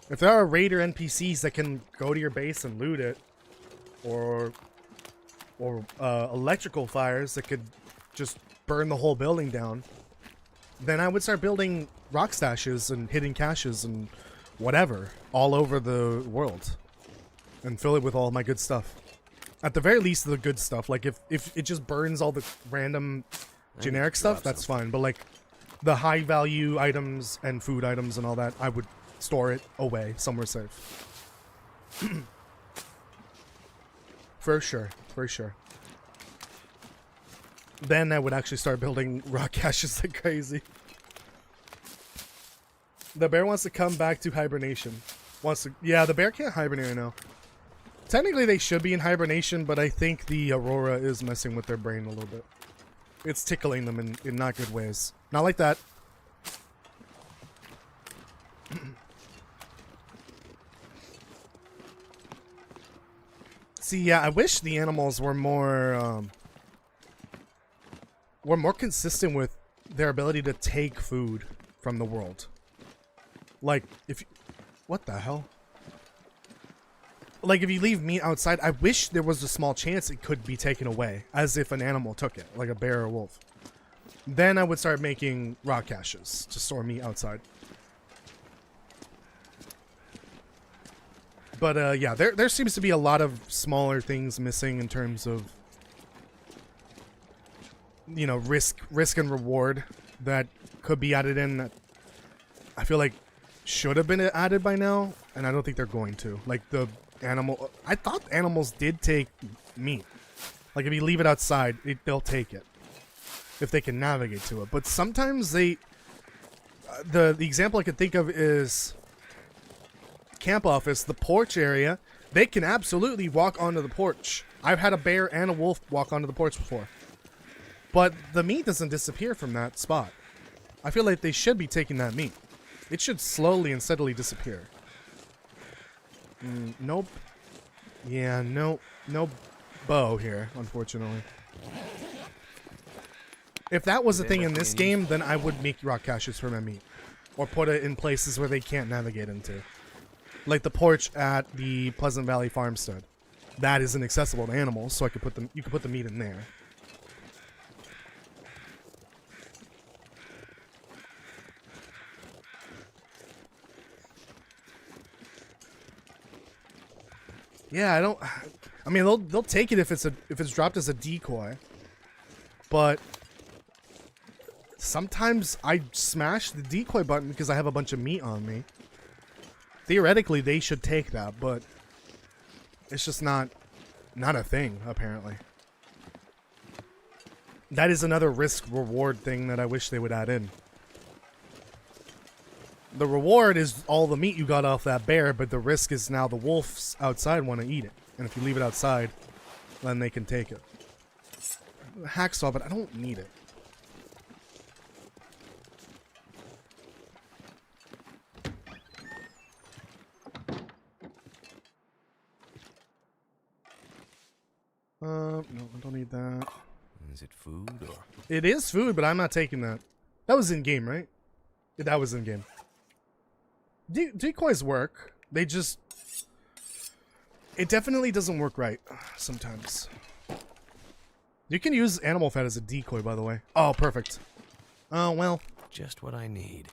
Speaker 1: If there are raider NPCs that can go to your base and loot it, or electrical fires that could just burn the whole building down, then I would start building rock stashes and hidden caches and whatever all over the world and fill it with all my good stuff. At the very least, the good stuff. Like if it just burns all the random generic stuff, that's fine. But like the high value items and food items and all that, I would store it away somewhere safe. For sure, for sure. Then I would actually start building rock caches like crazy. The bear wants to come back to hibernation. Yeah, the bear can't hibernate right now. Technically they should be in hibernation, but I think the aurora is messing with their brain a little bit. It's tickling them in not good ways. Not like that. See, yeah, I wish the animals were more consistent with their ability to take food from the world. Like, what the hell? Like, if you leave meat outside, I wish there was a small chance it could be taken away, as if an animal took it, like a bear or a wolf. Then I would start making rock caches to store meat outside. But yeah, there seems to be a lot of smaller things missing in terms of, you know, risk and reward that could be added in that I feel like should have been added by now, and I don't think they're going to. Like the animal, I thought animals did take meat. Like if you leave it outside, they'll take it if they can navigate to it. But sometimes they, the example I could think of is camp office, the porch area. They can absolutely walk onto the porch. I've had a bear and a wolf walk onto the porch before. But the meat doesn't disappear from that spot. I feel like they should be taking that meat. It should slowly and steadily disappear. Nope. Yeah, no bow here, unfortunately. If that was a thing in this game, then I would make rock caches for my meat. Or put it in places where they can't navigate into. Like the porch at the Pleasant Valley Farmstead. That isn't accessible to animals, so you could put the meat in there. Yeah, I mean, they'll take it if it's dropped as a decoy, but sometimes I smash the decoy button because I have a bunch of meat on me. Theoretically, they should take that, but it's just not a thing apparently. That is another risk-reward thing that I wish they would add in. The reward is all the meat you got off that bear, but the risk is now the wolves outside want to eat it. And if you leave it outside, then they can take it. Hacksaw, but I don't need it. No, I don't need that.
Speaker 2: Is it food or?
Speaker 1: It is food, but I'm not taking that. That was in game, right? Yeah, that was in game. Decoys work. They just... It definitely doesn't work right sometimes. You can use animal fat as a decoy, by the way. Oh, perfect. Oh, well.
Speaker 2: Just what I need.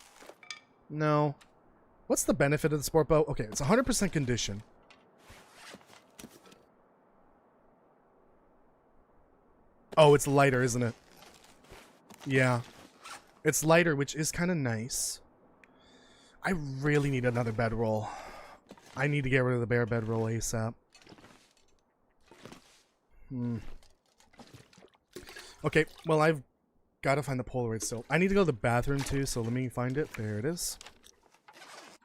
Speaker 1: No. What's the benefit of the sport bow? Okay, it's 100% condition. Oh, it's lighter, isn't it? Yeah. It's lighter, which is kind of nice. I really need another bedroll. I need to get rid of the bare bedroll ASAP. Okay, well, I've got to find the Polaroid still. I need to go to the bathroom too, so let me find it. There it is.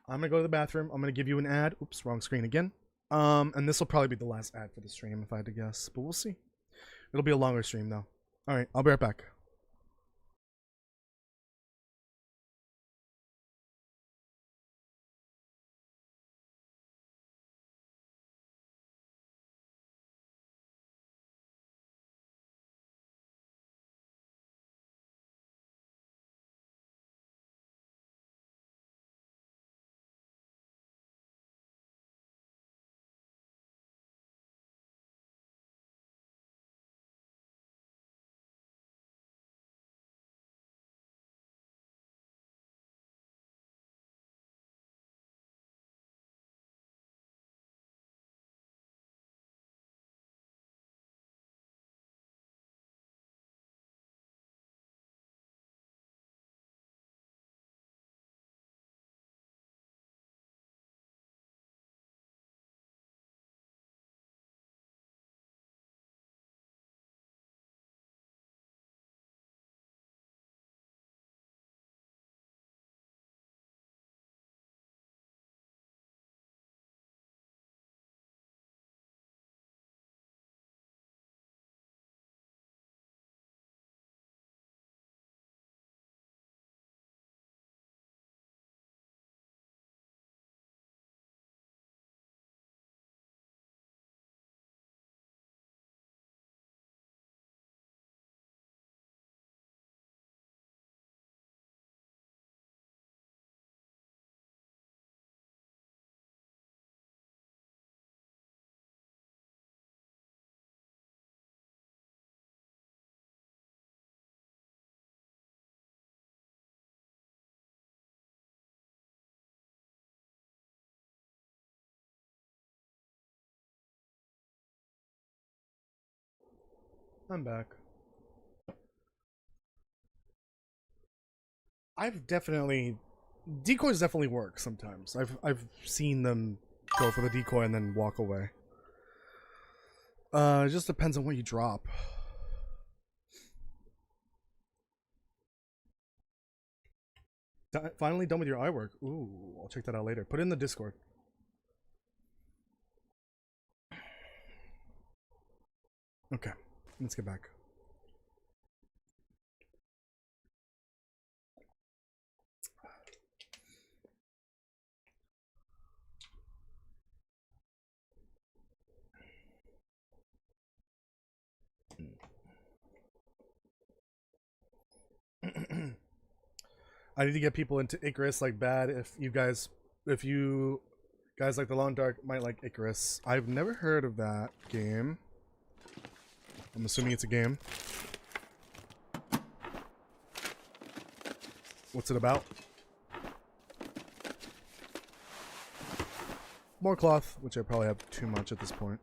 Speaker 1: I'm gonna go to the bathroom. I'm gonna give you an ad. Oops, wrong screen again. And this will probably be the last ad for the stream if I had to guess, but we'll see. It'll be a longer stream though. Alright, I'll be right back. I'm back. Decoys definitely work sometimes. I've seen them go for the decoy and then walk away. It just depends on what you drop. Finally done with your eye work. Ooh, I'll check that out later. Put it in the Discord. Okay, let's get back. I need to get people into Icarus like bad. If you guys like the Long Dark, might like Icarus. I've never heard of that game. I'm assuming it's a game. What's it about? More cloth, which I probably have too much at this point.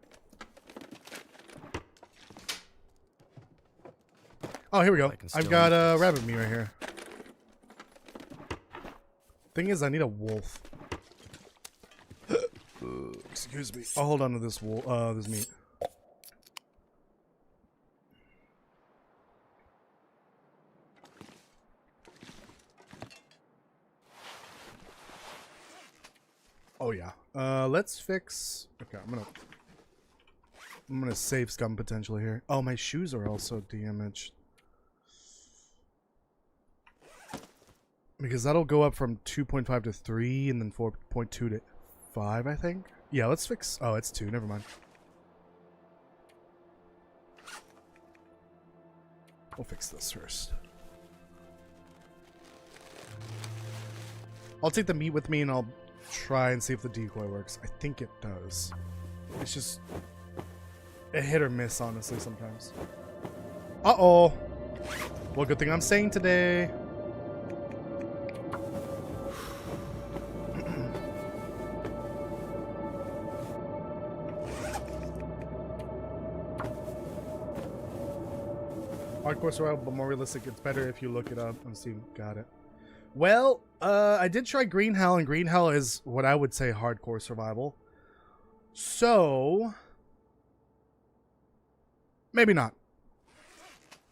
Speaker 1: Oh, here we go. I've got a rabbit meat right here. Thing is, I need a wolf. Excuse me. I'll hold on to this this meat. Oh yeah. Let's fix. Okay, I'm gonna save scum potentially here. Oh, my shoes are also damaged. Because that'll go up from 2.5 to 3 and then 4.2 to 5, I think. Yeah, let's fix... Oh, it's 2. Never mind. We'll fix this first. I'll take the meat with me and I'll try and see if the decoy works. I think it does. It's just a hit or miss, honestly, sometimes. Uh-oh. Well, good thing I'm staying today. Hardcore survival, but more realistic. It's better if you look it up. Let's see. Got it. Well, I did try Green Hell, and Green Hell is what I would say hardcore survival. So, maybe not.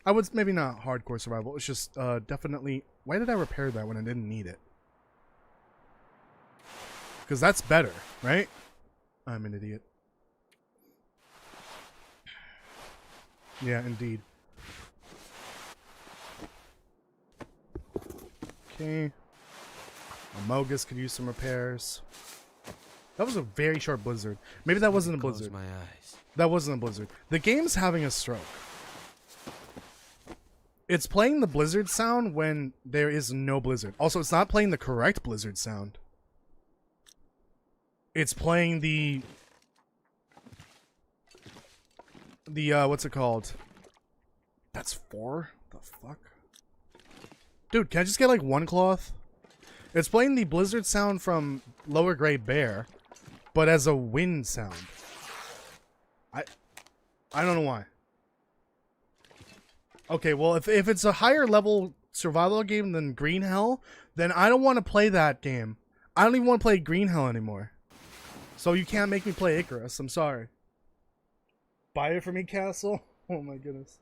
Speaker 1: I would maybe not hardcore survival. It's just definitely. Why did I repair that when I didn't need it? Because that's better, right? I'm an idiot. Yeah, indeed. Okay. Amogus could use some repairs. That was a very short blizzard. Maybe that wasn't a blizzard.
Speaker 2: My eyes.
Speaker 1: That wasn't a blizzard. The game's having a stroke. It's playing the blizzard sound when there is no blizzard. Also, it's not playing the correct blizzard sound. It's playing the what's it called? That's 4? The fuck? Dude, can I just get like one cloth? It's playing the blizzard sound from Lower Grade Bear, but as a wind sound. I don't know why. Okay, well, if it's a higher level survival game than Green Hell, then I don't want to play that game. I don't even want to play Green Hell anymore. So you can't make me play Icarus. I'm sorry. Buy it for me, Castle? Oh my goodness.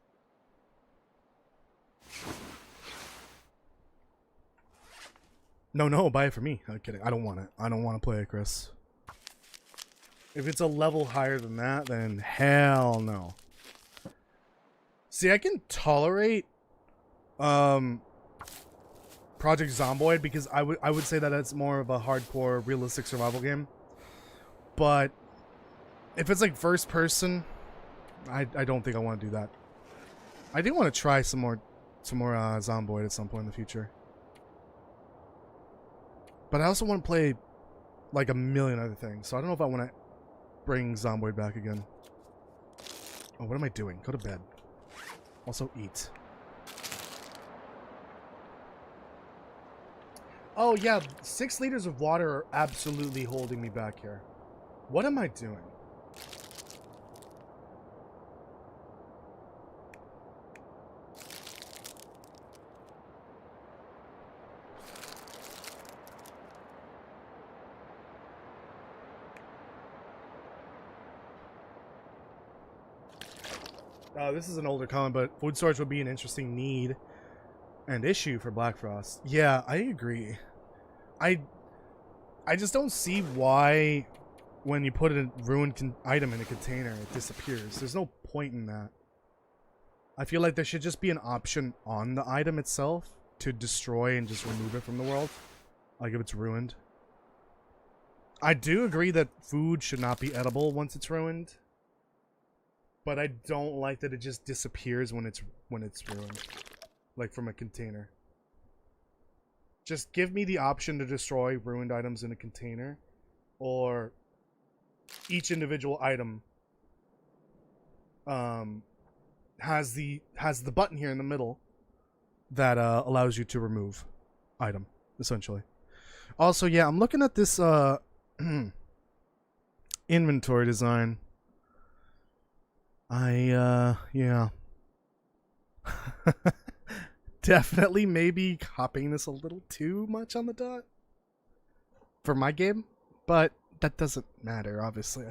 Speaker 1: No, buy it for me. I'm kidding. I don't want it. I don't want to play Icarus. If it's a level higher than that, then hell no. See, I can tolerate Project Zomboid because I would say that it's more of a hardcore realistic survival game. But if it's like first person, I don't think I want to do that. I do want to try some more Zomboid at some point in the future. But I also want to play like a million other things. So I don't know if I want to bring Zomboid back again. Oh, what am I doing? Go to bed. Also eat. Oh yeah, 6 liters of water are absolutely holding me back here. What am I doing? This is an older comment, but food storage would be an interesting need and issue for Black Frost. Yeah, I agree. I just don't see why when you put a ruined item in a container, it disappears. There's no point in that. I feel like there should just be an option on the item itself to destroy and just remove it from the world. Like if it's ruined. I do agree that food should not be edible once it's ruined. But I don't like that it just disappears when it's ruined. Like from a container. Just give me the option to destroy ruined items in a container. Or each individual item has the button here in the middle that allows you to remove item, essentially. Also, yeah, I'm looking at this inventory design. Yeah. Definitely maybe copying this a little too much on the dot for my game, but that doesn't matter, obviously.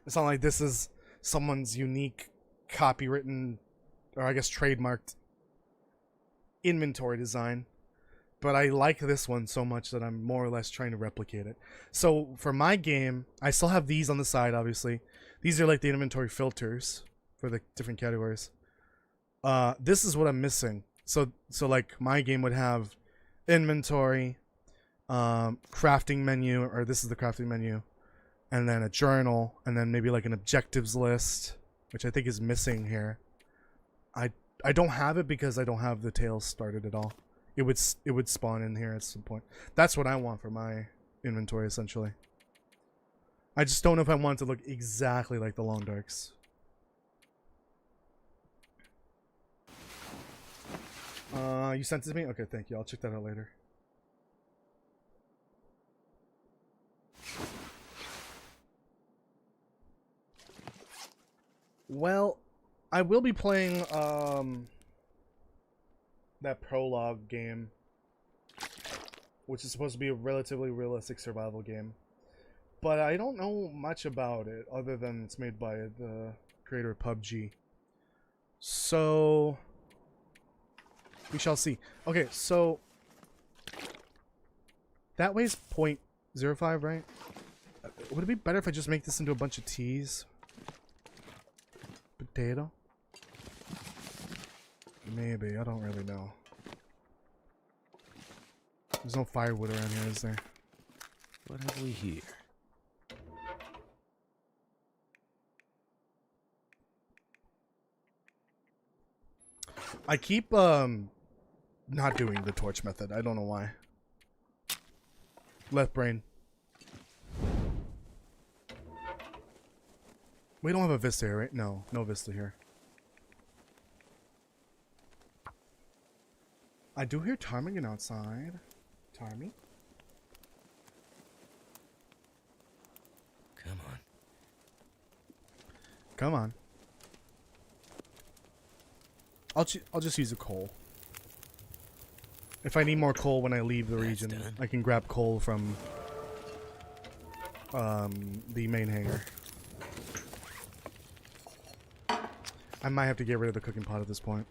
Speaker 1: It's not like this is someone's unique copywritten, or I guess trademarked inventory design, but I like this one so much that I'm more or less trying to replicate it. So for my game, I still have these on the side, obviously. These are like the inventory filters for the different categories. This is what I'm missing. So like my game would have inventory, crafting menu, or this is the crafting menu, and then a journal, and then maybe like an objectives list, which I think is missing here. I don't have it because I don't have the tails started at all. It would spawn in here at some point. That's what I want for my inventory, essentially. I just don't know if I want it to look exactly like the Long Darks. You sent it to me? Okay, thank you. I'll check that out later. Well, I will be playing that prologue game, which is supposed to be a relatively realistic survival game. But I don't know much about it other than it's made by the creator of PUBG. So we shall see. Okay, so that weighs 0.05, right? Would it be better if I just make this into a bunch of teas? Potato? Maybe, I don't really know. There's no firewood around here, is there?
Speaker 2: What have we here?
Speaker 1: I keep not doing the torch method. I don't know why. Left brain. We don't have a vista here, right? No, no vista here. I do hear ptarmigan outside. Tarmy?
Speaker 2: Come on.
Speaker 1: Come on. I'll just use a coal. If I need more coal when I leave the region,
Speaker 2: done.
Speaker 1: I can grab coal from the main hangar. I might have to get rid of the cooking pot at this point.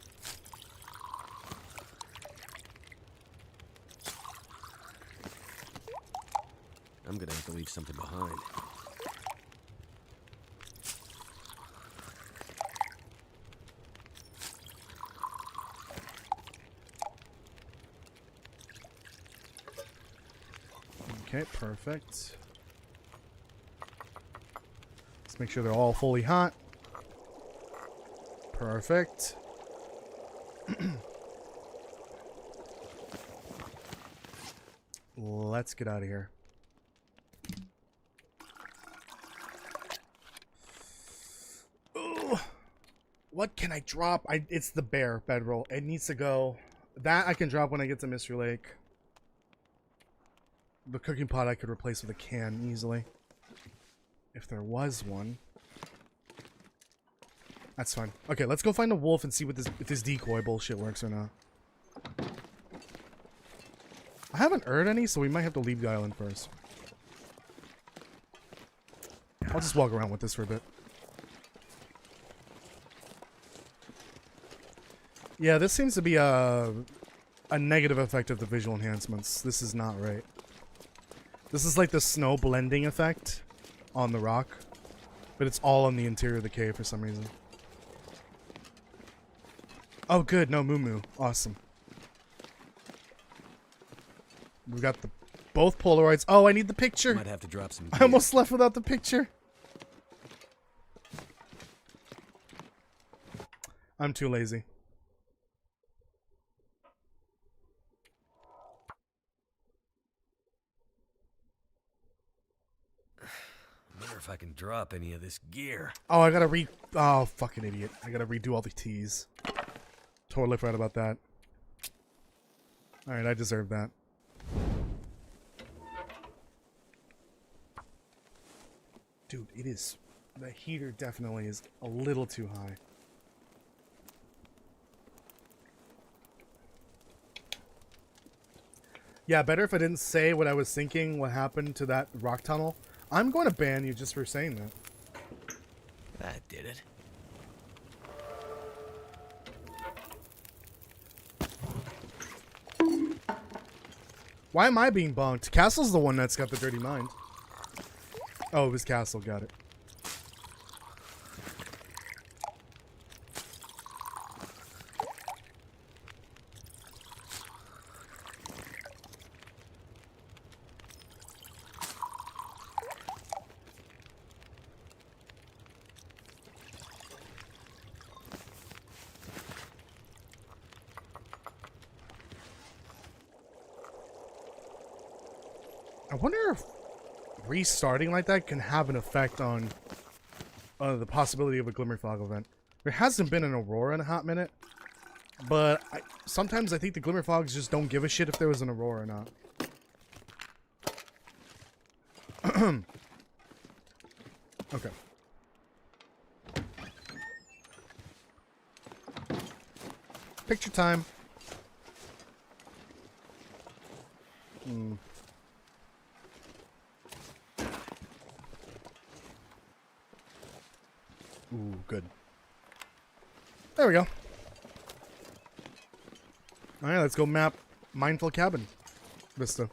Speaker 2: I'm gonna have to leave something behind.
Speaker 1: Okay, perfect. Let's make sure they're all fully hot. Perfect. Let's get out of here. Ooh. What can I drop? It's the bear bedroll. It needs to go. That I can drop when I get to Mystery Lake. The cooking pot I could replace with a can easily. If there was one. That's fine. Okay, let's go find a wolf and see what if this decoy bullshit works or not. I haven't heard any, so we might have to leave the island first. I'll just walk around with this for a bit. Yeah, this seems to be a negative effect of the visual enhancements. This is not right. This is like the snow blending effect on the rock, but it's all on the interior of the cave for some reason. Oh, good. No moo. Awesome. We've got both Polaroids. Oh, I need the picture.
Speaker 2: Might have to drop some.
Speaker 1: I almost left without the picture. I'm too lazy.
Speaker 2: I wonder if I can drop any of this gear.
Speaker 1: Oh, I gotta oh, fucking idiot. I gotta redo all the T's. Totally forgot about that. Alright, I deserve that. Dude, it is... The heater definitely is a little too high. Yeah, better if I didn't say what I was thinking, what happened to that rock tunnel. I'm going to ban you just for saying that.
Speaker 2: That did it.
Speaker 1: Why am I being bonked? Castle's the one that's got the dirty mind. Oh, it was Castle, got it. I wonder if restarting like that can have an effect on the possibility of a Glimmer Fog event. There hasn't been an Aurora in a hot minute, but sometimes I think the Glimmer Fogs just don't give a shit if there was an Aurora or not. Okay. Picture time. Hmm. Ooh, good. There we go. Alright, let's go map Mindful Cabin Vista.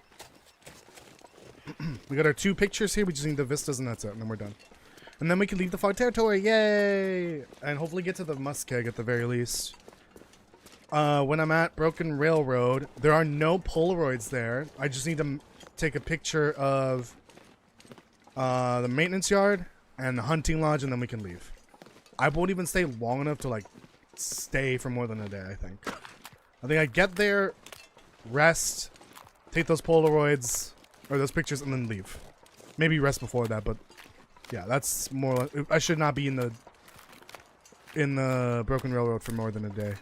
Speaker 1: We got our 2 pictures here. We just need the vistas and that's it. And then we're done. And then we can leave the fog territory. Yay! And hopefully get to the muskeg at the very least. When I'm at Broken Railroad, there are no Polaroids there. I just need to take a picture of the maintenance yard and the hunting lodge, and then we can leave. I won't even stay long enough to, like, stay for more than a day, I think. I get there, rest, take those Polaroids, or those pictures, and then leave. Maybe rest before that, but yeah, that's more. I should not be in the Broken Railroad for more than a day.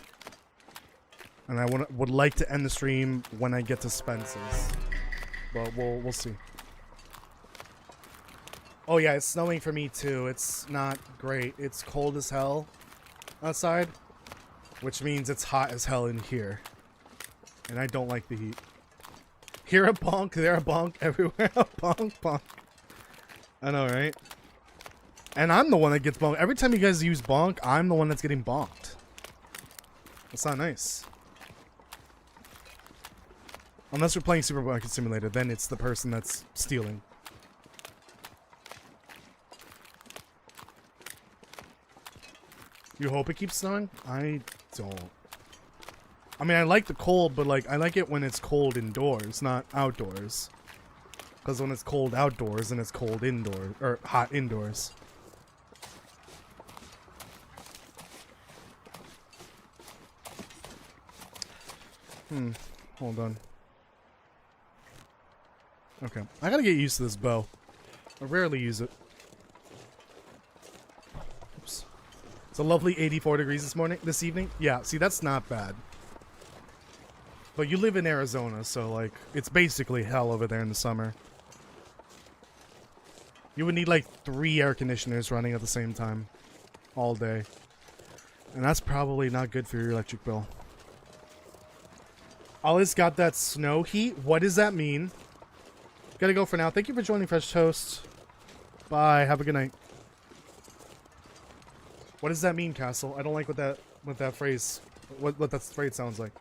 Speaker 1: And I would like to end the stream when I get to Spence's, but we'll see. Oh yeah, it's snowing for me too. It's not great. It's cold as hell outside, which means it's hot as hell in here, and I don't like the heat. Here a bonk, there a bonk, everywhere a bonk, bonk. I know, right? And I'm the one that gets bonked. Every time you guys use bonk, I'm the one that's getting bonked. That's not nice. Unless we're playing Supermarket Simulator, then it's the person that's stealing. You hope it keeps snowing? I don't. I mean, I like the cold, but like I like it when it's cold indoors, not outdoors. Because when it's cold outdoors, then it's cold indoors, or hot indoors. Hold on. Okay, I gotta get used to this bow. I rarely use it. Oops. It's a lovely 84 degrees this evening. Yeah, see, that's not bad. But you live in Arizona, so like it's basically hell over there in the summer. You would need like 3 air conditioners running at the same time all day. And that's probably not good for your electric bill. Ollie's got that snow heat. What does that mean? Gotta go for now. Thank you for joining Fresh Toast. Bye. Have a good night. What does that mean, Castle? I don't like what that phrase that phrase sounds like.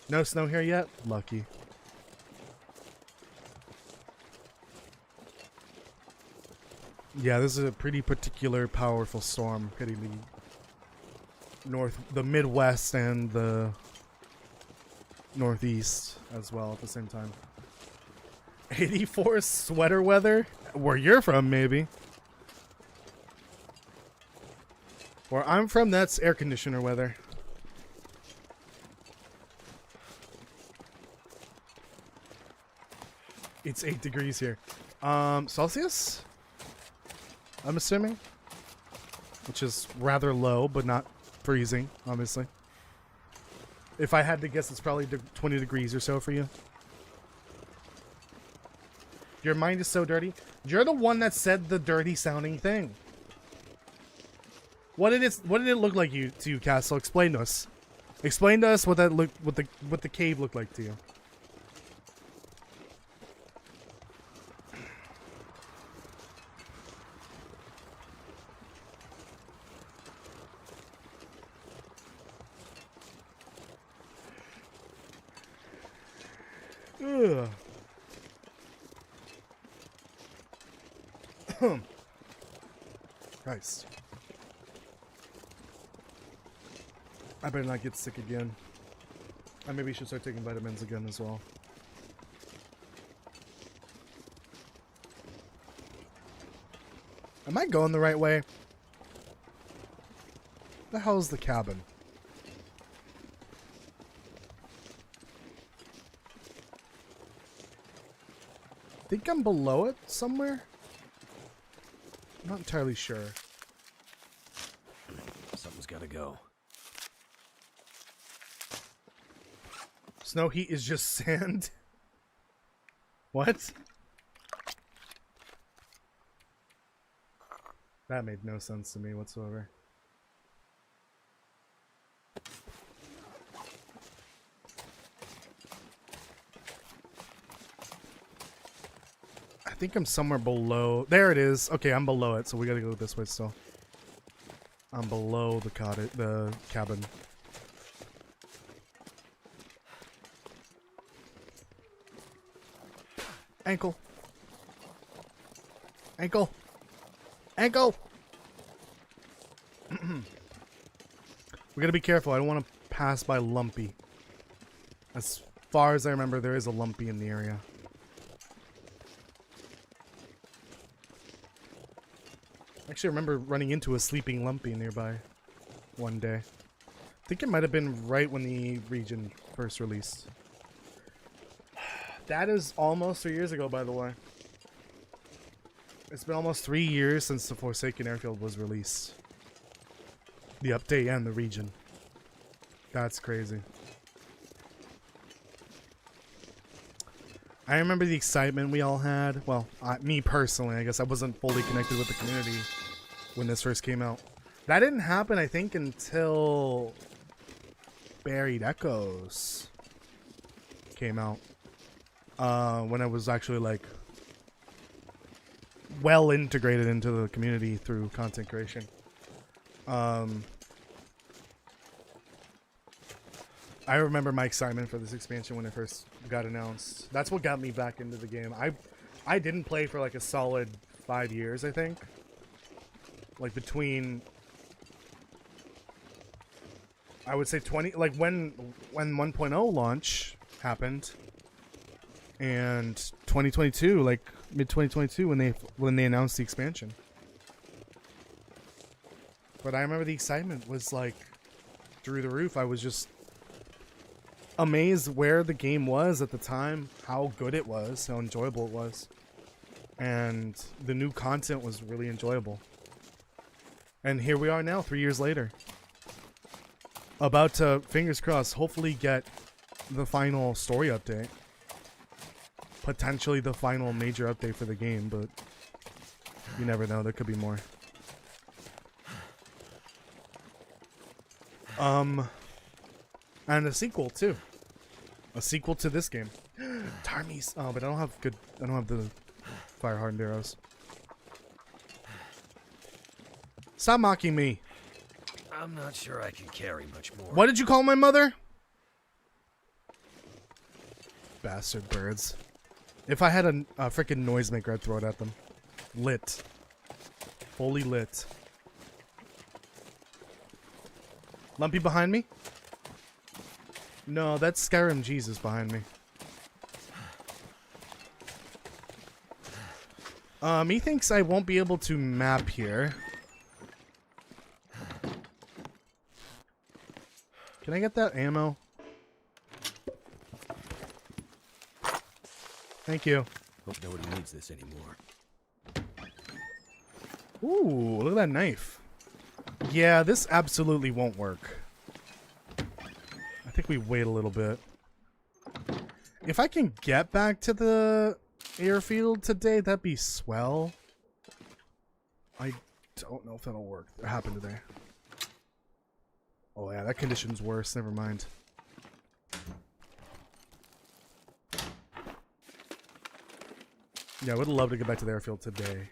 Speaker 1: No snow here yet? Lucky. Yeah, this is a pretty particular powerful storm hitting the Midwest and the Northeast as well at the same time. 84 sweater weather? Where you're from, maybe. Where I'm from, that's air conditioner weather. It's 8 degrees here. Celsius? I'm assuming. Which is rather low, but not freezing, obviously. If I had to guess, it's probably 20 degrees or so for you. Your mind is so dirty. You're the one that said the dirty sounding thing. What did it look like to you, Castle? Explain to us. Explain to us what the cave looked like to you. Ugh. Christ. I better not get sick again. I maybe should start taking vitamins again as well. Am I going the right way? The hell is the cabin? I think I'm below it somewhere? I'm not entirely sure.
Speaker 2: Something's gotta go.
Speaker 1: Snow heat is just sand? What? That made no sense to me whatsoever. think I'm somewhere below. There it is. Okay, I'm below it, so we gotta go this way still. I'm below the cabin. Ankle. Ankle. Ankle. We gotta be careful. I don't want to pass by Lumpy. As far as I remember, there is a Lumpy in the area. Actually, I remember running into a sleeping Lumpy nearby one day. I think it might have been right when the region first released. That is almost 3 years ago, by the way. It's been almost 3 years since the Forsaken Airfield was released. The update and the region. That's crazy. I remember the excitement we all had. Well, me personally, I guess I wasn't fully connected with the community when this first came out. That didn't happen, I think, until Buried Echoes came out. When I was actually, like, well integrated into the community through content creation. I remember my excitement for this expansion when it first got announced. That's what got me back into the game. I didn't play for like a solid 5 years, I think. Like between, I would say 20, like when 1.0 launch happened, and 2022, like mid 2022 when they announced the expansion. But I remember the excitement was like through the roof. I was just amazed where the game was at the time, how good it was, how enjoyable it was, and the new content was really enjoyable. And here we are now, 3 years later, about to, fingers crossed, hopefully get the final story update, potentially the final major update for the game, but you never know, there could be more. And a sequel too. A sequel to this game. Tarmies. Oh, but I don't have the fire hardened arrows. Stop mocking me.
Speaker 2: I'm not sure I can carry much more.
Speaker 1: What did you call my mother? Bastard birds. If I had a freaking noisemaker, I'd throw it at them. Lit. Fully lit. Lumpy behind me? No, that's Skyrim Jesus behind me. He thinks I won't be able to map here. Can I get that ammo? Thank you.
Speaker 2: Hope nobody needs this anymore.
Speaker 1: Ooh, look at that knife. Yeah, this absolutely won't work. I think we wait a little bit. If I can get back to the airfield today, that'd be swell. I don't know if that'll work. What happened today? Oh yeah, that condition's worse. Never mind. Yeah, I would love to get back to the airfield today.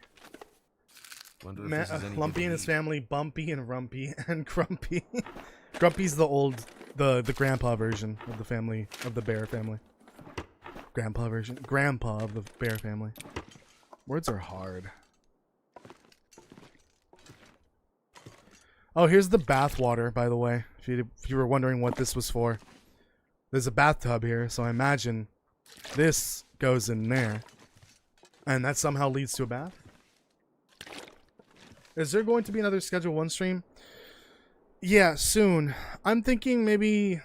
Speaker 1: Lumpy and his family, Bumpy and Rumpy and Grumpy. Grumpy's the grandpa version of the family, of the bear family. Grandpa of the bear family. Words are hard. Oh, here's the bath water, by the way. If you were wondering what this was for. There's a bathtub here, so I imagine this goes in there. And that somehow leads to a bath. Is there going to be another Schedule 1 stream? Yeah, soon. I'm thinking maybe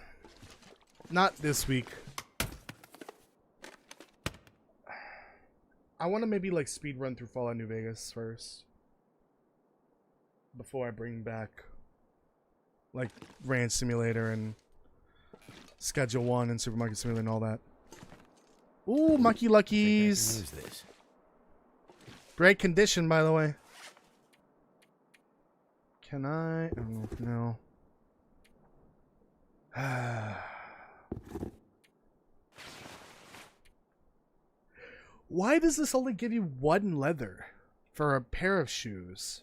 Speaker 1: not this week. I want to maybe like speed run through Fallout New Vegas first. Before I bring back like Ranch Simulator and Schedule 1 and Supermarket Simulator and all that. Ooh, Mucky Luckies.
Speaker 2: Use this.
Speaker 1: Great condition, by the way. Can I? Oh, no. Why does this only give you one leather for a pair of shoes?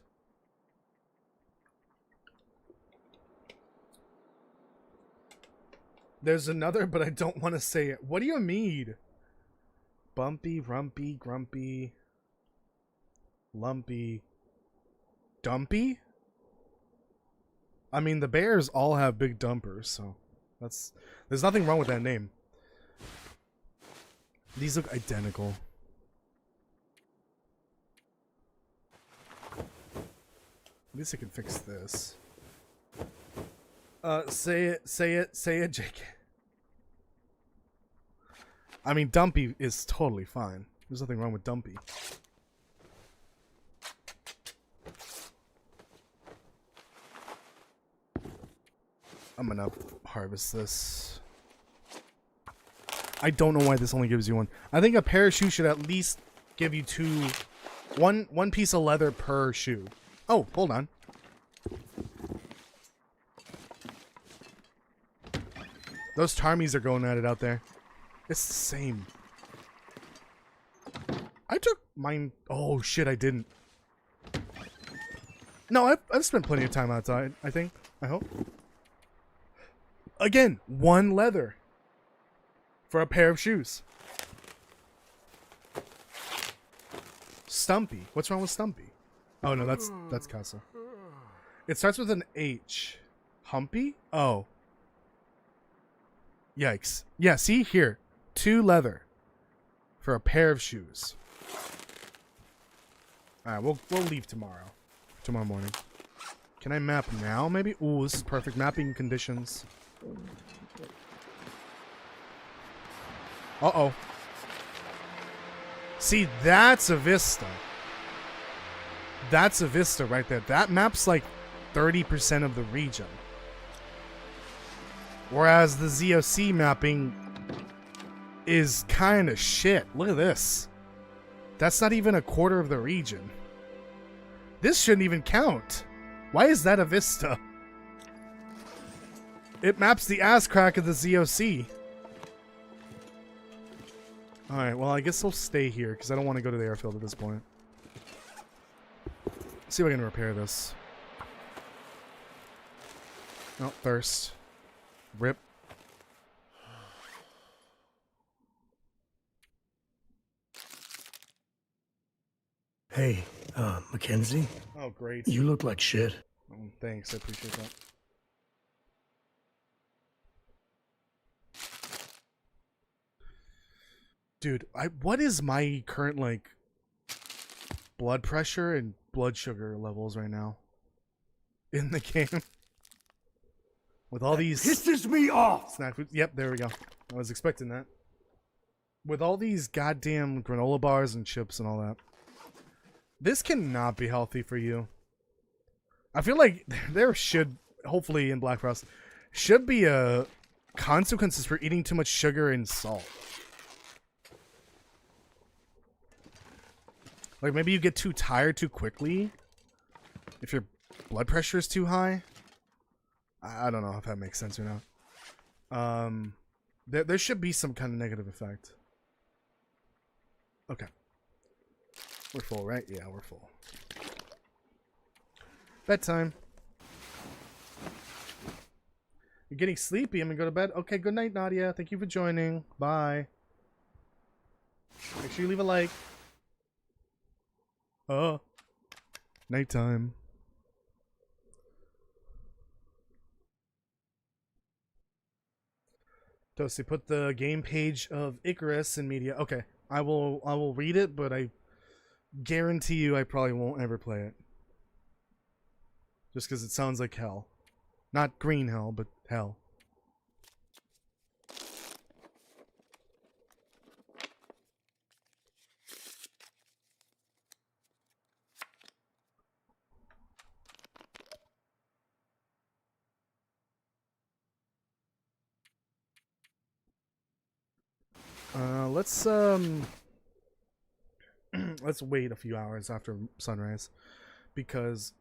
Speaker 1: There's another, but I don't want to say it. What do you mean? Bumpy, rumpy, grumpy, lumpy, dumpy? I mean, the bears all have big dumpers, so there's nothing wrong with that name. These look identical. At least I can fix this. Say it, Jake. I mean, Dumpy is totally fine. There's nothing wrong with Dumpy. I'm gonna harvest this. I don't know why this only gives you one. I think a pair of shoes should at least give you one piece of leather per shoe. Oh, hold on. Those Tarmies are going at it out there. It's the same. I took mine. Oh shit, I didn't. No, I've spent plenty of time outside, I think. I hope. Again, one leather for a pair of shoes. Stumpy. What's wrong with Stumpy? Oh no, that's Casa. It starts with an H. Humpy? Oh. Yikes. Yeah, see here. 2 leather for a pair of shoes. Alright, we'll leave tomorrow. Tomorrow morning. Can I map now, maybe? Ooh, this is perfect. Mapping conditions. Uh-oh. See, that's a vista. That's a vista right there. That map's like 30% of the region. Whereas the ZOC mapping is kind of shit. Look at this. That's not even a quarter of the region. This shouldn't even count. Why is that a vista? It maps the ass crack of the ZOC. Alright, well, I guess I'll stay here because I don't want to go to the airfield at this point. Let's see if I can repair this. Oh, thirst. Rip.
Speaker 4: Hey, Mackenzie?
Speaker 1: Oh, great.
Speaker 4: You look like shit.
Speaker 1: Oh, thanks, I appreciate that. Dude, what is my current, like, blood pressure and blood sugar levels right now? In the game? With all these...
Speaker 3: Pisses me off!
Speaker 1: Snack food. Yep, there we go. I was expecting that. With all these goddamn granola bars and chips and all that. This cannot be healthy for you. I feel like there should, hopefully in Black Frost, should be consequences for eating too much sugar and salt. Like maybe you get too tired too quickly if your blood pressure is too high. I don't know if that makes sense or not. There should be some kind of negative effect. Okay. We're full, right? Yeah, we're full. Bedtime. You're getting sleepy. I'm gonna go to bed. Okay, good night, Nadia. Thank you for joining. Bye. Make sure you leave a like. Nighttime. Toasty, put the game page of Icarus in media. Okay, I will read it, but I guarantee you I probably won't ever play it. Just because it sounds like hell. Not green hell, but hell. Let's let's wait a few hours after sunrise because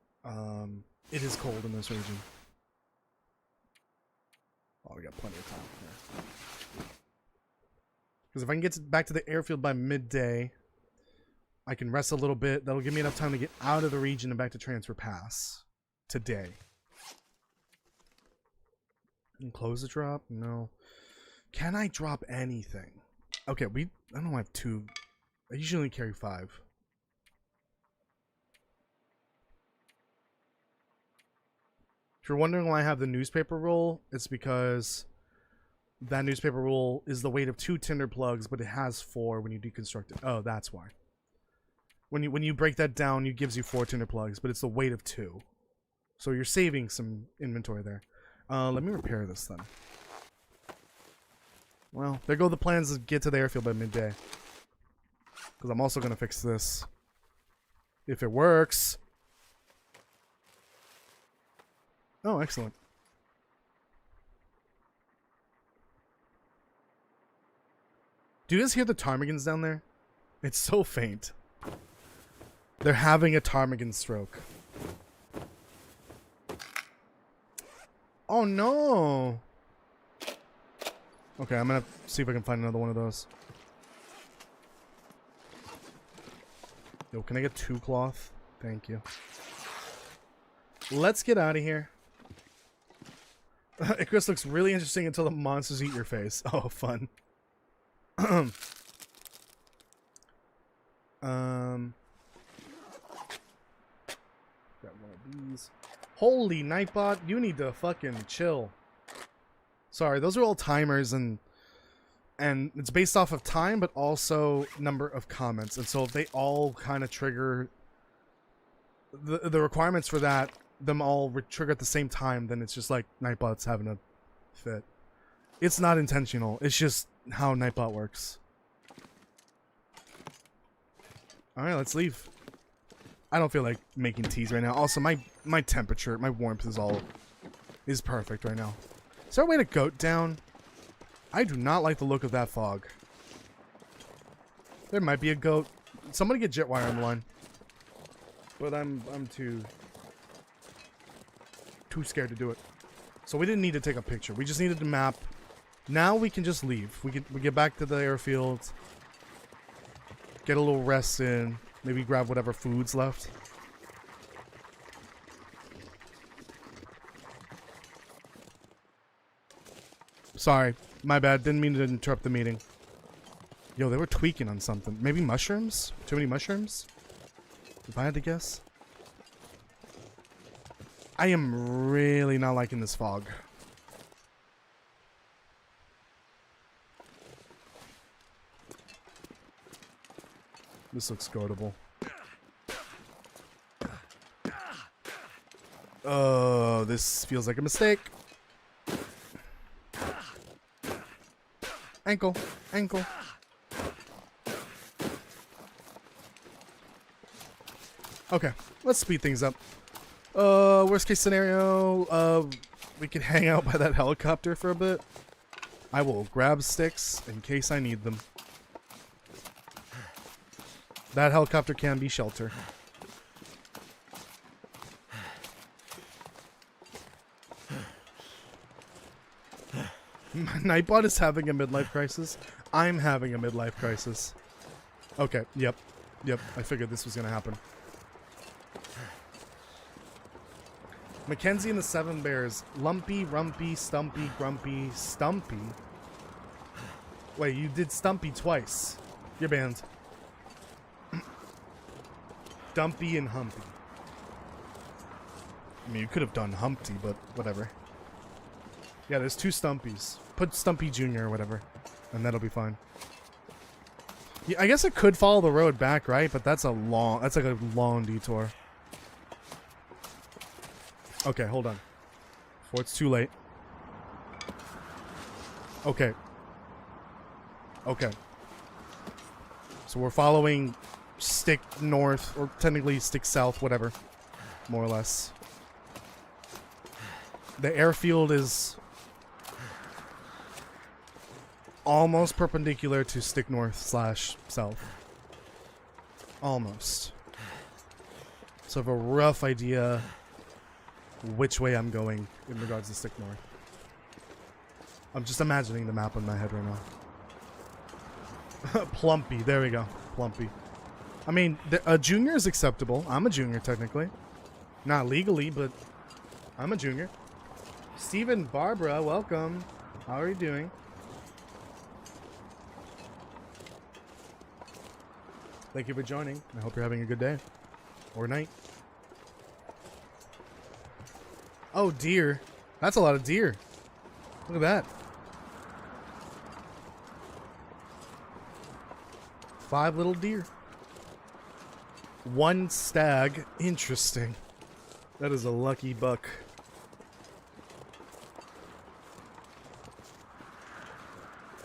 Speaker 1: it is cold in this region. Oh, we got plenty of time here. Because if I can get back to the airfield by midday, I can rest a little bit. That'll give me enough time to get out of the region and back to Transfer Pass today. And close the drop? No. Can I drop anything? Okay, I don't have 2. I usually only carry 5. If you're wondering why I have the newspaper roll, it's because that newspaper roll is the weight of 2 tinder plugs, but it has 4 when you deconstruct it. Oh, that's why. When you break that down, it gives you 4 tinder plugs, but it's the weight of 2. So you're saving some inventory there. Let me repair this then. Well, there go the plans to get to the airfield by midday. Because I'm also going to fix this. If it works. Oh, excellent. Do you guys hear the ptarmigans down there? It's so faint. They're having a ptarmigan stroke. Oh no! Okay, I'm gonna see if I can find another one of those. Yo, can I get 2 cloth? Thank you. Let's get out of here. Icarus looks really interesting until the monsters eat your face. Oh, fun. Got one of these. Holy Nightbot, you need to fucking chill. Sorry, those are all timers and it's based off of time, but also number of comments. And so if they all kind of trigger the requirements for that, them all trigger at the same time, then it's just like Nightbot's having a fit. It's not intentional. It's just how Nightbot works. Alright, let's leave. I don't feel like making teas right now. Also, my temperature, my warmth is perfect right now. Is there a way to goat down? I do not like the look of that fog. There might be a goat. Somebody get Jetwire on the line. But I'm too scared to do it. So we didn't need to take a picture. We just needed the map. Now we can just leave. We get back to the airfield. Get a little rest in. Maybe grab whatever food's left. Sorry. My bad. Didn't mean to interrupt the meeting. Yo, they were tweaking on something. Maybe mushrooms? Too many mushrooms? If I had to guess. I am really not liking this fog. This looks goatable. Oh, this feels like a mistake. Ankle. Ankle. Okay, let's speed things up. Worst case scenario, we can hang out by that helicopter for a bit. I will grab sticks in case I need them. That helicopter can be shelter. Nightbot is having a midlife crisis. I'm having a midlife crisis. Okay, yep. I figured this was gonna happen. Mackenzie and the Seven Bears. Lumpy, Rumpy, Stumpy, Grumpy, Stumpy. Wait, you did Stumpy twice. You're banned. Dumpy and Humpy. I mean, you could have done Humpty, but whatever. Yeah, there's 2 Stumpies. Put Stumpy Jr. or whatever, and that'll be fine. Yeah, I guess I could follow the road back, right? But that's like a long detour. Okay, hold on. Before it's too late. Okay. So we're following stick north, or technically stick south, whatever. More or less. The airfield is almost perpendicular to stick north / south. Almost. So I have a rough idea which way I'm going in regards to stick north. I'm just imagining the map in my head right now. Plumpy, there we go. Plumpy. I mean, a junior is acceptable. I'm a junior technically. Not legally, but I'm a junior. Steven, Barbara, welcome. How are you doing? Thank you for joining. I hope you're having a good day. Or night. Oh, deer. That's a lot of deer. Look at that. 5 little deer. 1 stag. Interesting. That is a lucky buck.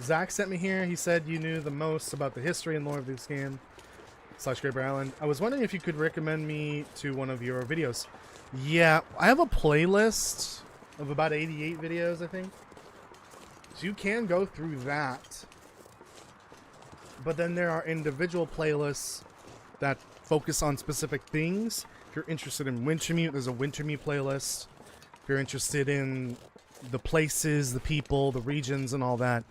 Speaker 1: Zach sent me here. He said you knew the most about the history and lore of this game. /Graper Island. I was wondering if you could recommend me to one of your videos. Yeah, I have a playlist of about 88 videos, I think. So you can go through that. But then there are individual playlists that focus on specific things. If you're interested in Wintermute, there's a Wintermute playlist. If you're interested in the places, the people, the regions, and all that,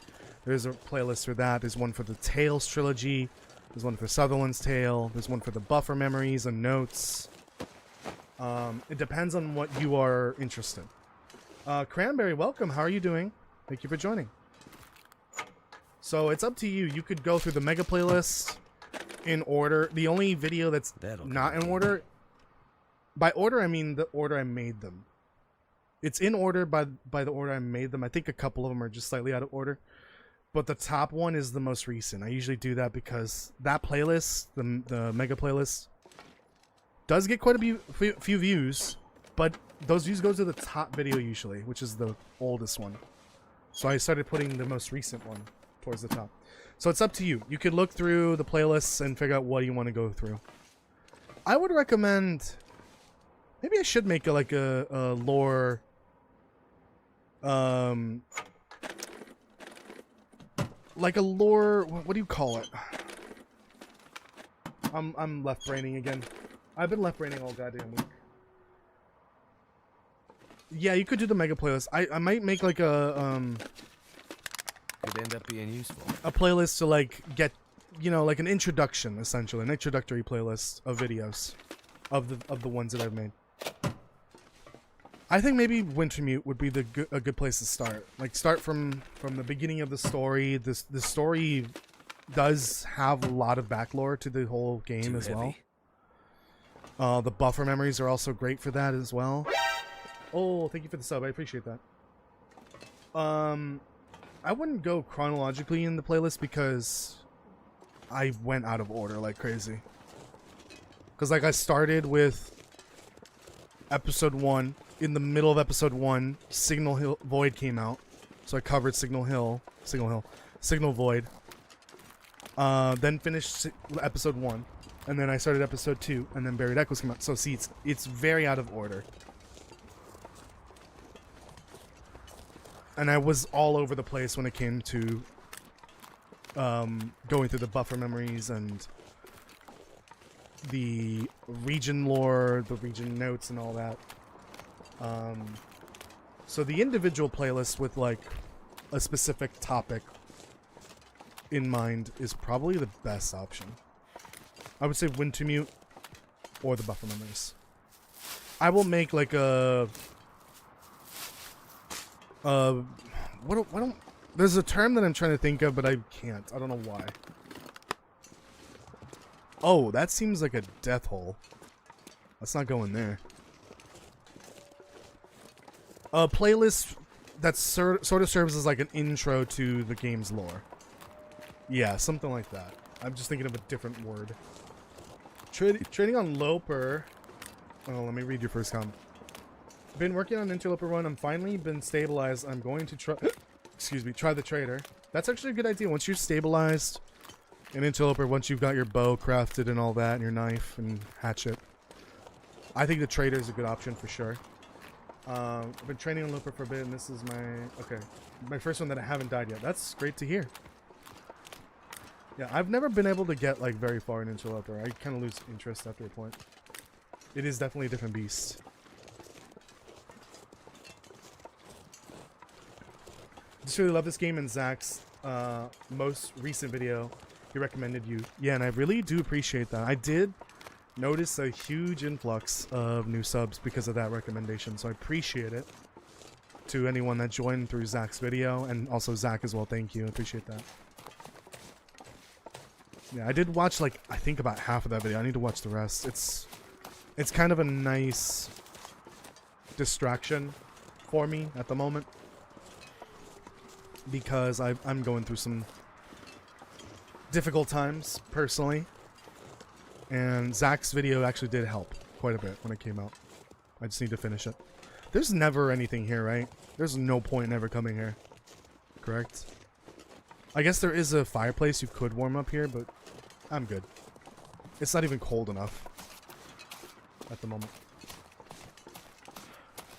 Speaker 1: there's a playlist for that. There's one for the Tales trilogy. There's one for Sutherland's Tale. There's one for the Buffer Memories and Notes. It depends on what you are interested in. Cranberry, welcome. How are you doing? Thank you for joining. So it's up to you. You could go through the mega playlist in order. The only video that's not in order, by order I mean the order I made them. It's in order by the order I made them. I think a couple of them are just slightly out of order. But the top one is the most recent. I usually do that because that playlist, the mega playlist, does get quite a few views, but those views go to the top video usually, which is the oldest one. So I started putting the most recent one towards the top. So it's up to you. You could look through the playlists and figure out what you want to go through. I would recommend... Maybe I should make like a lore... like a lore... What do you call it? I'm left-braining again. I've been left-braining all goddamn week. Yeah, you could do the mega playlist. I might make like a
Speaker 2: Could end up being useful.
Speaker 1: a playlist to like get, you know, like an introduction, essentially, an introductory playlist of videos of the ones that I've made. I think maybe Wintermute would be a good place to start. Like start from the beginning of the story. The story does have a lot of backlore to the whole game as well. The buffer memories are also great for that as well. Oh, thank you for the sub. I appreciate that. I wouldn't go chronologically in the playlist because I went out of order like crazy. Because like I started with episode 1. In the middle of episode 1, Signal Hill Void came out. So I covered Signal Void. Then finished episode 1. And then I started episode 2, and then Buried Echoes came out. So see, it's very out of order. And I was all over the place when it came to going through the buffer memories and the region lore, the region notes, and all that. So the individual playlist with like a specific topic in mind is probably the best option. I would say Wintermute or the buffer memories. I will make like a there's a term that I'm trying to think of, but I can't. I don't know why. Oh, that seems like a death hole. Let's not go in there. A playlist that sort of serves as like an intro to the game's lore. Yeah, something like that. I'm just thinking of a different word. Trading on Loper. Oh, let me read your first comment. Been working on Interloper Run. I'm finally been stabilized. I'm going to try... excuse me, try the Trader. That's actually a good idea. Once you're stabilized in Interloper, once you've got your bow crafted and all that, and your knife and hatchet, I think the Trader is a good option for sure. I've been training on Loper for a bit, and this is my first one that I haven't died yet. That's great to hear. Yeah, I've never been able to get like very far in Interloper. I kind of lose interest after a point. It is definitely a different beast. Just really love this game, and Zach's most recent video, He recommended you. Yeah, and I really do appreciate that. I did notice a huge influx of new subs because of that recommendation, so I appreciate it. To anyone that joined through Zach's video, and also Zach as well, thank you. I appreciate that. Yeah, I did watch, like, I think about half of that video. I need to watch the rest. It's kind of a nice distraction for me at the moment, because I'm going through some difficult times personally, and Zach's video actually did help quite a bit when it came out. I just need to finish it. There's never anything here, right? There's no point in ever coming here, correct? I guess there is a fireplace you could warm up here, but I'm good. It's not even cold enough at the moment.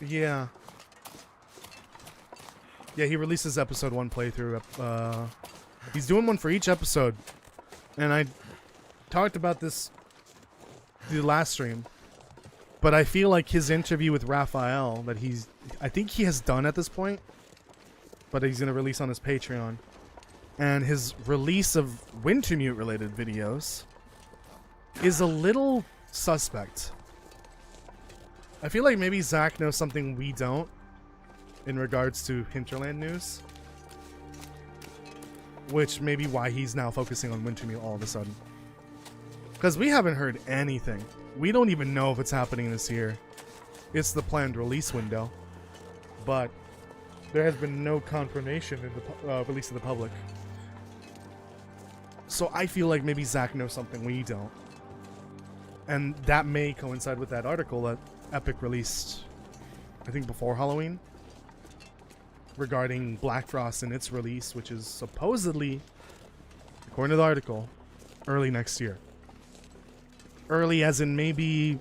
Speaker 1: Yeah. Yeah, he releases episode 1 playthrough. He's doing one for each episode. And I talked about this the last stream. But I feel like his interview with Raphael that I think he has done at this point, but he's going to release on his Patreon. And his release of Wintermute related videos is a little suspect. I feel like maybe Zach knows something we don't in regards to Hinterland news, which may be why he's now focusing on Wintermute all of a sudden. Because we haven't heard anything. We don't even know if it's happening this year. It's the planned release window, but there has been no confirmation in the release to the public. So I feel like maybe Zach knows something we don't. And that may coincide with that article that Epic released, I think before Halloween, regarding Black Frost and its release, which is supposedly, according to the article, early next year. Early as in maybe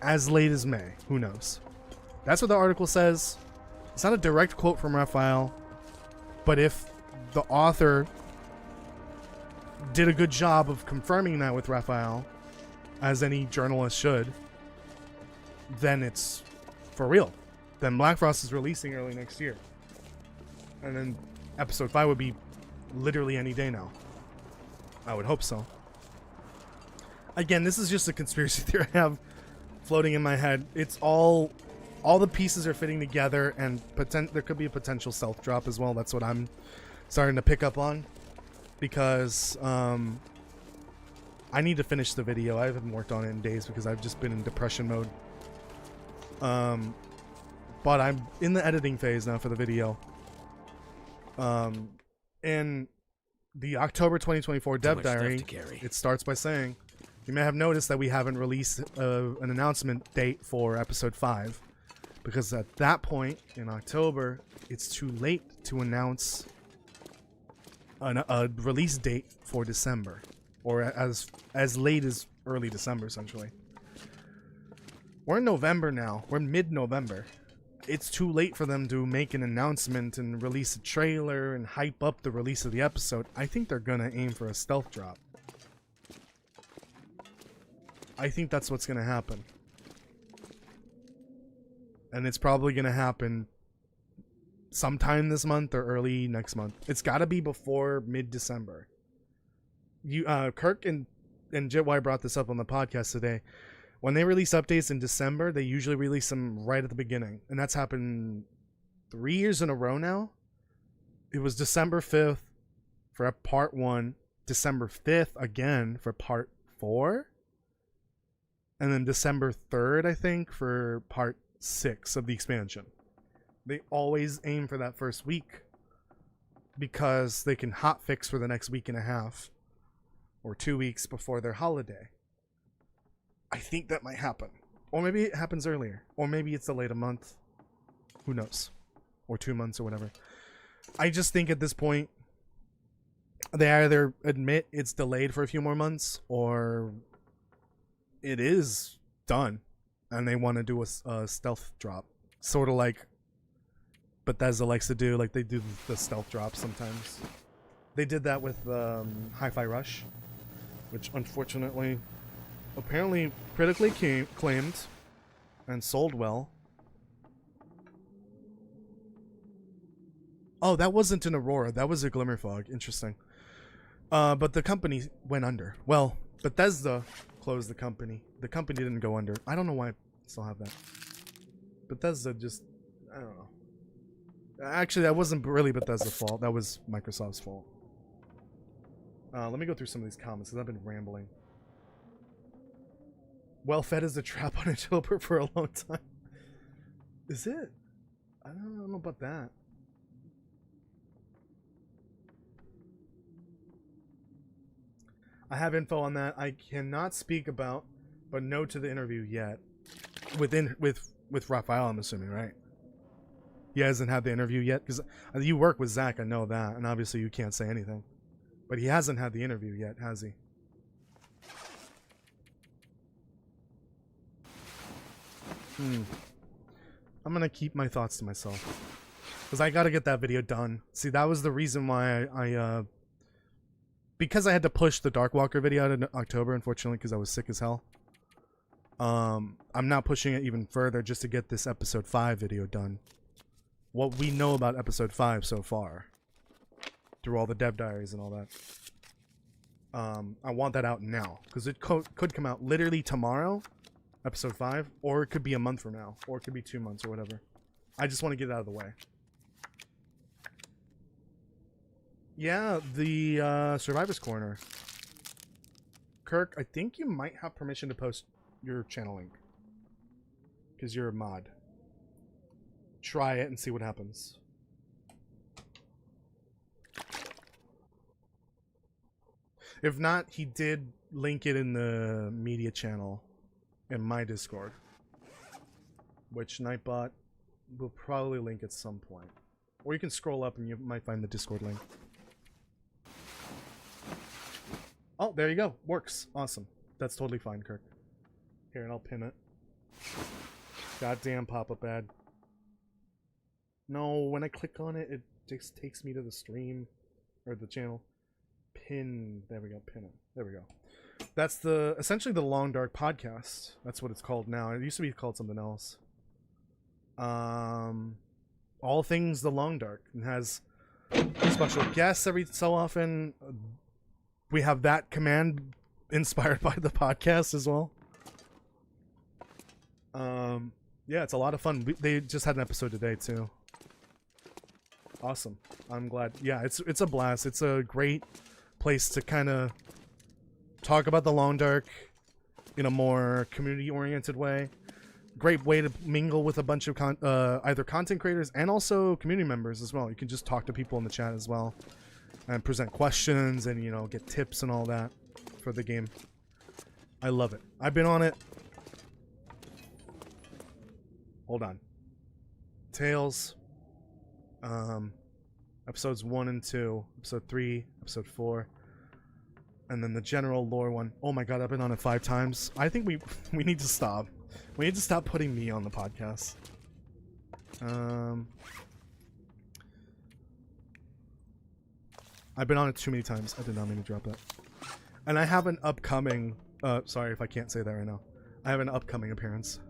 Speaker 1: as late as May. Who knows? That's what the article says. It's not a direct quote from Raphael, but if the author did a good job of confirming that with Raphael, as any journalist should, then it's for real. Then Black Frost is releasing early next year. And then episode 5 would be literally any day now. I would hope so. Again, this is just a conspiracy theory I have floating in my head. It's all the pieces are fitting together, and there could be a potential stealth drop as well. That's what I'm starting to pick up on, because I need to finish the video. I haven't worked on it in days because I've just been in depression mode. But I'm in the editing phase now for the video. In the October 2024 Dev Diary, it starts by saying, you may have noticed that we haven't released an announcement date for episode 5, because at that point in October, it's too late to announce a release date for December, or as late as early December, essentially. We're in November now. We're mid-November. It's too late for them to make an announcement and release a trailer and hype up the release of the episode. I think they're gonna aim for a stealth drop. I think that's what's gonna happen. And it's probably gonna happen sometime this month or early next month. It's gotta be before mid-December. Kirk and Jitwai brought this up on the podcast today. When they release updates in December, they usually release them right at the beginning. And that's happened 3 years in a row now. It was December 5th for part 1, December 5th again for part 4, and then December 3rd, I think, for part 6 of the expansion. They always aim for that first week because they can hotfix for the next week and a half or 2 weeks before their holiday. I think that might happen. Or maybe it happens earlier. Or maybe it's delayed a month. Who knows? Or 2 months or whatever. I just think at this point, they either admit it's delayed for a few more months, or it is done and they want to do a stealth drop. Sort of like Bethesda likes to do. Like, they do the stealth drop sometimes. They did that with Hi-Fi Rush, which unfortunately... apparently critically claimed and sold well. Oh, that wasn't an Aurora. That was a Glimmer Fog. Interesting. But the company went under. Well, Bethesda closed the company. The company didn't go under. I don't know why I still have that. Bethesda just, I don't know. Actually, that wasn't really Bethesda's fault. That was Microsoft's fault. Let me go through some of these comments because I've been rambling. Well fed is a trap on October for a long time. Is it? I don't know about that. I have info on that. I cannot speak about, but no to the interview yet. With Raphael, I'm assuming, right? He hasn't had the interview yet because you work with Zach. I know that, and obviously you can't say anything. But he hasn't had the interview yet, has he? I'm gonna keep my thoughts to myself because I gotta get that video done. See, that was the reason why I because I had to push the Darkwalker video out in October, unfortunately, because I was sick as hell. I'm not pushing it even further just to get this episode 5 video done. What we know about episode 5 so far, through all the dev diaries and all that. I want that out now because it could come out literally tomorrow, episode 5, or it could be a month from now, or it could be 2 months or whatever. I just want to get it out of the way. Yeah, the Survivor's Corner. Kirk, I think you might have permission to post your channel link because you're a mod. Try it and see what happens. If not, he did link it in the media channel in my Discord, which Nightbot will probably link at some point. Or you can scroll up and you might find the Discord link. Oh, there you go. Works. Awesome. That's totally fine, Kirk. Here, and I'll pin it. Goddamn pop-up ad. No, when I click on it, it just takes me to the stream. Or the channel. Pin. There we go. Pin it. There we go. That's essentially the Long Dark podcast. That's what it's called now. It used to be called something else. All things the Long Dark. It has special guests every so often. We have that command inspired by the podcast as well. Yeah, it's a lot of fun. They just had an episode today too. Awesome. I'm glad. Yeah, it's a blast. It's a great place to kind of talk about the Long Dark in a more community-oriented way. Great way to mingle with a bunch of either content creators and also community members as well. You can just talk to people in the chat as well and present questions and, you know, get tips and all that for the game. I love it. I've been on it. Hold on. Tales. Episodes 1 and 2. Episode 3. Episode 4. And then the general lore one. Oh my god, I've been on it 5 times. I think we need to stop. We need to stop putting me on the podcast. I've been on it too many times. I did not mean to drop that. And I have an upcoming... sorry if I can't say that right now. I have an upcoming appearance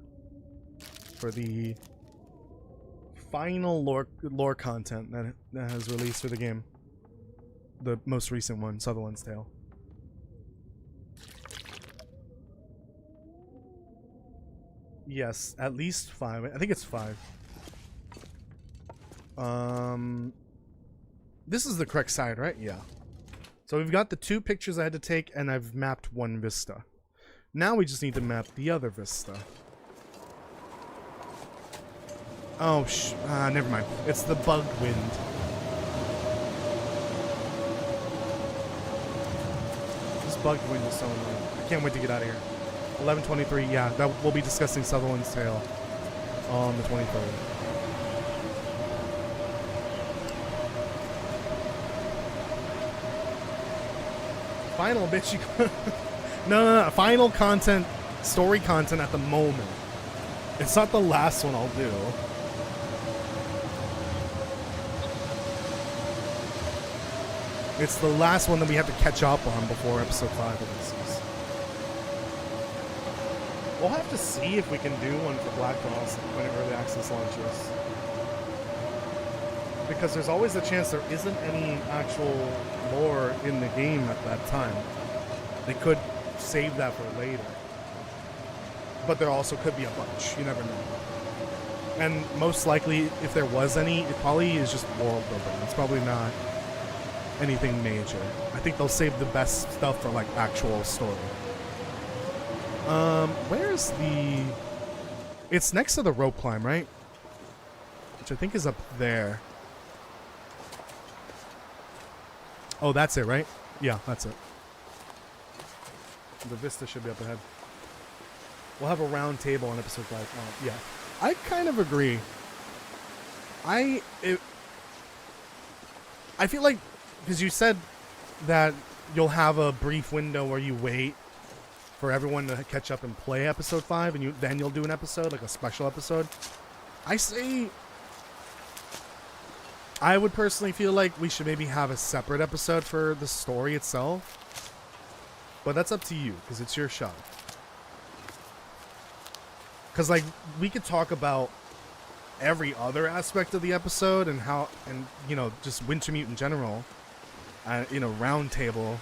Speaker 1: for the final lore content that has released for the game. The most recent one, Sutherland's Tale. Yes, at least 5. I think it's 5. This is the correct side, right? Yeah. So we've got the 2 pictures I had to take, and I've mapped 1 vista. Now we just need to map the other vista. Oh, never mind. It's the bugged wind. This bugged wind is so annoying. I can't wait to get out of here. 11:23. Yeah, that we'll be discussing Sutherland's Tale on the 23rd. Final, bitch. No. Final content, story content at the moment. It's not the last one I'll do. It's the last one that we have to catch up on before episode 5 releases. We'll have to see if we can do one for Black Frost when it early access launches. because there's always a chance there isn't any actual lore in the game at that time. They could save that for later. But there also could be a bunch. You never know. And most likely, if there was any, it probably is just world building. It's probably not anything major. I think they'll save the best stuff for, like, actual story. Where's the... It's next to the rope climb, right? Which I think is up there. Oh, that's it, right? Yeah, that's it. The vista should be up ahead. We'll have a round table on episode 5. Oh, yeah. I kind of agree. I feel like, because you said that you'll have a brief window where you wait for everyone to catch up and play episode 5, and then you'll do an episode, like a special episode. I say, I would personally feel like we should maybe have a separate episode for the story itself. But that's up to you, because it's your show. Because, like, we could talk about every other aspect of the episode and how, and, you know, just Wintermute in general, in a round table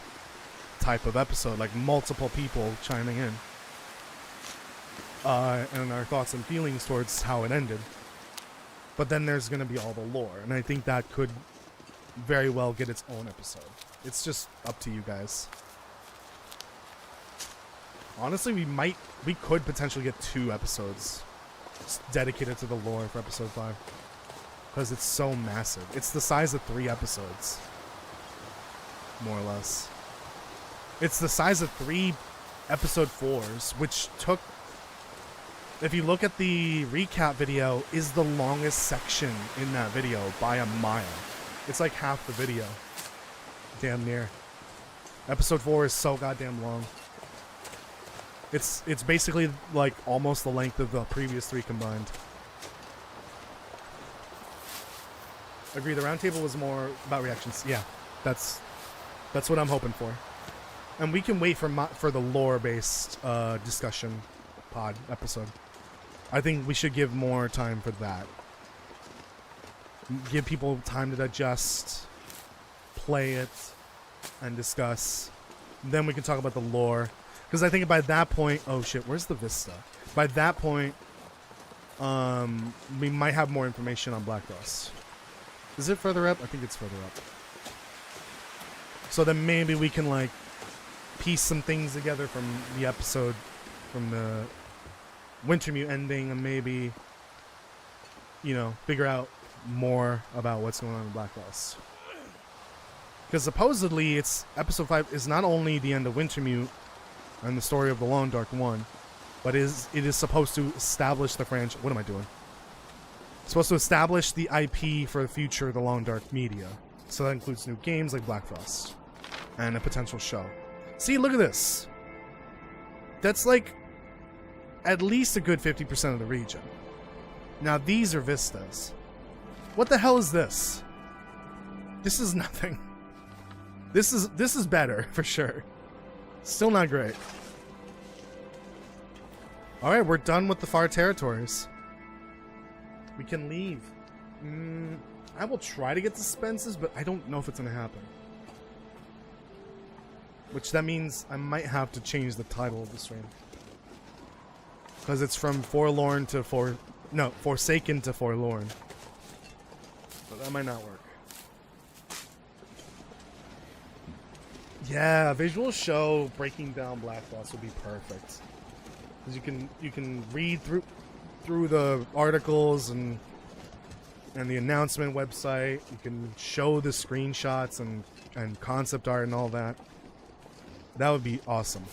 Speaker 1: type of episode, like multiple people chiming in. And our thoughts and feelings towards how it ended. But then there's going to be all the lore, and I think that could very well get its own episode. It's just up to you guys. Honestly, we could potentially get 2 episodes dedicated to the lore for episode 5. Because it's so massive. It's the size of 3 episodes. More or less. It's the size of 3 episode 4s, which took, if you look at the recap video, is the longest section in that video by a mile. It's like half the video. Damn near. Episode 4 is so goddamn long. It's basically like almost the length of the previous 3 combined. Agree, the roundtable was more about reactions. Yeah, that's what I'm hoping for. And we can wait for the lore-based discussion pod episode. I think we should give more time for that. Give people time to digest, play it, and discuss. Then we can talk about the lore. Because I think by that point... Oh shit, where's the vista? By that point, we might have more information on Black Dust. Is it further up? I think it's further up. So then maybe we can, like, piece some things together from the episode, from the Wintermute ending, and maybe, you know, figure out more about what's going on in Black Dust. Because supposedly, episode 5 is not only the end of Wintermute and the story of the Long Dark One, but it is supposed to establish the franchise. What am I doing? It's supposed to establish the IP for the future of the Long Dark media. So that includes new games like Black Frost and a potential show. See, look at this. That's like at least a good 50% of the region. Now these are vistas. What the hell is this? This is nothing. This is better for sure. Still not great. Alright, we're done with the far territories. We can leave. I will try to get to Spence's, but I don't know if it's going to happen. Which that means I might have to change the title of the stream. Because it's from Forlorn to Forsaken to Forlorn. But that might not work. Yeah, visual show breaking down Black Frost would be perfect. Because you can read through the articles and the announcement website. You can show the screenshots and concept art and all that. That would be awesome.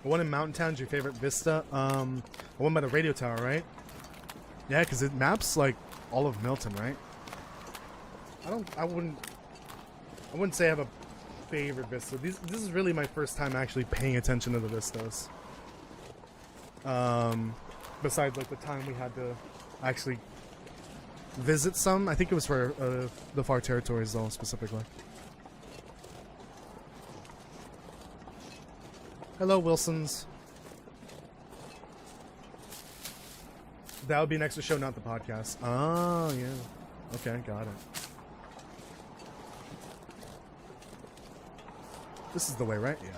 Speaker 1: The one in Mountain Town is your favorite vista? The one by the radio tower, right? Yeah, because it maps like all of Milton, right? I wouldn't say I have a favorite vista. This is really my first time actually paying attention to the vistas. Besides like the time we had to actually visit some. I think it was for the far territories, though, specifically. Hello, Wilsons. That would be an extra show, not the podcast. Oh, yeah. Okay, got it. This is the way, right? Yeah.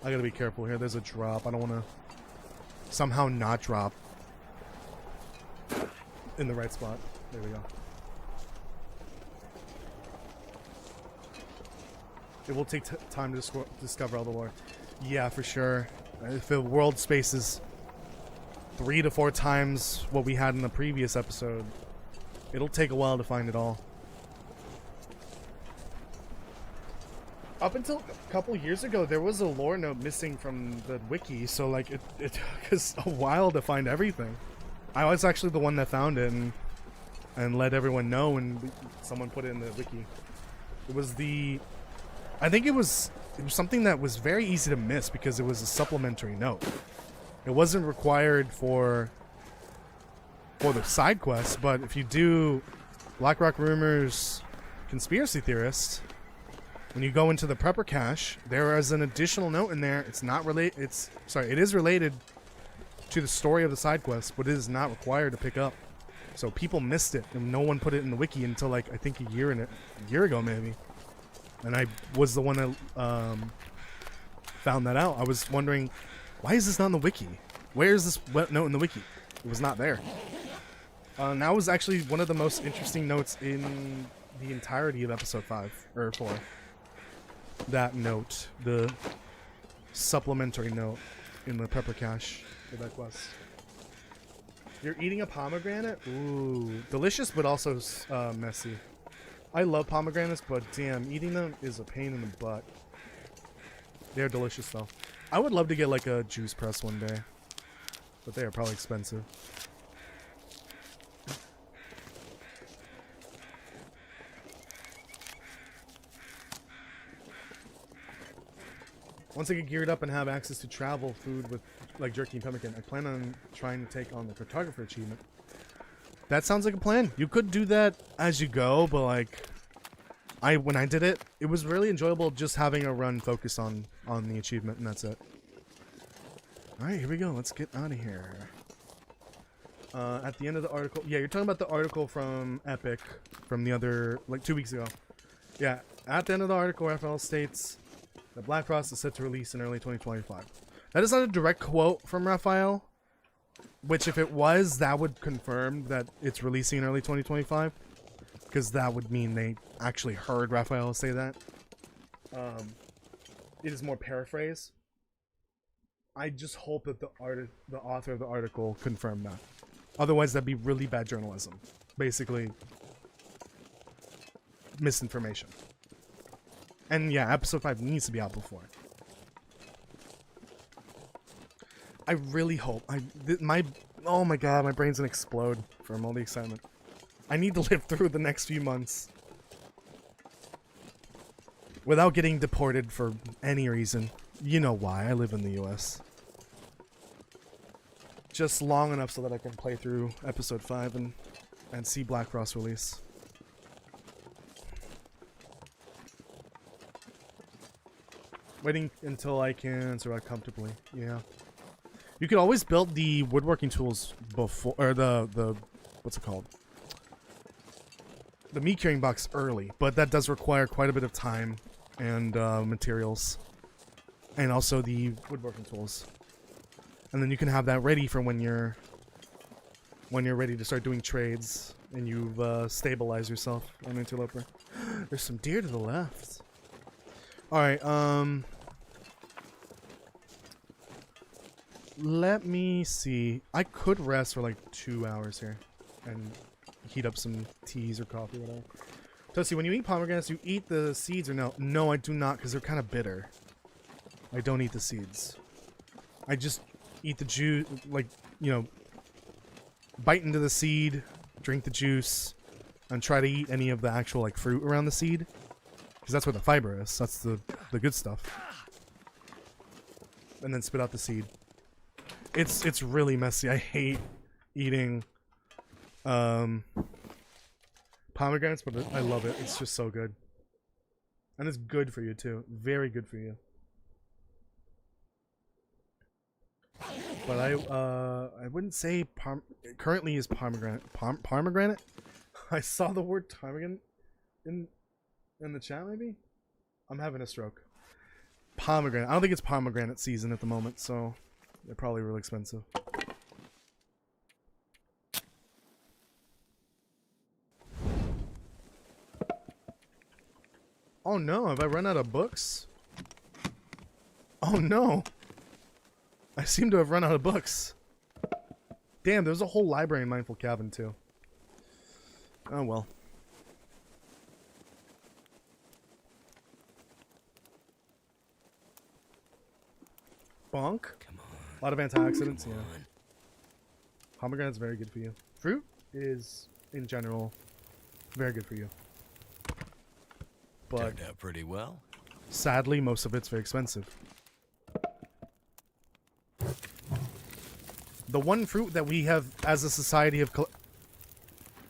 Speaker 1: I gotta be careful here. There's a drop. I don't want to somehow not drop in the right spot. There we go. It will take time to discover all the lore. Yeah, for sure. If the world space is 3 to 4 times what we had in the previous episode, it'll take a while to find it all. Up until a couple years ago, there was a lore note missing from the wiki, so like it took us a while to find everything. I was actually the one that found it and let everyone know, and someone put it in the wiki. It was I think it was something that was very easy to miss because it was a supplementary note. It wasn't required for the side quests, but if you do Blackrock Rumors Conspiracy Theorist, when you go into the prepper cache, there is an additional note in there. It's not related. It is related to the story of the side quest, but it is not required to pick up. So people missed it, and no one put it in the wiki until like I think a year ago maybe. And I was the one that found that out. I was wondering, why is this not in the wiki? Where is this note in the wiki? It was not there. And that was actually one of the most interesting notes in the entirety of episode 5 or 4. That note, the supplementary note in the prepper cache for that quest. You're eating a pomegranate? Ooh, delicious, but also messy. I love pomegranates, but damn, eating them is a pain in the butt. They're delicious though. I would love to get like a juice press one day, but they are probably expensive. Once I get geared up and have access to travel food with like jerky and pemmican, I plan on trying to take on the cartographer achievement. That sounds like a plan. You could do that as you go, but like when I did it, it was really enjoyable just having a run focus on the achievement, and that's it. Alright, here we go. Let's get out of here. At the end of the article, yeah, you're talking about the article from Epic from the other, like 2 weeks ago. Yeah, at the end of the article, Raphael states that Black Frost is set to release in early 2025. That is not a direct quote from Raphael, which if it was, that would confirm that it's releasing in early 2025, because that would mean they actually heard Raphael say that. It is more paraphrase. I just hope that the author of the article confirmed that. Otherwise, that'd be really bad journalism. Basically, misinformation. And yeah, episode 5 needs to be out before. I really hope. Oh my god, my brain's gonna explode from all the excitement. I need to live through the next few months without getting deported for any reason. You know why, I live in the US. Just long enough so that I can play through episode 5 and see Black Frost release. Waiting until I can survive comfortably. Yeah. You could always build the woodworking tools before, or the what's it called? The meat carrying box early, but that does require quite a bit of time and materials, and also the woodworking tools. And then you can have that ready for when you're ready to start doing trades and you've stabilized yourself on Interloper. There's some deer to the left. Alright, let me see. I could rest for like 2 hours here and heat up some teas or coffee or whatever. Toasty, when you eat pomegranates, you eat the seeds or no? No, I do not, because they're kind of bitter. I don't eat the seeds. I just eat the juice, like, you know, bite into the seed, drink the juice, and try to eat any of the actual, like, fruit around the seed. Because that's where the fiber is. That's the good stuff. And then spit out the seed. It's really messy. I hate eating Pomegranates, but I love it. It's just so good. And it's good for you too. Very good for you. But I wouldn't say currently is pomegranate. Pomegranate? I saw the word pomegranate in the chat maybe? I'm having a stroke. Pomegranate. I don't think it's pomegranate season at the moment, so they're probably really expensive. Oh no, have I run out of books? Oh no. I seem to have run out of books. Damn, there's a whole library in Mindful Cabin too. Oh well. Bonk.
Speaker 2: Come on.
Speaker 1: A lot of antioxidants,
Speaker 2: Come
Speaker 1: yeah.
Speaker 2: on.
Speaker 1: Pomegranate's very good for you. Fruit is, in general, very good for you. But
Speaker 2: Turned out pretty well.
Speaker 1: sadly, most of it's very expensive. The one fruit that we have as a society have...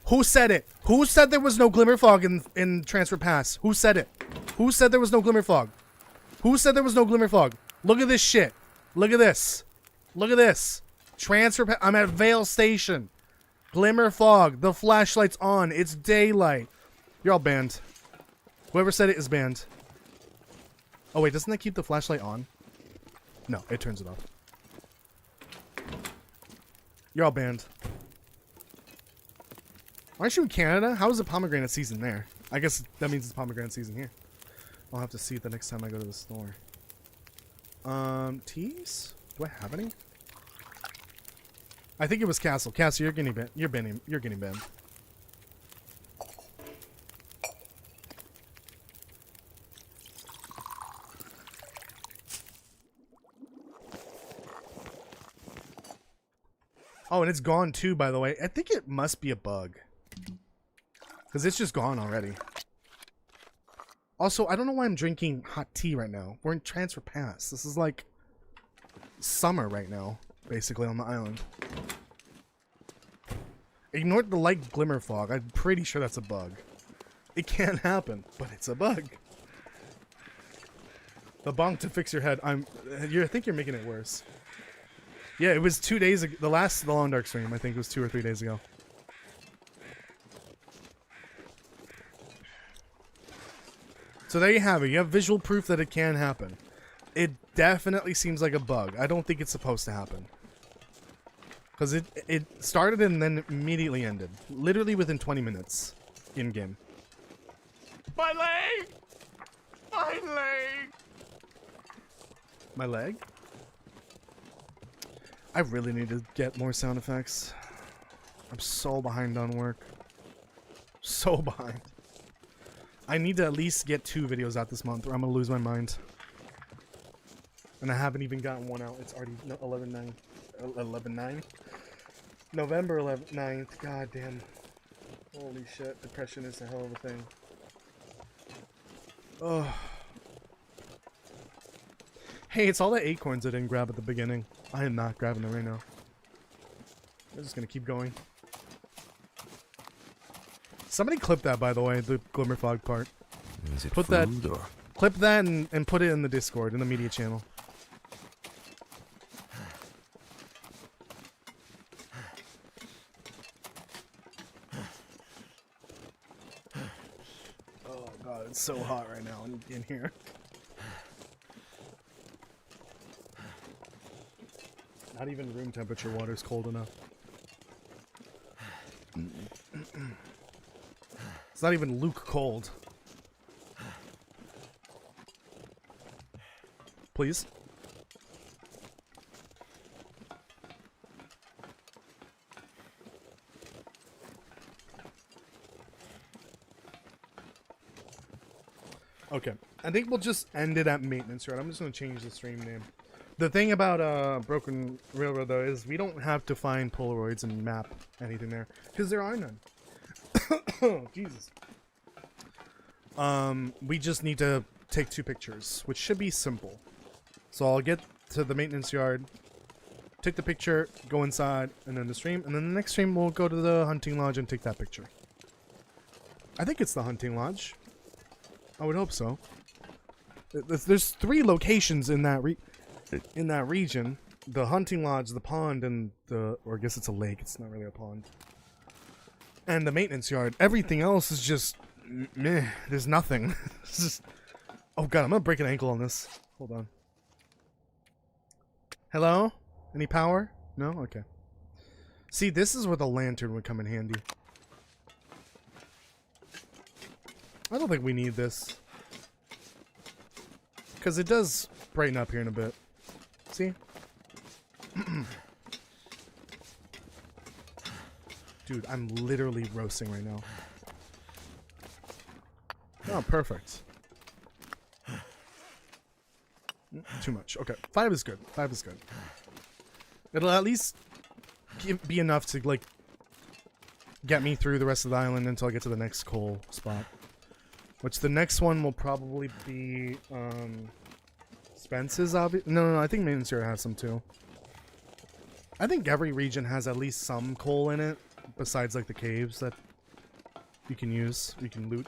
Speaker 1: Who said it? Who said there was no glimmer fog in Transfer Pass? Who said it? Who said there was no glimmer fog? Who said there was no glimmer fog? Look at this shit. Look at this. Look at this. Transfer Pass. I'm at Vale Station. Glimmer fog. The flashlight's on. It's daylight. You're all banned. Whoever said it is banned. Oh wait, doesn't that keep the flashlight on? No, it turns it off. You're all banned. Aren't you in Canada? How is it pomegranate season there? I guess that means it's pomegranate season here. I'll have to see it the next time I go to the store. Teas? Do I have any? I think it was Castle. Castle, you're getting banned. You're getting banned. Oh, and it's gone too, by the way. I think it must be a bug. Because it's just gone already. Also, I don't know why I'm drinking hot tea right now. We're in Transfer Pass. This is like summer right now, basically, on the island. Ignore the light glimmer fog. I'm pretty sure that's a bug. It can't happen, but it's a bug. The bonk to fix your head. I think you're making it worse. Yeah, it was 2 days ago. The Long Dark stream, I think, was 2 or 3 days ago. So there you have it. You have visual proof that it can happen. It definitely seems like a bug. I don't think it's supposed to happen. Because it started and then immediately ended. Literally within 20 minutes in-game.
Speaker 3: My leg! My leg!
Speaker 1: My leg? I really need to get more sound effects. I'm so behind on work. So behind. I need to at least get 2 videos out this month or I'm gonna lose my mind. And I haven't even gotten one out. It's already 11/9. 11/9? November 9th. God damn. Holy shit. Depression is a hell of a thing. Oh. Hey, it's all the acorns I didn't grab at the beginning. I am not grabbing them right now. I'm just gonna keep going. Somebody clip that, by the way, the glimmer fog part.
Speaker 2: Is it
Speaker 1: Put
Speaker 2: food
Speaker 1: that-
Speaker 2: or...
Speaker 1: Clip that and put it in the Discord, in the media channel. Oh god, it's so hot right now in here. Not even room temperature water is cold enough. It's not even Luke cold. Please. Okay, I think we'll just end it at maintenance yard. I'm just gonna change the stream name. The thing about Broken Railroad though is we don't have to find Polaroids and map anything there because there are none. Oh, Jesus. We just need to take 2 pictures, which should be simple. So I'll get to the maintenance yard, take the picture, go inside, and then the stream. And then the next stream, we'll go to the hunting lodge and take that picture. I think it's the hunting lodge. I would hope so. There's 3 locations in that region. The hunting lodge, the pond, and or I guess it's a lake. It's not really a pond. And the maintenance yard. Everything else is just meh. There's nothing. It's just... Oh god, I'm gonna break an ankle on this. Hold on. Hello? Any power? No? Okay. See, this is where the lantern would come in handy. I don't think we need this. Because it does brighten up here in a bit. See? Dude, I'm literally roasting right now. Oh, perfect. Too much. Okay, 5 is good. 5 is good. It'll at least be enough to, like, get me through the rest of the island until I get to the next coal spot. Which the next one will probably be, Spence's, No, I think Maintenance Yard has some too. I think every region has at least some coal in it, besides, like, the caves that you can use, you can loot.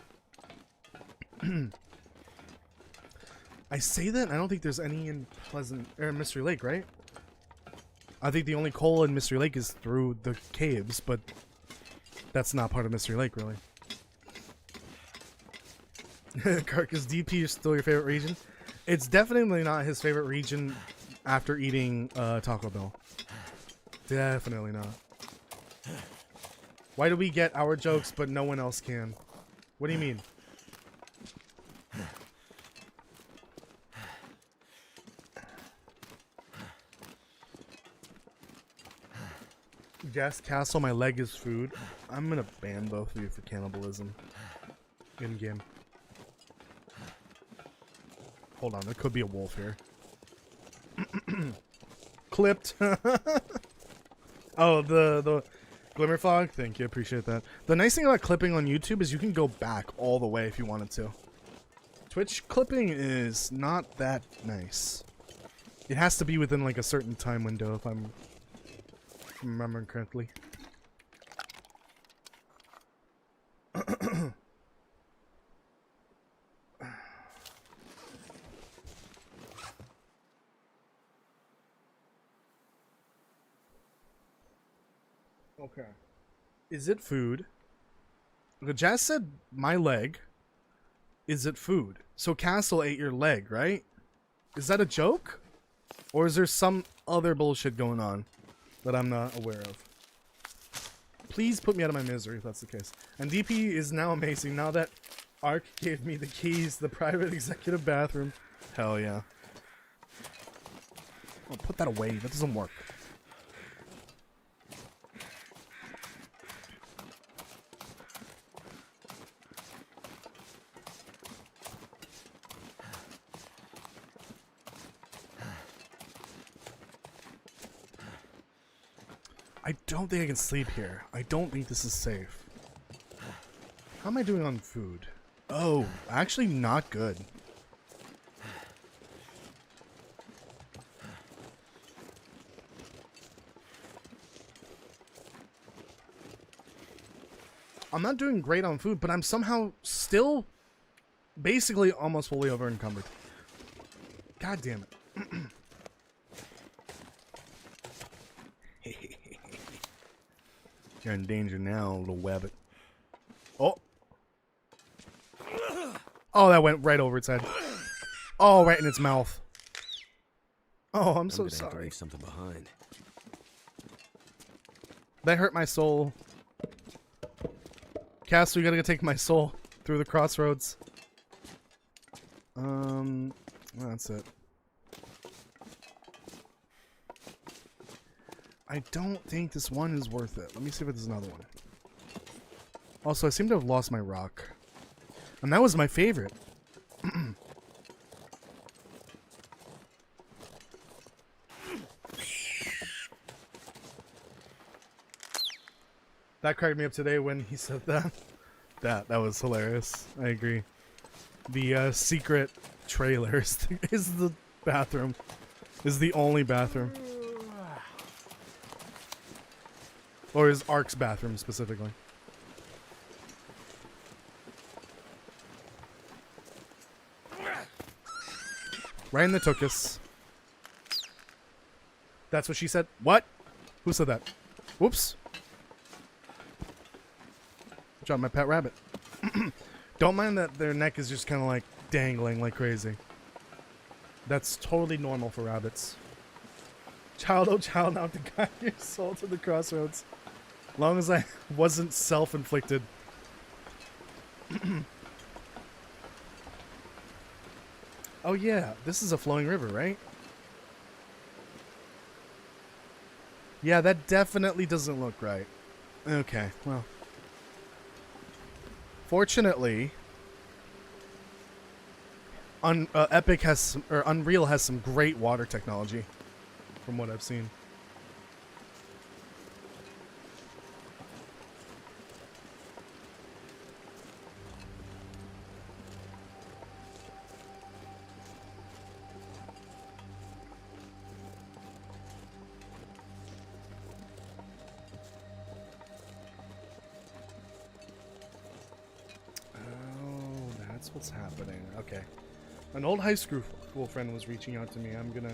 Speaker 1: I say that, I don't think there's any in Mystery Lake, right? I think the only coal in Mystery Lake is through the caves, but that's not part of Mystery Lake, really. Kirk, is DP still your favorite region? It's definitely not his favorite region after eating Taco Bell. Definitely not. Why do we get our jokes but no one else can? What do you mean? Gas Castle, my leg is food. I'm gonna ban both of you for cannibalism. In game. Hold on, there could be a wolf here. Clipped. Oh, the Glimmer Fog? Thank you, appreciate that. The nice thing about clipping on YouTube is you can go back all the way if you wanted to. Twitch clipping is not that nice. It has to be within like a certain time window if I'm remembering correctly. Okay. Is it food? The Jazz said my leg. Is it food? So Castle ate your leg, right? Is that a joke? Or is there some other bullshit going on that I'm not aware of? Please put me out of my misery if that's the case. And DP is now amazing. Now that Ark gave me the keys to the private executive bathroom. Hell yeah. Oh, put that away. That doesn't work. I don't think I can sleep here. I don't think this is safe. How am I doing on food? Oh, actually not good. I'm not doing great on food, but I'm somehow still basically almost fully over encumbered. God damn it. You're in danger now, little wabbit. Oh! Oh, that went right over its head. Oh, right in its mouth. Oh, I'm so sorry. Have to leave
Speaker 2: something behind.
Speaker 1: That hurt my soul. Cass, we gotta go take my soul through the crossroads. That's it. I don't think this one is worth it. Let me see if there's another one. Also, I seem to have lost my rock. And that was my favorite. That cracked me up today when he said that. That was hilarious. I agree. The secret trailer is the bathroom. Is the only bathroom. Or his Ark's bathroom specifically. Right in the tuchus. That's what she said. What? Who said that? Whoops. Dropped my pet rabbit. Don't mind that their neck is just kind of like dangling like crazy. That's totally normal for rabbits. Child, oh child, now to guide your soul to the crossroads. Long as I wasn't self-inflicted. Oh yeah, this is a flowing river, right? Yeah, that definitely doesn't look right. Okay, well. Fortunately, Epic has some, or Unreal has some great water technology, from what I've seen. That's what's happening. Okay. An old high school friend was reaching out to me. I'm gonna...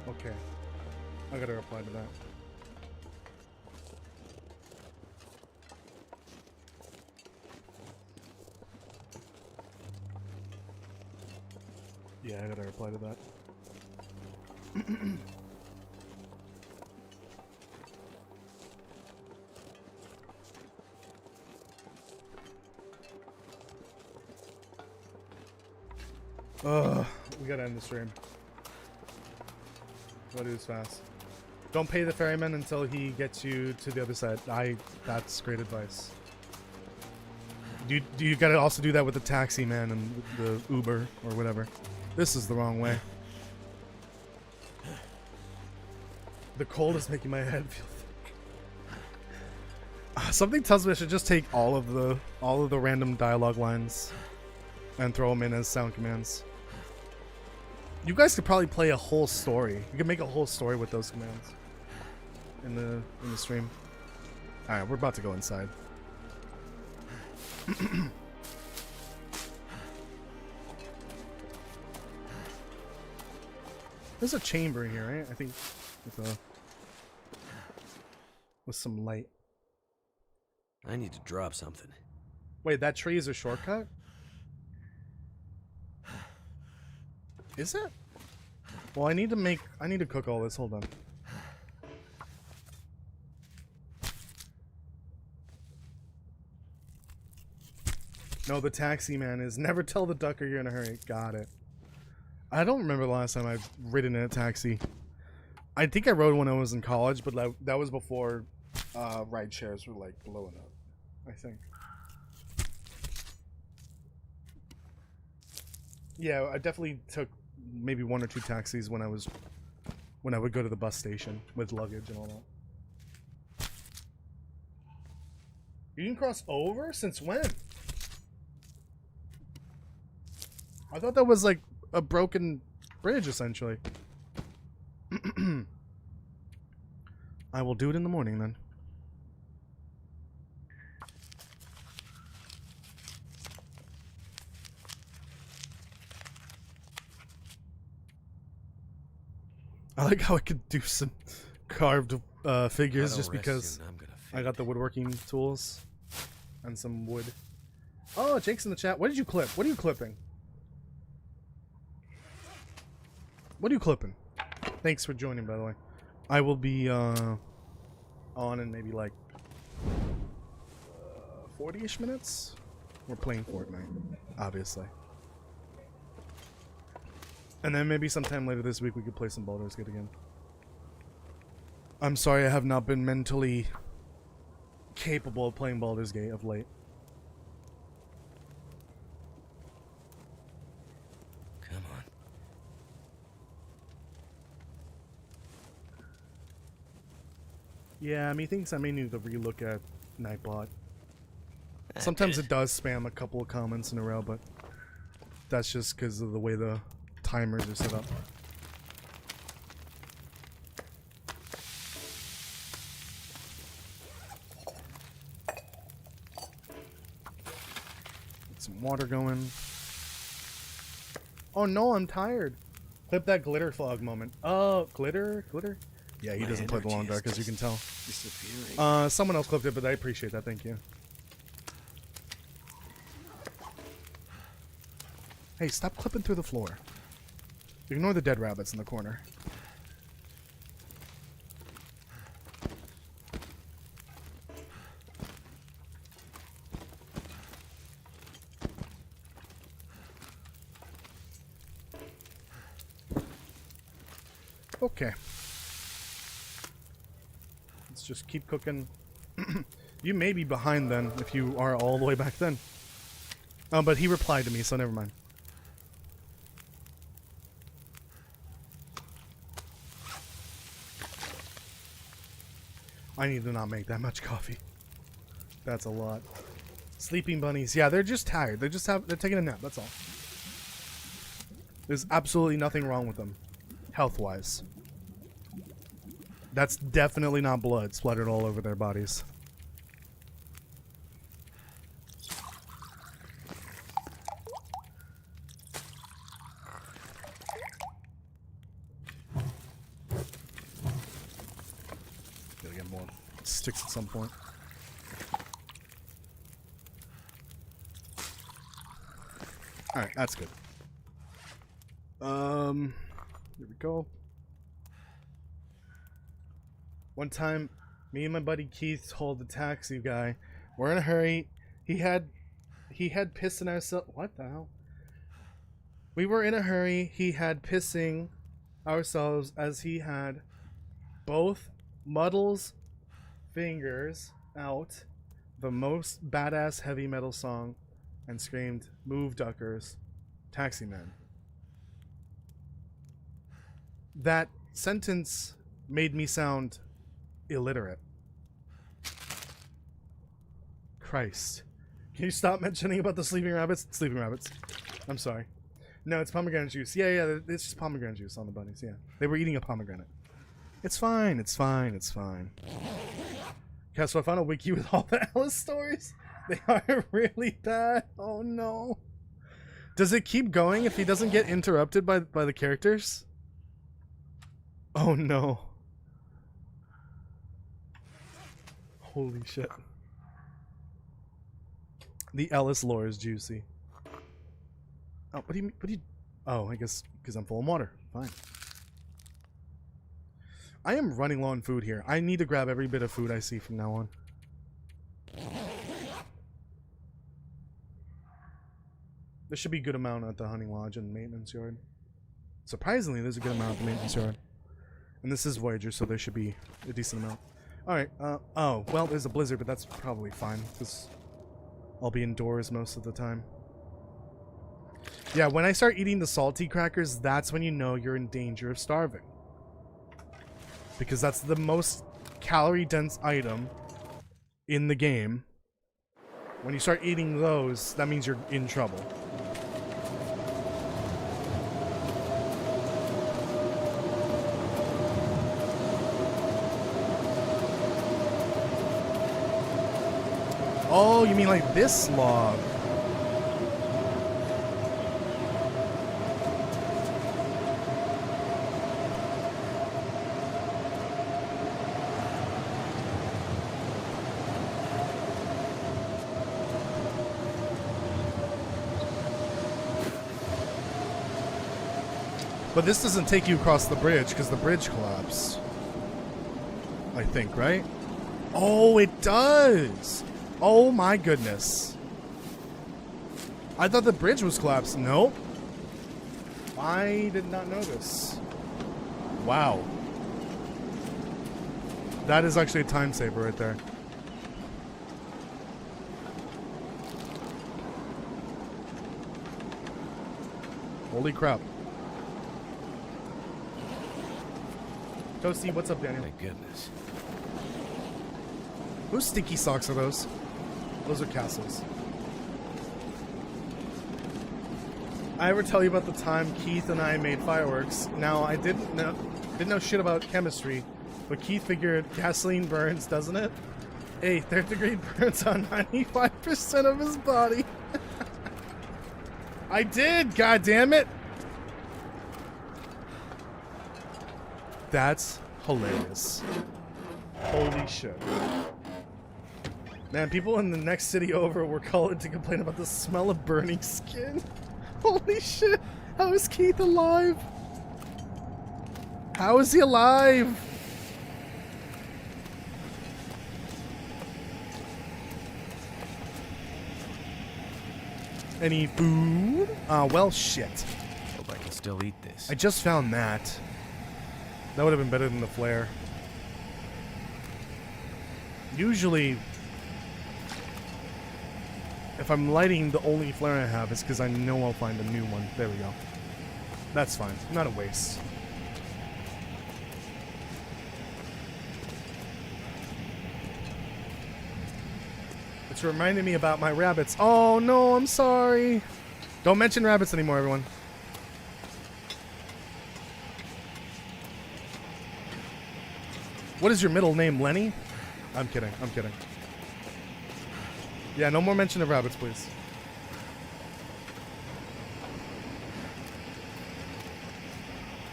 Speaker 1: Okay. I gotta reply to that. Yeah, I gotta reply to that. We gotta end the stream. What is fast? Don't pay the ferryman until he gets you to the other side. That's great advice. Do you gotta also do that with the taxi man and the Uber or whatever? This is the wrong way. The cold is making my head feel thick. Something tells me I should just take all of the random dialogue lines and throw them in as sound commands. You guys could probably play a whole story. You could make a whole story with those commands in the stream. All right, we're about to go inside. There's a chamber in here, right? I think with some light.
Speaker 2: I need to drop something.
Speaker 1: Wait, that tree is a shortcut? Is it? Well, I need to cook all this. Hold on. No, the taxi man is never tell the ducker you're in a hurry. Got it. I don't remember the last time I've ridden in a taxi. I think I rode when I was in college, but that was before ride shares were like blowing up, I think. Yeah, I definitely took maybe 1 or 2 taxis when I would go to the bus station with luggage and all that. You didn't cross over? Since when? I thought that was like a broken bridge, essentially. I will do it in the morning then. I like how I could do some carved figures just because I got the woodworking tools and some wood. Oh, Jake's in the chat. What did you clip? What are you clipping? What are you clipping? Thanks for joining, by the way. I will be on in maybe like 40-ish minutes. We're playing Fortnite, obviously. And then maybe sometime later this week we could play some Baldur's Gate again. I'm sorry I have not been mentally capable of playing Baldur's Gate of late.
Speaker 2: Come on.
Speaker 1: Yeah, methinks I may need to relook at Nightbot. Sometimes it does spam a couple of comments in a row, but that's just because of the way the timers are set up. Get some water going. Oh no, I'm tired. Clip that glitter fog moment. Oh, glitter? Glitter? Yeah, he doesn't play the long dark, as you can tell.
Speaker 2: Disappearing.
Speaker 1: Someone else clipped it, but I appreciate that. Thank you. Hey, stop clipping through the floor. Ignore the dead rabbits in the corner. Okay. Let's just keep cooking. You may be behind then, if you are all the way back then. Oh, but he replied to me, so never mind. I need to not make that much coffee. That's a lot. Sleeping bunnies. Yeah, they're just tired. They're taking a nap, that's all. There's absolutely nothing wrong with them. Health-wise. That's definitely not blood splattered all over their bodies. Gotta get more sticks at some point. Alright, that's good. Here we go. One time, me and my buddy Keith told the taxi guy, we're in a hurry. He had piss in ourselves. What the hell? We were in a hurry. He had pissing ourselves as he had both Muddle's fingers out the most badass heavy metal song and screamed, "Move, Duckers, Taxi Man." That sentence made me sound illiterate. Christ. Can you stop mentioning about the sleeping rabbits? Sleeping rabbits. I'm sorry. No, it's pomegranate juice. Yeah, it's just pomegranate juice on the bunnies, yeah. They were eating a pomegranate. It's fine, it's fine, it's fine. Okay, so I found a wiki with all the Alice stories. They are really bad. Oh no. Does it keep going if he doesn't get interrupted by the characters? Oh no. Holy shit. The Ellis lore is juicy. Oh, what do you... Oh, I guess because I'm full of water. Fine. I am running low on food here. I need to grab every bit of food I see from now on. There should be a good amount at the hunting lodge and maintenance yard. Surprisingly, there's a good amount at the maintenance yard. And this is Voyager, so there should be a decent amount. Alright, oh, well, there's a blizzard, but that's probably fine, because I'll be indoors most of the time. Yeah, when I start eating the salty crackers, that's when you know you're in danger of starving. Because that's the most calorie-dense item in the game. When you start eating those, that means you're in trouble. Oh, you mean like this log? But this doesn't take you across the bridge because the bridge collapsed. I think, right? Oh, it does! Oh my goodness. I thought the bridge was collapsed. Nope. I did not know this. Wow. That is actually a time saver right there. Holy crap. Toasty, what's up, Daniel?
Speaker 2: My goodness.
Speaker 1: Whose sticky socks are those? Those are Castle's. I ever tell you about the time Keith and I made fireworks? Now, I didn't know shit about chemistry, but Keith figured gasoline burns, doesn't it? Hey, third degree burns on 95% of his body. I did, god damn it. That's hilarious. Holy shit. Man, people in the next city over were calling to complain about the smell of burning skin. Holy shit. How is Keith alive? How is he alive? Any food? Well, shit.
Speaker 2: Hope I can still eat this.
Speaker 1: I just found that. That would have been better than the flare. Usually, if I'm lighting the only flare I have, it's because I know I'll find a new one. There we go. That's fine. Not a waste. It's reminding me about my rabbits. Oh no, I'm sorry. Don't mention rabbits anymore, everyone. What is your middle name, Lenny? I'm kidding. I'm kidding. Yeah, no more mention of rabbits, please.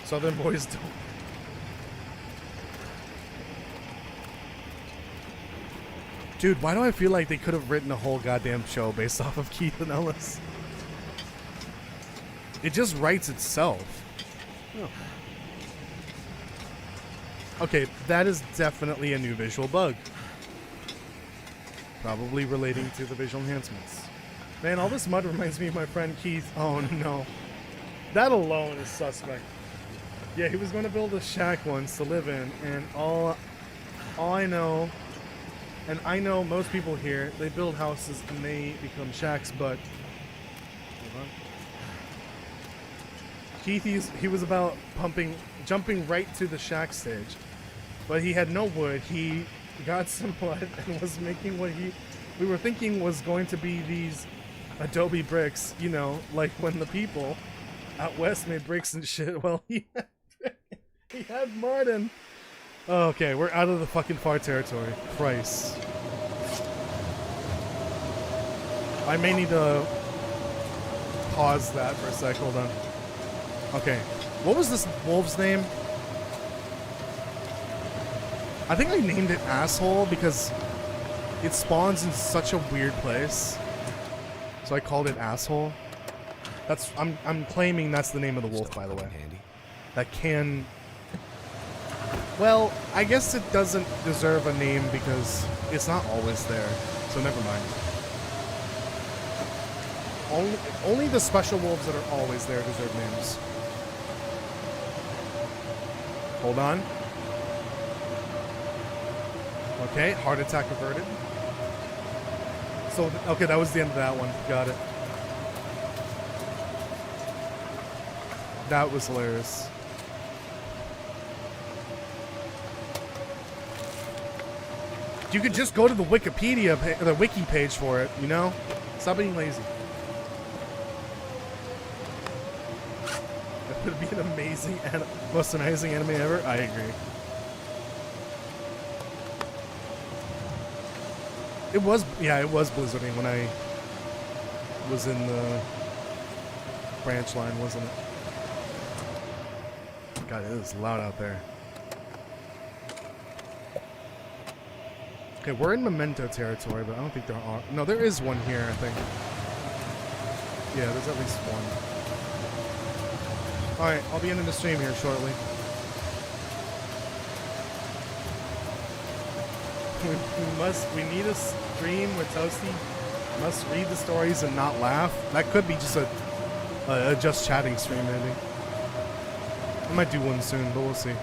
Speaker 1: Southern boys don't. Dude, why do I feel like they could have written a whole goddamn show based off of Keith and Ellis? It just writes itself. Oh. Okay, that is definitely a new visual bug. Probably relating to the visual enhancements. Man, all this mud reminds me of my friend Keith. Oh no. That alone is suspect. Yeah, he was going to build a shack once to live in, and all I know, and I know most people here, they build houses and they become shacks, but Keith, he was about jumping right to the shack stage, but he had no wood. He got some wood and was making what we were thinking was going to be these adobe bricks, you know, like when the people out west made bricks and shit. Well, he had mud and... Oh, okay, we're out of the fucking far territory. Christ. I may need to pause that for a sec. Hold on. Okay. What was this wolf's name? I think I named it Asshole because it spawns in such a weird place. So I called it Asshole. I'm claiming that's the name of the wolf, by the way.
Speaker 2: Handy.
Speaker 1: That can... Well, I guess it doesn't deserve a name because it's not always there. So never mind. Only the special wolves that are always there deserve names. Hold on. Okay, heart attack averted. So, okay, that was the end of that one. Got it. That was hilarious. You could just go to the Wikipedia, the wiki page for it, you know? Stop being lazy. That would be an amazing, most amazing anime ever. I agree. It was blizzarding when I was in the branch line, wasn't it? God, it is loud out there. Okay, we're in Memento territory, but I don't think there are... No, there is one here, I think. Yeah, there's at least one. Alright, I'll be ending the stream here shortly. We need a stream where Toasty must read the stories and not laugh. That could be just a just chatting stream, maybe. I might do one soon, but we'll see.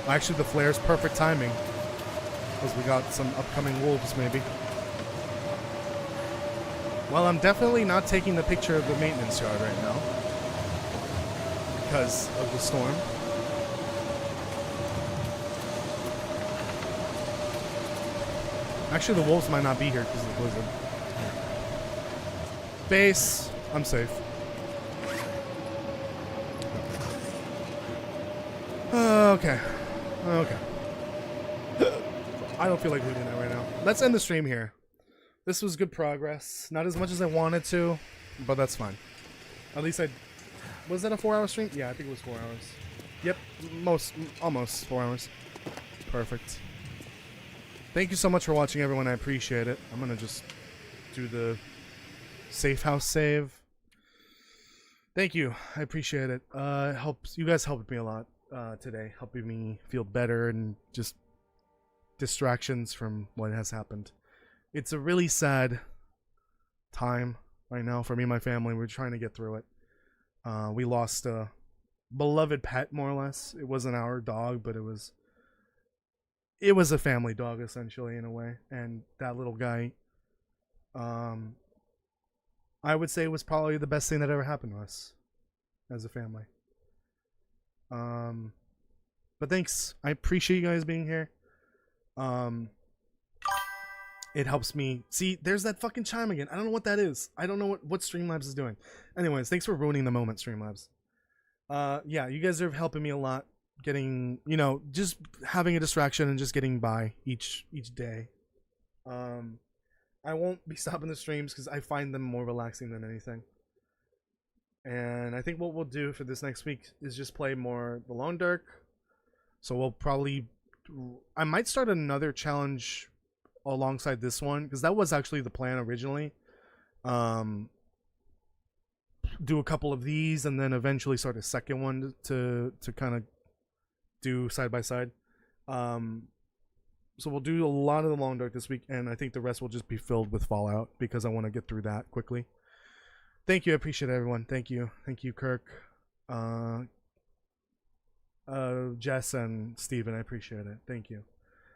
Speaker 1: Actually, the flare's perfect timing. Because we got some upcoming wolves, maybe. Well, I'm definitely not taking the picture of the maintenance yard right now. Because of the storm. Actually, the wolves might not be here because of the blizzard. Base. I'm safe. Okay. Okay. I don't feel like looting that right now. Let's end the stream here. This was good progress. Not as much as I wanted to, but that's fine. At least I... Was that a 4-hour stream? Yeah, I think it was 4 hours. Yep, almost 4 hours. Perfect. Thank you so much for watching, everyone. I appreciate it. I'm gonna just do the safe house save. Thank you. I appreciate it. Helps. You guys helped me a lot today, helping me feel better and just distractions from what has happened. It's a really sad time right now for me and my family. We're trying to get through it. We lost a beloved pet, more or less. It wasn't our dog, but it was a family dog, essentially, in a way. And that little guy, I would say it was probably the best thing that ever happened to us as a family. But thanks. I appreciate you guys being here. It helps me. See, there's that fucking chime again. I don't know what that is. I don't know what Streamlabs is doing. Anyways, thanks for ruining the moment, Streamlabs. Yeah, you guys are helping me a lot. Getting, you know, just having a distraction and just getting by each day. I won't be stopping the streams because I find them more relaxing than anything. And I think what we'll do for this next week is just play more The Lone Dark. So we'll probably... I might start another challenge alongside this one, because that was actually the plan originally. Do a couple of these and then eventually start a second one to kind of do side by side. So we'll do a lot of The Long Dark this week, and I think the rest will just be filled with Fallout because I want to get through that quickly. Thank you, I appreciate it, everyone. Thank you, Kirk, Jess, and Steven. I appreciate it. Thank you.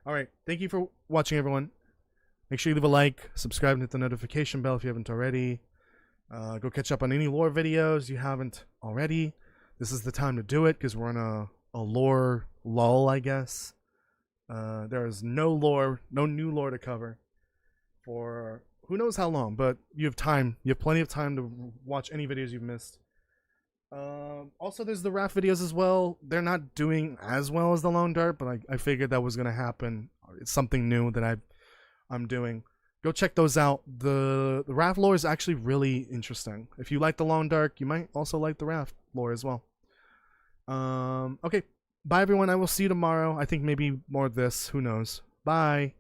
Speaker 1: All right, thank you for watching, everyone. Make sure you leave a like, subscribe, and hit the notification bell if you haven't already. Go catch up on any lore videos you haven't already. This is the time to do it because we're on a lore lull, I guess. There is no new lore to cover for who knows how long, but you have time. You have plenty of time to watch any videos you've missed. Also, there's the raft videos as well. They're not doing as well as the Lone Dart, but I figured that was going to happen. It's something new that I'm doing. Go check those out. The raft lore is actually really interesting. If you like the Lone Dark, you might also like the raft lore as well. Okay. Bye, everyone. I will see you tomorrow. I think maybe more of this. Who knows? Bye.